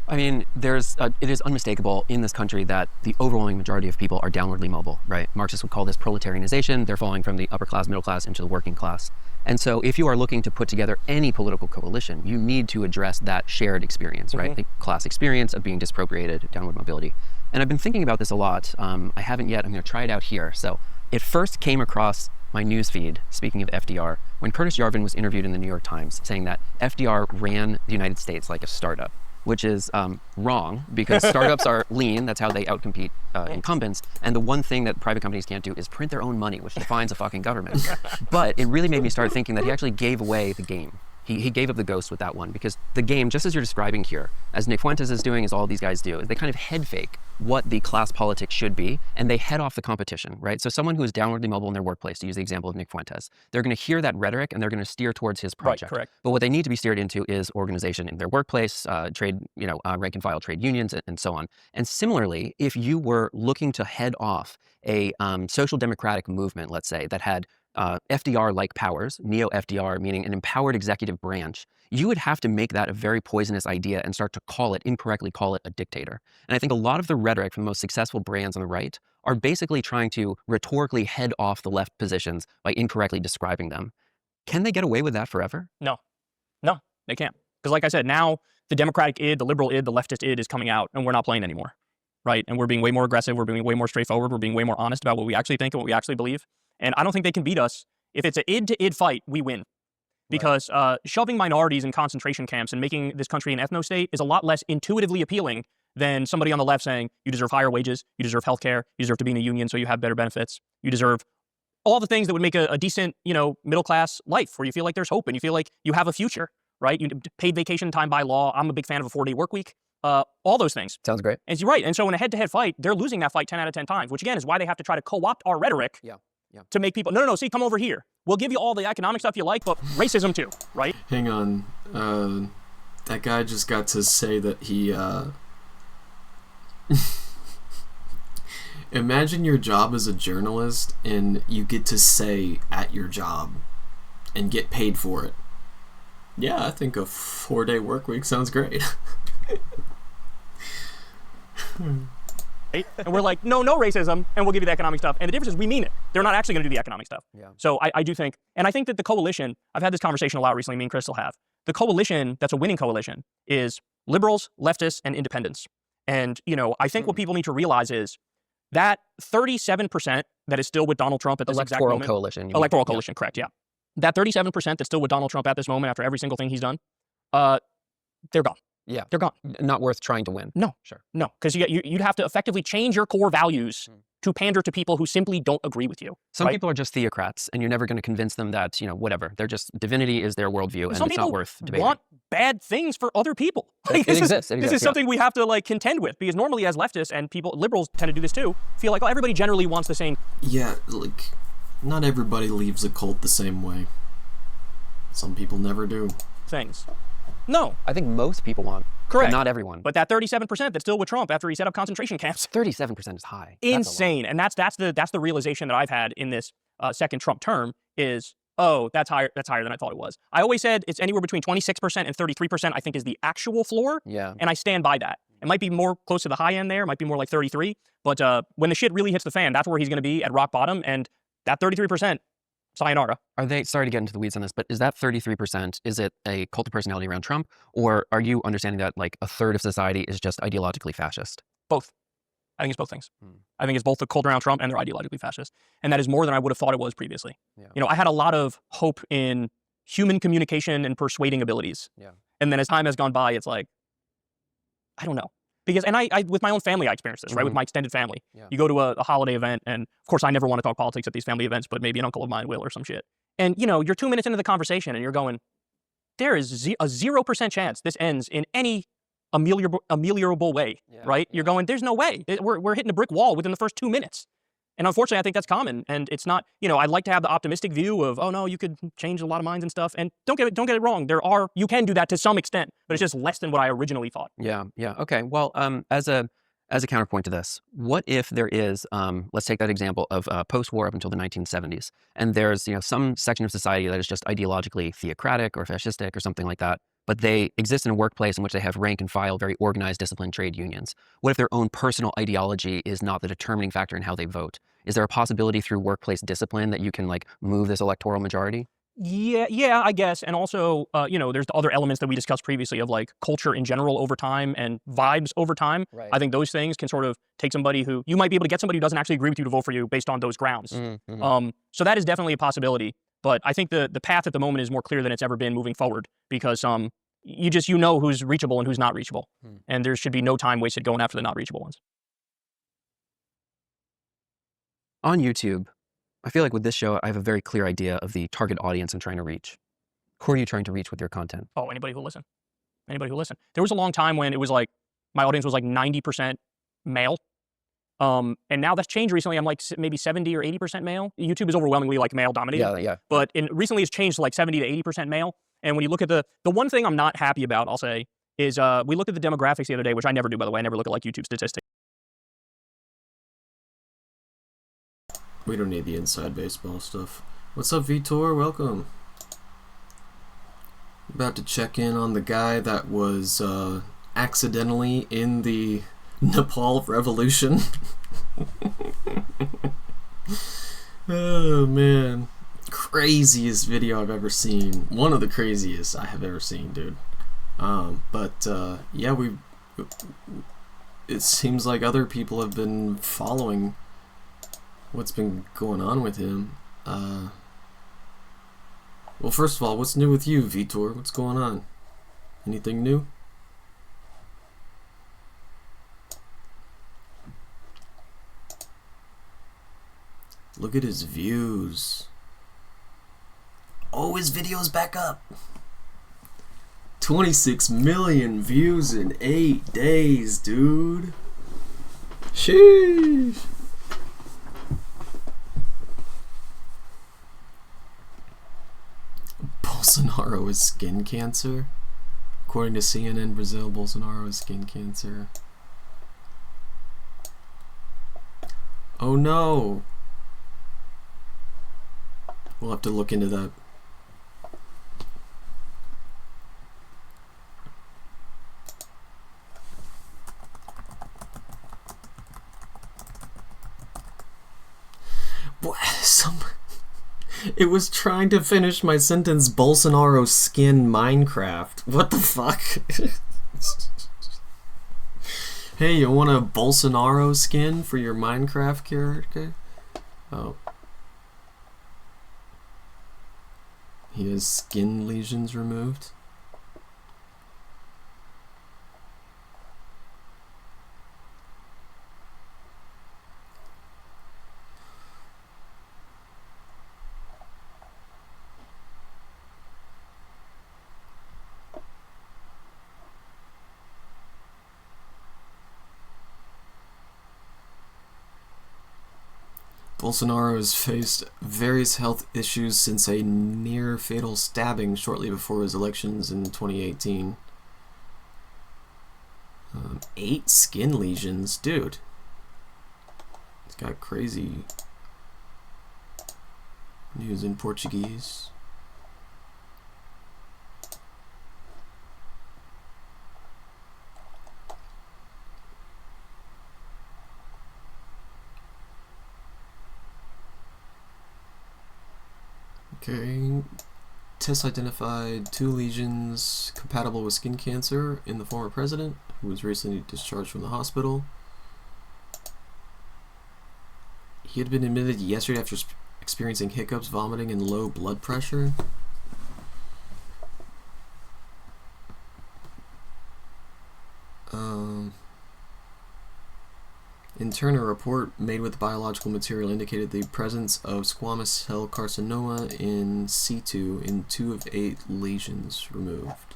I mean, it is unmistakable in this country that the overwhelming majority of people are downwardly mobile, right? Marxists would call this proletarianization. They're falling from the upper class, middle class into the working class. And so if you are looking to put together any political coalition, you need to address that shared experience, right? The class experience of being disappropriated, downward mobility. And I've been thinking about this a lot. I haven't yet. I'm going to try it out here. So it first came across my news feed, speaking of FDR, when Curtis Yarvin was interviewed in the New York Times saying that FDR ran the United States like a startup, which is wrong because startups are lean. That's how they outcompete incumbents. And the one thing that private companies can't do is print their own money, which defines a fucking government. But it really made me start thinking that he actually gave away the game. He gave up the ghost with that one, because the game, just as you're describing here, as Nick Fuentes is doing, as all these guys do, is they kind of head fake what the class politics should be, and they head off the competition, right? So someone who is downwardly mobile in their workplace, to use the example of Nick Fuentes, they're going to hear that rhetoric and they're going to steer towards his project. Right, correct. But what they need to be steered into is organization in their workplace, trade, rank and file trade unions, and so on. And similarly, if you were looking to head off a social democratic movement, let's say, that had FDR-like powers, neo-FDR, meaning an empowered executive branch, you would have to make that a very poisonous idea and start to incorrectly call it a dictator. And I think a lot of the rhetoric from the most successful brands on the right are basically trying to rhetorically head off the left positions by incorrectly describing them. Can they get away with that forever? No, they can't. Because like I said, now the Democratic id, the liberal id, the leftist id is coming out and we're not playing anymore, right? And we're being way more aggressive, we're being way more straightforward, we're being way more honest about what we actually think and what we actually believe. And I don't think they can beat us. If it's an id-to-id fight, we win. Because shoving minorities in concentration camps and making this country an ethno-state is a lot less intuitively appealing than somebody on the left saying, you deserve higher wages, you deserve health care, you deserve to be in a union so you have better benefits, you deserve all the things that would make a decent, middle-class life where you feel like there's hope and you feel like you have a future, right? You paid vacation time by law. I'm a big fan of a 4-day work week. All those things. Sounds great. And you're right. And so in a head-to-head fight, they're losing that fight 10 out of 10 times, which again is why they have to try to co-opt our rhetoric to make people, no, see, come over here. We'll give you all the economic stuff you like, but racism too, right? Hang on. That guy just got to say that he, imagine your job as a journalist and you get to say at your job and get paid for it. Yeah, I think a 4-day work week sounds great. And we're like, no racism, and we'll give you the economic stuff. And the difference is we mean it. They're not actually going to do the economic stuff. Yeah. So I do think, and I think that the coalition, I've had this conversation a lot recently, me and Crystal have. The coalition that's a winning coalition is liberals, leftists, and independents. And, I think what people need to realize is that 37% that is still with Donald Trump at this exact moment. Electoral coalition, correct, yeah. That 37% that's still with Donald Trump at this moment after every single thing he's done, they're gone. Yeah. They're gone. Not worth trying to win. No. Sure. No, because you'd have to effectively change your core values to pander to people who simply don't agree with you. Some people are just theocrats, and you're never going to convince them that, whatever. They're just, divinity is their worldview, and it's not worth debating. Want bad things for other people. It exists. This is something we have to contend with, because normally as leftists and liberals tend to do this too, feel like, everybody generally wants the same. Yeah, not everybody leaves a cult the same way. Some people never do. Things. No. I think most people want. Correct. But not everyone. But that 37% that's still with Trump after he set up concentration camps. 37% is high. Insane. And that's the realization that I've had in this second Trump term is, that's higher than I thought it was. I always said it's anywhere between 26% and 33% I think is the actual floor. Yeah. And I stand by that. It might be more close to the high end there. It might be more like 33. But when the shit really hits the fan, that's where he's going to be at rock bottom. And that 33%, sayonara. Are they, sorry to get into the weeds on this, but is that 33%, is it a cult of personality around Trump? Or are you understanding that a third of society is just ideologically fascist? Both. I think it's both things. I think it's both the cult around Trump and they're ideologically fascist. And that is more than I would have thought it was previously. Yeah. I had a lot of hope in human communication and persuading abilities. Yeah. And then as time has gone by, it's like, I don't know. Because, and I with my own family, I experienced this, right? With my extended family. Yeah. You go to a holiday event, and of course, I never want to talk politics at these family events, but maybe an uncle of mine will or some shit. And, you're 2 minutes into the conversation, and you're going, there is a 0% chance this ends in any ameliorable way, right? You're going, there's no way. We're hitting a brick wall within the first 2 minutes. And unfortunately, I think that's common. And it's not, I'd like to have the optimistic view of, oh no, you could change a lot of minds and stuff. And don't get it wrong. You can do that to some extent, but it's just less than what I originally thought. Yeah. Okay. Well, as as a counterpoint to this, what if there is, let's take that example of post-war up until the 1970s, and there's some section of society that is just ideologically theocratic or fascistic or something like that, but they exist in a workplace in which they have rank and file, very organized, disciplined trade unions. What if their own personal ideology is not the determining factor in how they vote? Is there a possibility through workplace discipline that you can move this electoral majority? Yeah, I guess. And also, there's the other elements that we discussed previously of culture in general over time and vibes over time. Right. I think those things can sort of take somebody who, you might be able to get somebody who doesn't actually agree with you to vote for you based on those grounds. So that is definitely a possibility. But I think the path at the moment is more clear than it's ever been moving forward because you know who's reachable and who's not reachable. And there should be no time wasted going after the not reachable ones. On YouTube, I feel like with this show, I have a very clear idea of the target audience I'm trying to reach. Who are you trying to reach with your content? Oh, anybody who listen. Anybody who listen. There was a long time when it was my audience was 90% male. And now that's changed recently. I'm maybe 70 or 80% male. YouTube is overwhelmingly male dominated. Yeah. But recently it's changed to 70 to 80% male. And when you look at the one thing I'm not happy about, I'll say, is we looked at the demographics the other day, which I never do, by the way. I never look at YouTube statistics. We don't need the inside baseball stuff. What's up, Vitor? Welcome. About to check in on the guy that was accidentally in the Nepal Revolution. Oh, man. Craziest video I've ever seen. One of the craziest I have ever seen, dude. Yeah, it seems like other people have been following what's been going on with him. Well, first of all, what's new with you, Vitor? What's going on? Anything new? Look at his views. Oh, his video's back up. 26 million views in 8 days, dude. Sheesh. Bolsonaro has skin cancer. According to CNN Brazil, Bolsonaro has skin cancer. Oh no. We'll have to look into that. It was trying to finish my sentence, Bolsonaro skin Minecraft. What the fuck? Hey, you want a Bolsonaro skin for your Minecraft character? Oh. He has skin lesions removed. Bolsonaro has faced various health issues since a near-fatal stabbing shortly before his elections in 2018. 8 skin lesions, dude. It's got crazy news in Portuguese. Okay, tests identified 2 lesions compatible with skin cancer in the former president, who was recently discharged from the hospital. He had been admitted yesterday after experiencing hiccups, vomiting, and low blood pressure. In turn, a report made with biological material indicated the presence of squamous cell carcinoma in situ in 2 of 8 lesions removed.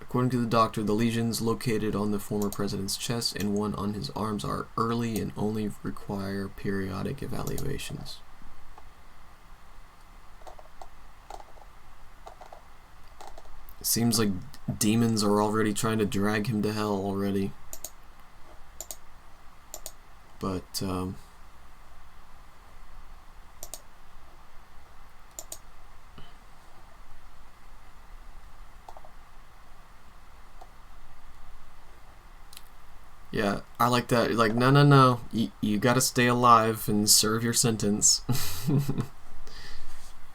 According to the doctor, the lesions located on the former president's chest and one on his arms are early and only require periodic evaluations. Seems like demons are already trying to drag him to hell already. But, yeah, I like that. Like, no. You gotta stay alive and serve your sentence.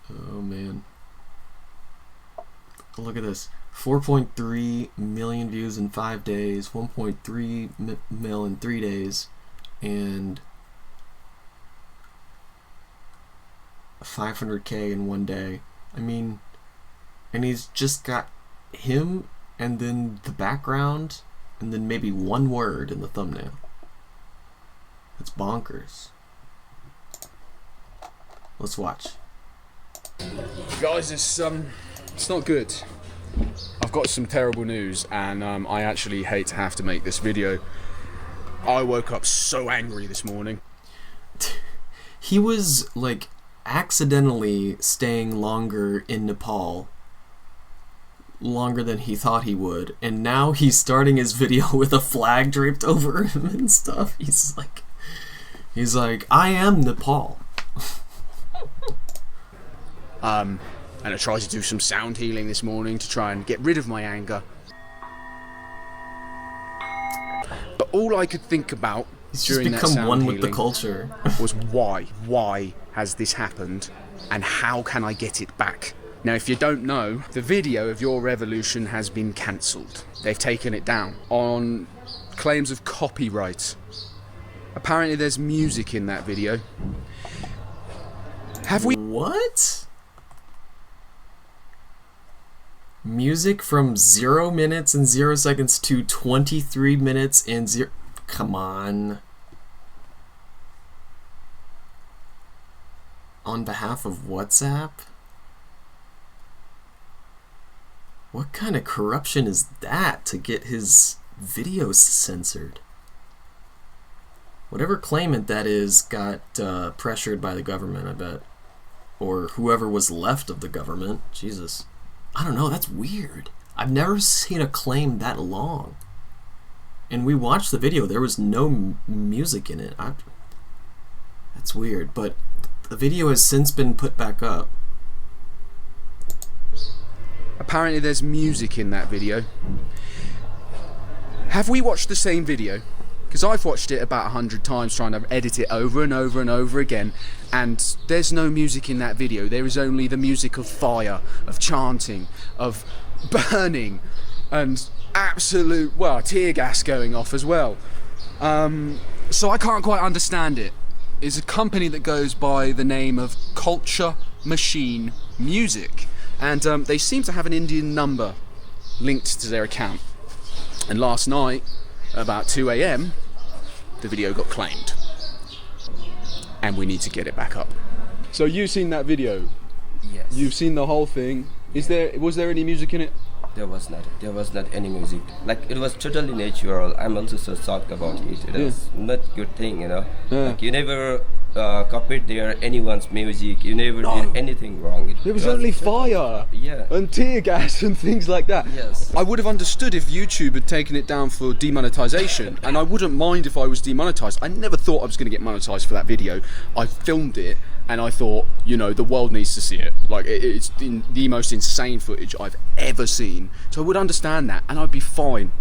Oh, man. Look at this. 4.3 million views in 5 days, 1.3 mil in 3 days, and 500K in 1 day. I mean, and he's just got him and then the background and then maybe one word in the thumbnail. It's bonkers. Let's watch. Guys, it's not good. I've got some terrible news, and I actually hate to have to make this video. I woke up so angry this morning. He was like accidentally staying longer in Nepal, longer than he thought he would, and now he's starting his video with a flag draped over him and stuff. He's like, I am Nepal. And I tried to do some sound healing this morning to try and get rid of my anger. But all I could think about during that sound one healing with the culture was why? Why has this happened? And how can I get it back? Now, if you don't know, the video of your revolution has been cancelled. They've taken it down on claims of copyright. Apparently there's music in that video. Have we... What? Music from 0 minutes and 0 seconds to 23 minutes and 0... Come on. On behalf of WhatsApp? What kind of corruption is that to get his videos censored? Whatever claimant that is got pressured by the government, I bet. Or whoever was left of the government. Jesus. I don't know, that's weird. I've never seen a claim that long. And we watched the video, there was no music in it. That's weird, but the video has since been put back up. Apparently there's music in that video. Have we watched the same video? Because I've watched it about 100 times trying to edit it over and over and over again, and there's no music in that video. There is only the music of fire, of chanting, of burning, and absolute, well, tear gas going off as well. So I can't quite understand it. It's a company that goes by the name of Culture Machine Music, and they seem to have an Indian number linked to their account. And last night, about 2 AM, the video got claimed. And we need to get it back up. So you've seen that video? Yes. You've seen the whole thing. Was there any music in it? There was not any music. Like, it was totally natural. I'm also so shocked about it. It was not good thing, you know. Yeah. Like, you never copied anyone's music. You never did anything wrong. There was only fire and tear gas and things like that. Yes. I would have understood if YouTube had taken it down for demonetization, and I wouldn't mind if I was demonetized. I never thought I was going to get monetized for that video. I filmed it, and I thought, you know, the world needs to see it. Like, it's the most insane footage I've ever seen. So I would understand that, and I'd be fine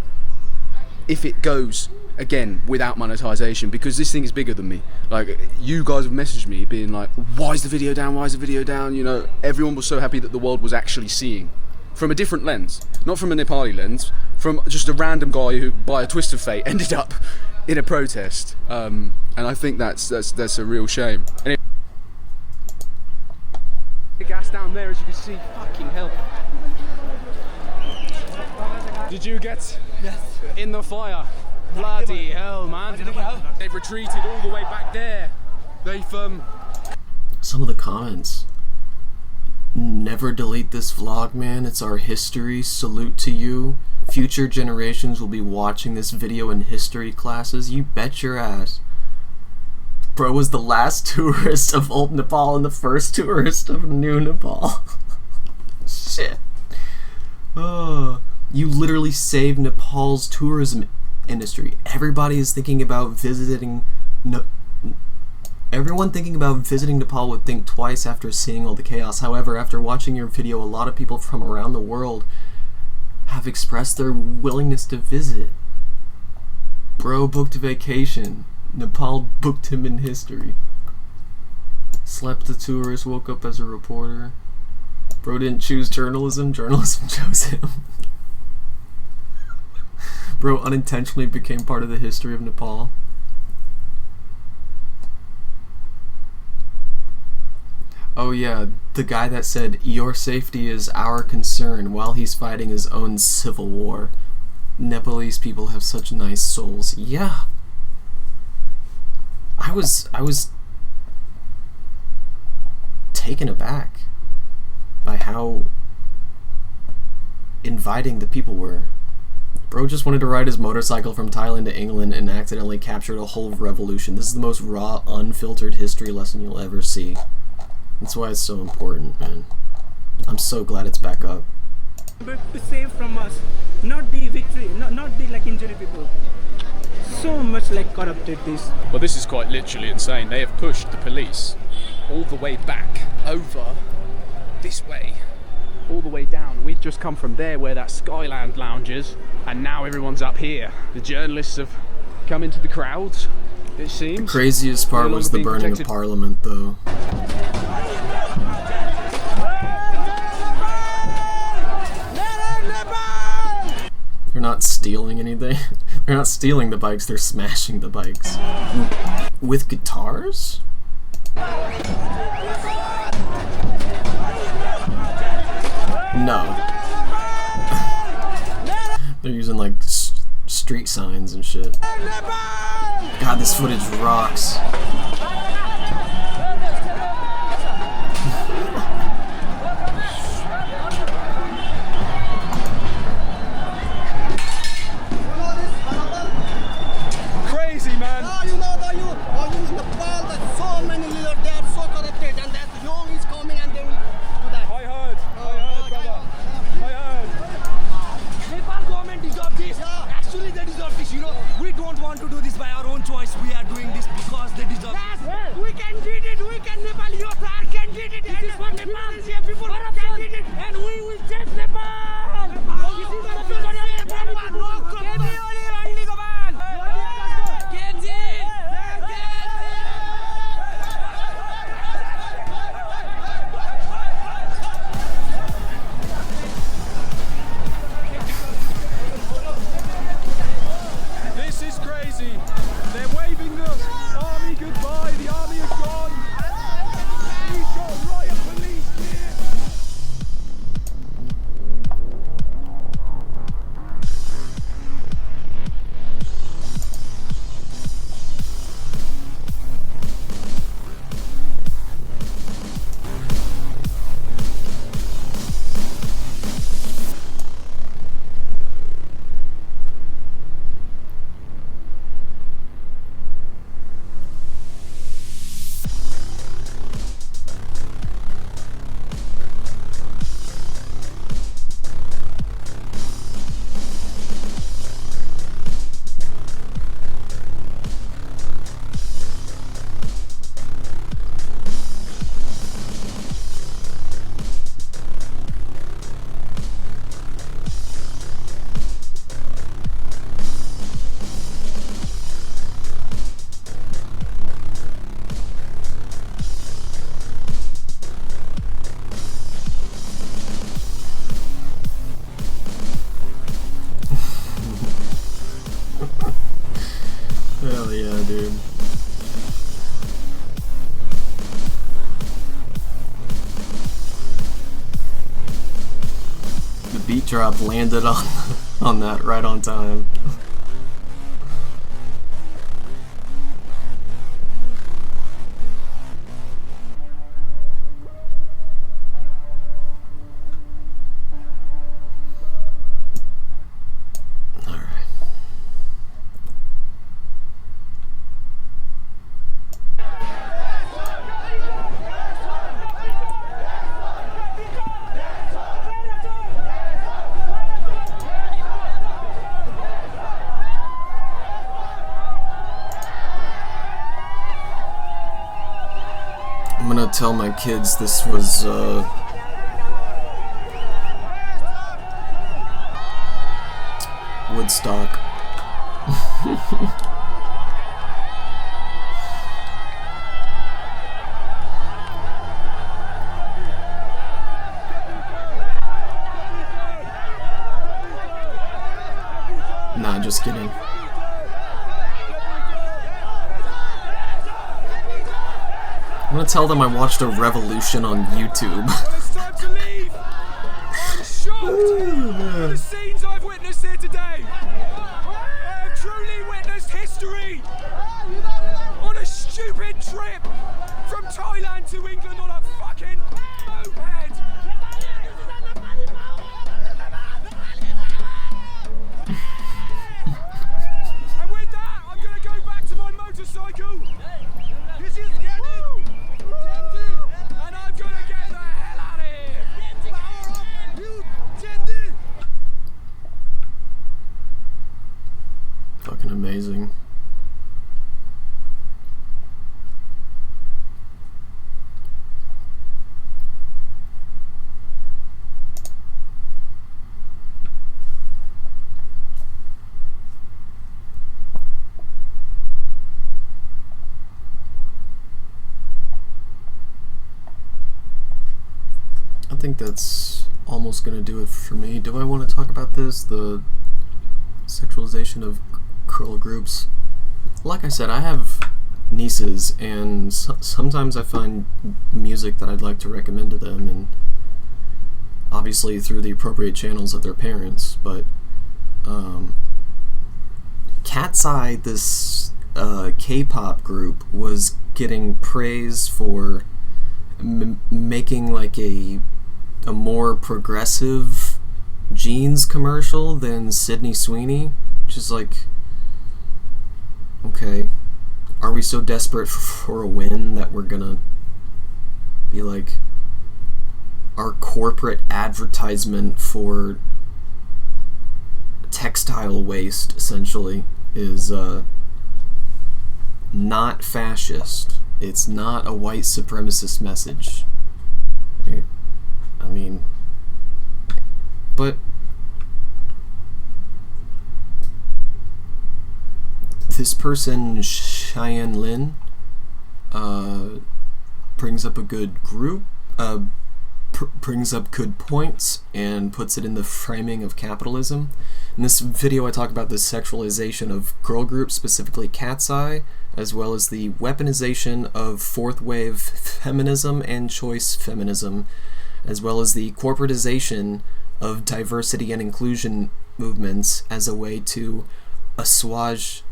if it goes again without monetization, because this thing is bigger than me. Like, you guys have messaged me being like, why is the video down? Why is the video down? You know, everyone was so happy that the world was actually seeing from a different lens, not from a Nepali lens, from just a random guy who, by a twist of fate, ended up in a protest. And I think that's a real shame. Anyway, the gas down there, as you can see. Fucking hell. Did you get in the fire? Bloody hell, man. They've retreated all the way back there. They've Some of the comments. Never delete this vlog, man. It's our history. Salute to you. Future generations will be watching this video in history classes. You bet your ass. Bro was the last tourist of old Nepal and the first tourist of new Nepal. Shit. You literally saved Nepal's tourism industry. Everybody is thinking about visiting. Everyone thinking about visiting Nepal would think twice after seeing all the chaos. However, after watching your video, a lot of people from around the world have expressed their willingness to visit. Bro booked a vacation. Nepal booked him in history. Slept a tourist, woke up as a reporter. Bro didn't choose journalism, journalism chose him. Bro unintentionally became part of the history of Nepal. Oh yeah, the guy that said, "Your safety is our concern," while he's fighting his own civil war. Nepalese people have such nice souls. Yeah. I was taken aback by how inviting the people were. Bro just wanted to ride his motorcycle from Thailand to England and accidentally captured a whole revolution. This is the most raw, unfiltered history lesson you'll ever see. That's why it's so important, man. I'm so glad it's back up. But to save from us, not the victory, not the like injury people. So much like corrupted this. Well, this is quite literally insane. They have pushed the police all the way back over this way, all the way down. We'd just come from there where that Skyland lounge is, and now everyone's up here. The journalists have come into the crowds, it seems. The craziest part was the burning of Parliament, though. They're not stealing anything. They're not stealing the bikes, they're smashing the bikes. With guitars? No. They're using like street signs and shit. God, this footage rocks. Crazy, man. Oh, you know the youth. Oh, you in Nepal, there's so many leaders, they are so corrupted, and that young is coming and they will do that. I heard, brother. I heard. Nepal government deserves this. Actually, they deserve this. You know, we don't want to do this by our own choice. We are doing this because they deserve it. We can get it. We can. Nepal youth can get it. This is what Nepal is here. People can get it, and we will change Nepal. This is what Nepal. No, This is crazy. They're waving the army goodbye. The army is gone. We've got riot police here. Hell yeah, dude. The beat drop landed on that right on time. tell my kids this was, Woodstock. Nah, just kidding. I'm gonna tell them I watched a revolution on YouTube. It's time to leave. I'm shocked at the scenes I've witnessed here today. I have truly witnessed history on a stupid trip from Thailand to England on a fucking moped. And with that, I'm gonna go back to my motorcycle. This is and I'm gonna get the hell out of here! Power up, you Tendi! Fucking amazing. I think that's almost gonna do it for me. Do I want to talk about this? The sexualization of girl groups. Like I said, I have nieces, and sometimes I find music that I'd like to recommend to them, and obviously through the appropriate channels of their parents. But Cat's Eye, this K-pop group, was getting praise for making like a more progressive jeans commercial than Sydney Sweeney, which is like, okay, are we so desperate for a win that we're gonna be like, our corporate advertisement for textile waste essentially is not fascist. It's not a white supremacist message. I mean, but this person, Cheyenne Lin, brings up a good brings up good points and puts it in the framing of capitalism. In this video I talk about the sexualization of girl groups, specifically Cat's Eye, as well as the weaponization of fourth wave feminism and choice feminism, as well as the corporatization of diversity and inclusion movements as a way to assuage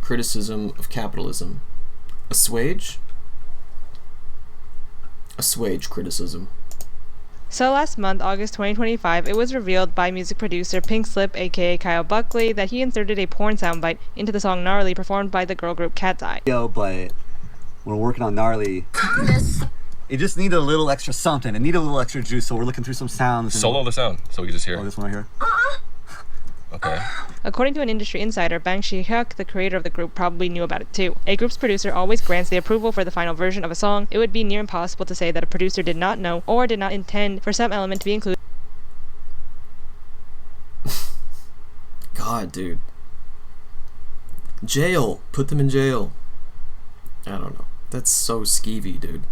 criticism of capitalism. Assuage criticism. So last month, August 2025, it was revealed by music producer Pink Slip aka Kyle Buckley that he inserted a porn soundbite into the song Gnarly performed by the girl group Cat's Eye. But we're working on Gnarly. It just needed a little extra something. It needed a little extra juice, so we're looking through some sounds. Solo the sound, so we can just hear. Oh, this one right here? Okay. According to an industry insider, Bang Shi-hyuk, the creator of the group, probably knew about it too. A group's producer always grants the approval for the final version of a song. It would be near impossible to say that a producer did not know or did not intend for some element to be included. God, dude. Jail. Put them in jail. I don't know. That's so skeevy, dude.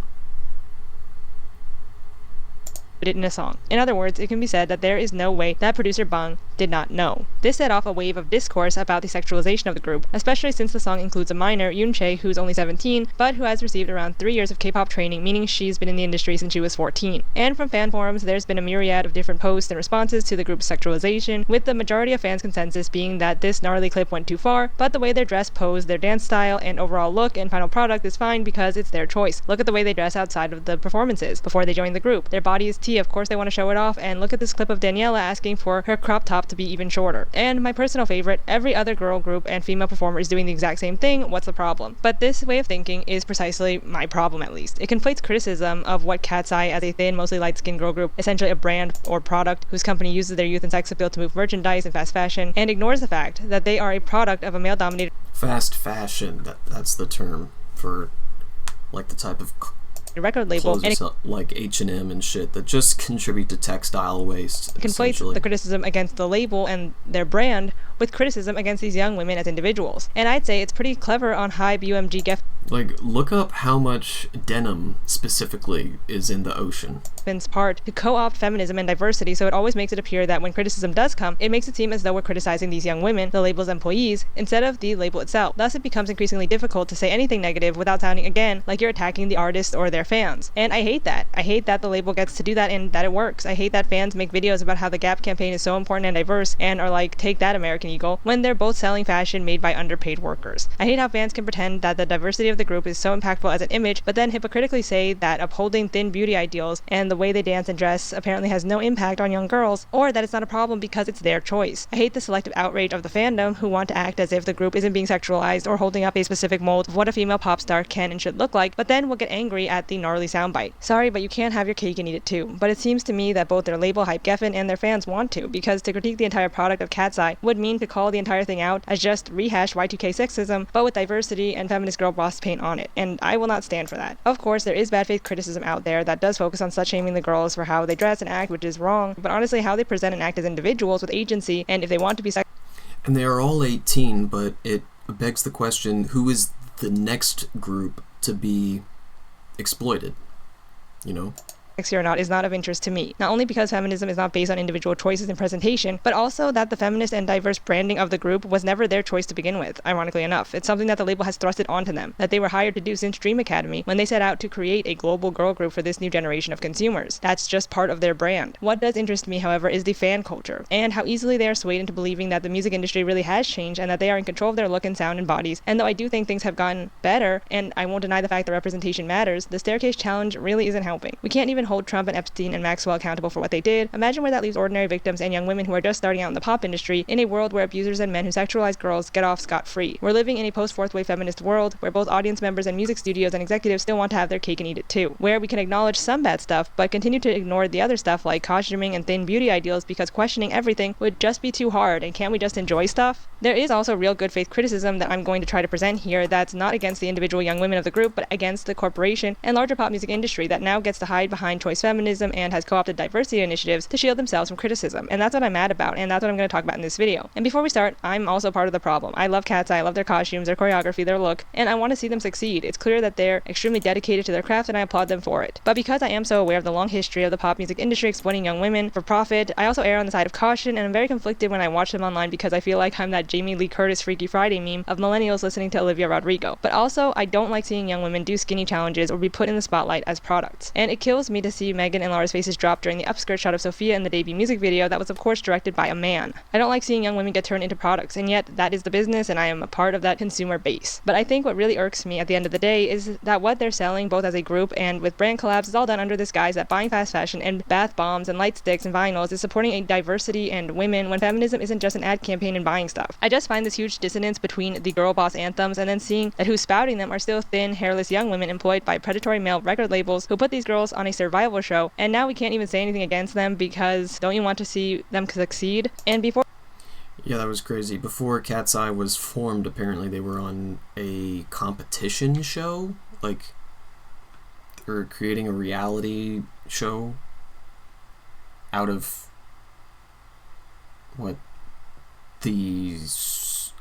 It in a song. In other words, it can be said that there is no way that producer Bang did not know. This set off a wave of discourse about the sexualization of the group, especially since the song includes a minor, Yoon-chae, who's only 17, but who has received around 3 years of K-pop training, meaning she's been in the industry since she was 14. And from fan forums, there's been a myriad of different posts and responses to the group's sexualization, with the majority of fans' consensus being that this gnarly clip went too far, but the way their dress pose, their dance style, and overall look and final product is fine because it's their choice. Look at the way they dress outside of the performances before they join the group. Their body is tea, of course they want to show it off, and look at this clip of Daniela asking for her crop top to be even shorter. And my personal favorite, every other girl group and female performer is doing the exact same thing, what's the problem? But this way of thinking is precisely my problem, at least. It conflates criticism of what Cat's Eye as a thin, mostly light-skinned girl group, essentially a brand or product whose company uses their youth and sex appeal to move merchandise and fast fashion, and ignores the fact that they are a product of a male-dominated Fast fashion, that's the term for like the type of record label clothes and sell, like H&M and shit that just contribute to textile waste. conflates the criticism against the label and their brand with criticism against these young women as individuals. And I'd say it's pretty clever on Hybe UMG Geffen. Like, look up how much denim specifically is in the ocean. Part to co-opt feminism and diversity, so it always makes it appear that when criticism does come, it makes it seem as though we're criticizing these young women, the label's employees, instead of the label itself. Thus, it becomes increasingly difficult to say anything negative without sounding again like you're attacking the artist or their fans. And I hate that. I hate that the label gets to do that and that it works. I hate that fans make videos about how the Gap campaign is so important and diverse and are like, take that, American Eagle, when they're both selling fashion made by underpaid workers. I hate how fans can pretend that the diversity of the group is so impactful as an image, but then hypocritically say that upholding thin beauty ideals and the way they dance and dress apparently has no impact on young girls, or that it's not a problem because it's their choice. I hate the selective outrage of the fandom who want to act as if the group isn't being sexualized or holding up a specific mold of what a female pop star can and should look like, but then will get angry at the gnarly soundbite. Sorry, but you can't have your cake and eat it too. But it seems to me that both their label, Hybe Geffen, and their fans want to, because to critique the entire product of Cat's Eye would mean to call the entire thing out as just rehashed Y2K sexism, but with diversity and feminist girl boss paint on it, and I will not stand for that. Of course, there is bad faith criticism out there that does focus on slut-shaming the girls for how they dress and act, which is wrong, but honestly, how they present and act as individuals with agency, and if they want to be And they are all 18, but it begs the question, who is the next group to be exploited? You know? sexy or not is not of interest to me. Not only because feminism is not based on individual choices and presentation, but also that the feminist and diverse branding of the group was never their choice to begin with, ironically enough. It's something that the label has thrusted onto them, that they were hired to do since Dream Academy when they set out to create a global girl group for this new generation of consumers. That's just part of their brand. What does interest me, however, is the fan culture, and how easily they are swayed into believing that the music industry really has changed and that they are in control of their look and sound and bodies. And though I do think things have gotten better, and I won't deny the fact that representation matters, the staircase challenge really isn't helping. We can't even hold Trump and Epstein and Maxwell accountable for what they did. Imagine where that leaves ordinary victims and young women who are just starting out in the pop industry in a world where abusers and men who sexualize girls get off scot-free. We're living in a post-fourth wave feminist world where both audience members and music studios and executives still want to have their cake and eat it too, where we can acknowledge some bad stuff but continue to ignore the other stuff like costuming and thin beauty ideals because questioning everything would just be too hard, and can't we just enjoy stuff? There is also real good faith criticism that I'm going to try to present here that's not against the individual young women of the group, but against the corporation and larger pop music industry that now gets to hide behind choice feminism and has co-opted diversity initiatives to shield themselves from criticism. And that's what I'm mad about, and that's what I'm going to talk about in this video. And before we start, I'm also part of the problem. I love Cat's Eye, I love their costumes, their choreography, their look, and I want to see them succeed. It's clear that they're extremely dedicated to their craft, and I applaud them for it. But because I am so aware of the long history of the pop music industry exploiting young women for profit, I also err on the side of caution, and I'm very conflicted when I watch them online because I feel like I'm that Jamie Lee Curtis Freaky Friday meme of millennials listening to Olivia Rodrigo. But also, I don't like seeing young women do skinny challenges or be put in the spotlight as products. And it kills me to see Megan and Laura's faces drop during the upskirt shot of Sophia in the debut music video that was of course directed by a man. I don't like seeing young women get turned into products, and yet that is the business and I am a part of that consumer base. But I think what really irks me at the end of the day is that what they're selling both as a group and with brand collabs is all done under this guise that buying fast fashion and bath bombs and light sticks and vinyls is supporting a diversity and women when feminism isn't just an ad campaign and buying stuff. I just find this huge dissonance between the girl boss anthems and then seeing that who's spouting them are still thin, hairless young women employed by predatory male record labels who put these girls on a survival show, and now we can't even say anything against them because don't you want to see them succeed? And before Yeah, that was crazy. Before Cat's Eye was formed, apparently they were on a competition show, like they were creating a reality show out of what, the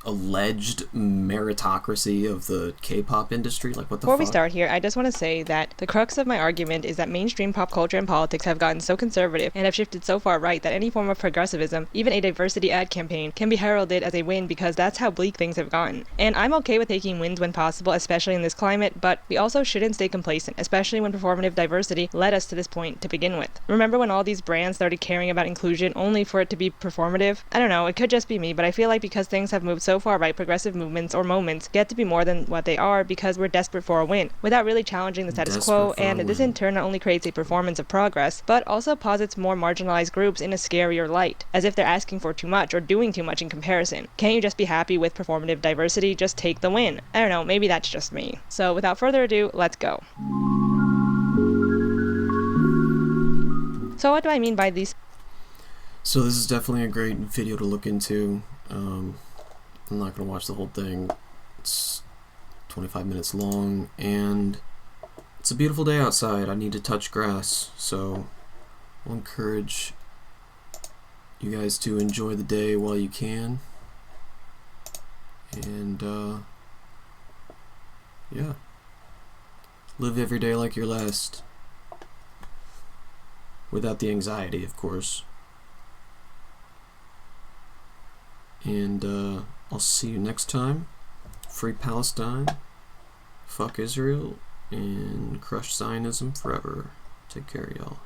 alleged meritocracy of the K-pop industry. Like, what the Before fuck? we start here, I just want to say that the crux of my argument is that mainstream pop culture and politics have gotten so conservative and have shifted so far right that any form of progressivism, even a diversity ad campaign, can be heralded as a win because that's how bleak things have gotten. And I'm okay with taking wins when possible, especially in this climate, but we also shouldn't stay complacent, especially when performative diversity led us to this point to begin with. Remember when all these brands started caring about inclusion only for it to be performative? I don't know, it could just be me, but I feel like because things have moved so far right, progressive movements or moments get to be more than what they are because we're desperate for a win, without really challenging the status quo, and this in turn not only creates a performance of progress, but also posits more marginalized groups in a scarier light, as if they're asking for too much or doing too much in comparison. Can't you just be happy with performative diversity? Just take the win. I don't know, maybe that's just me. So without further ado, let's go. So what do I mean by these? So this is definitely a great video to look into. I'm not going to watch the whole thing. It's 25 minutes long, and It's a beautiful day outside. I need to touch grass, so I'll encourage you guys to enjoy the day while you can. And, yeah. Live every day like your last. Without the anxiety, of course. And, I'll see you next time. Free Palestine. Fuck Israel. And crush Zionism forever. Take care, y'all.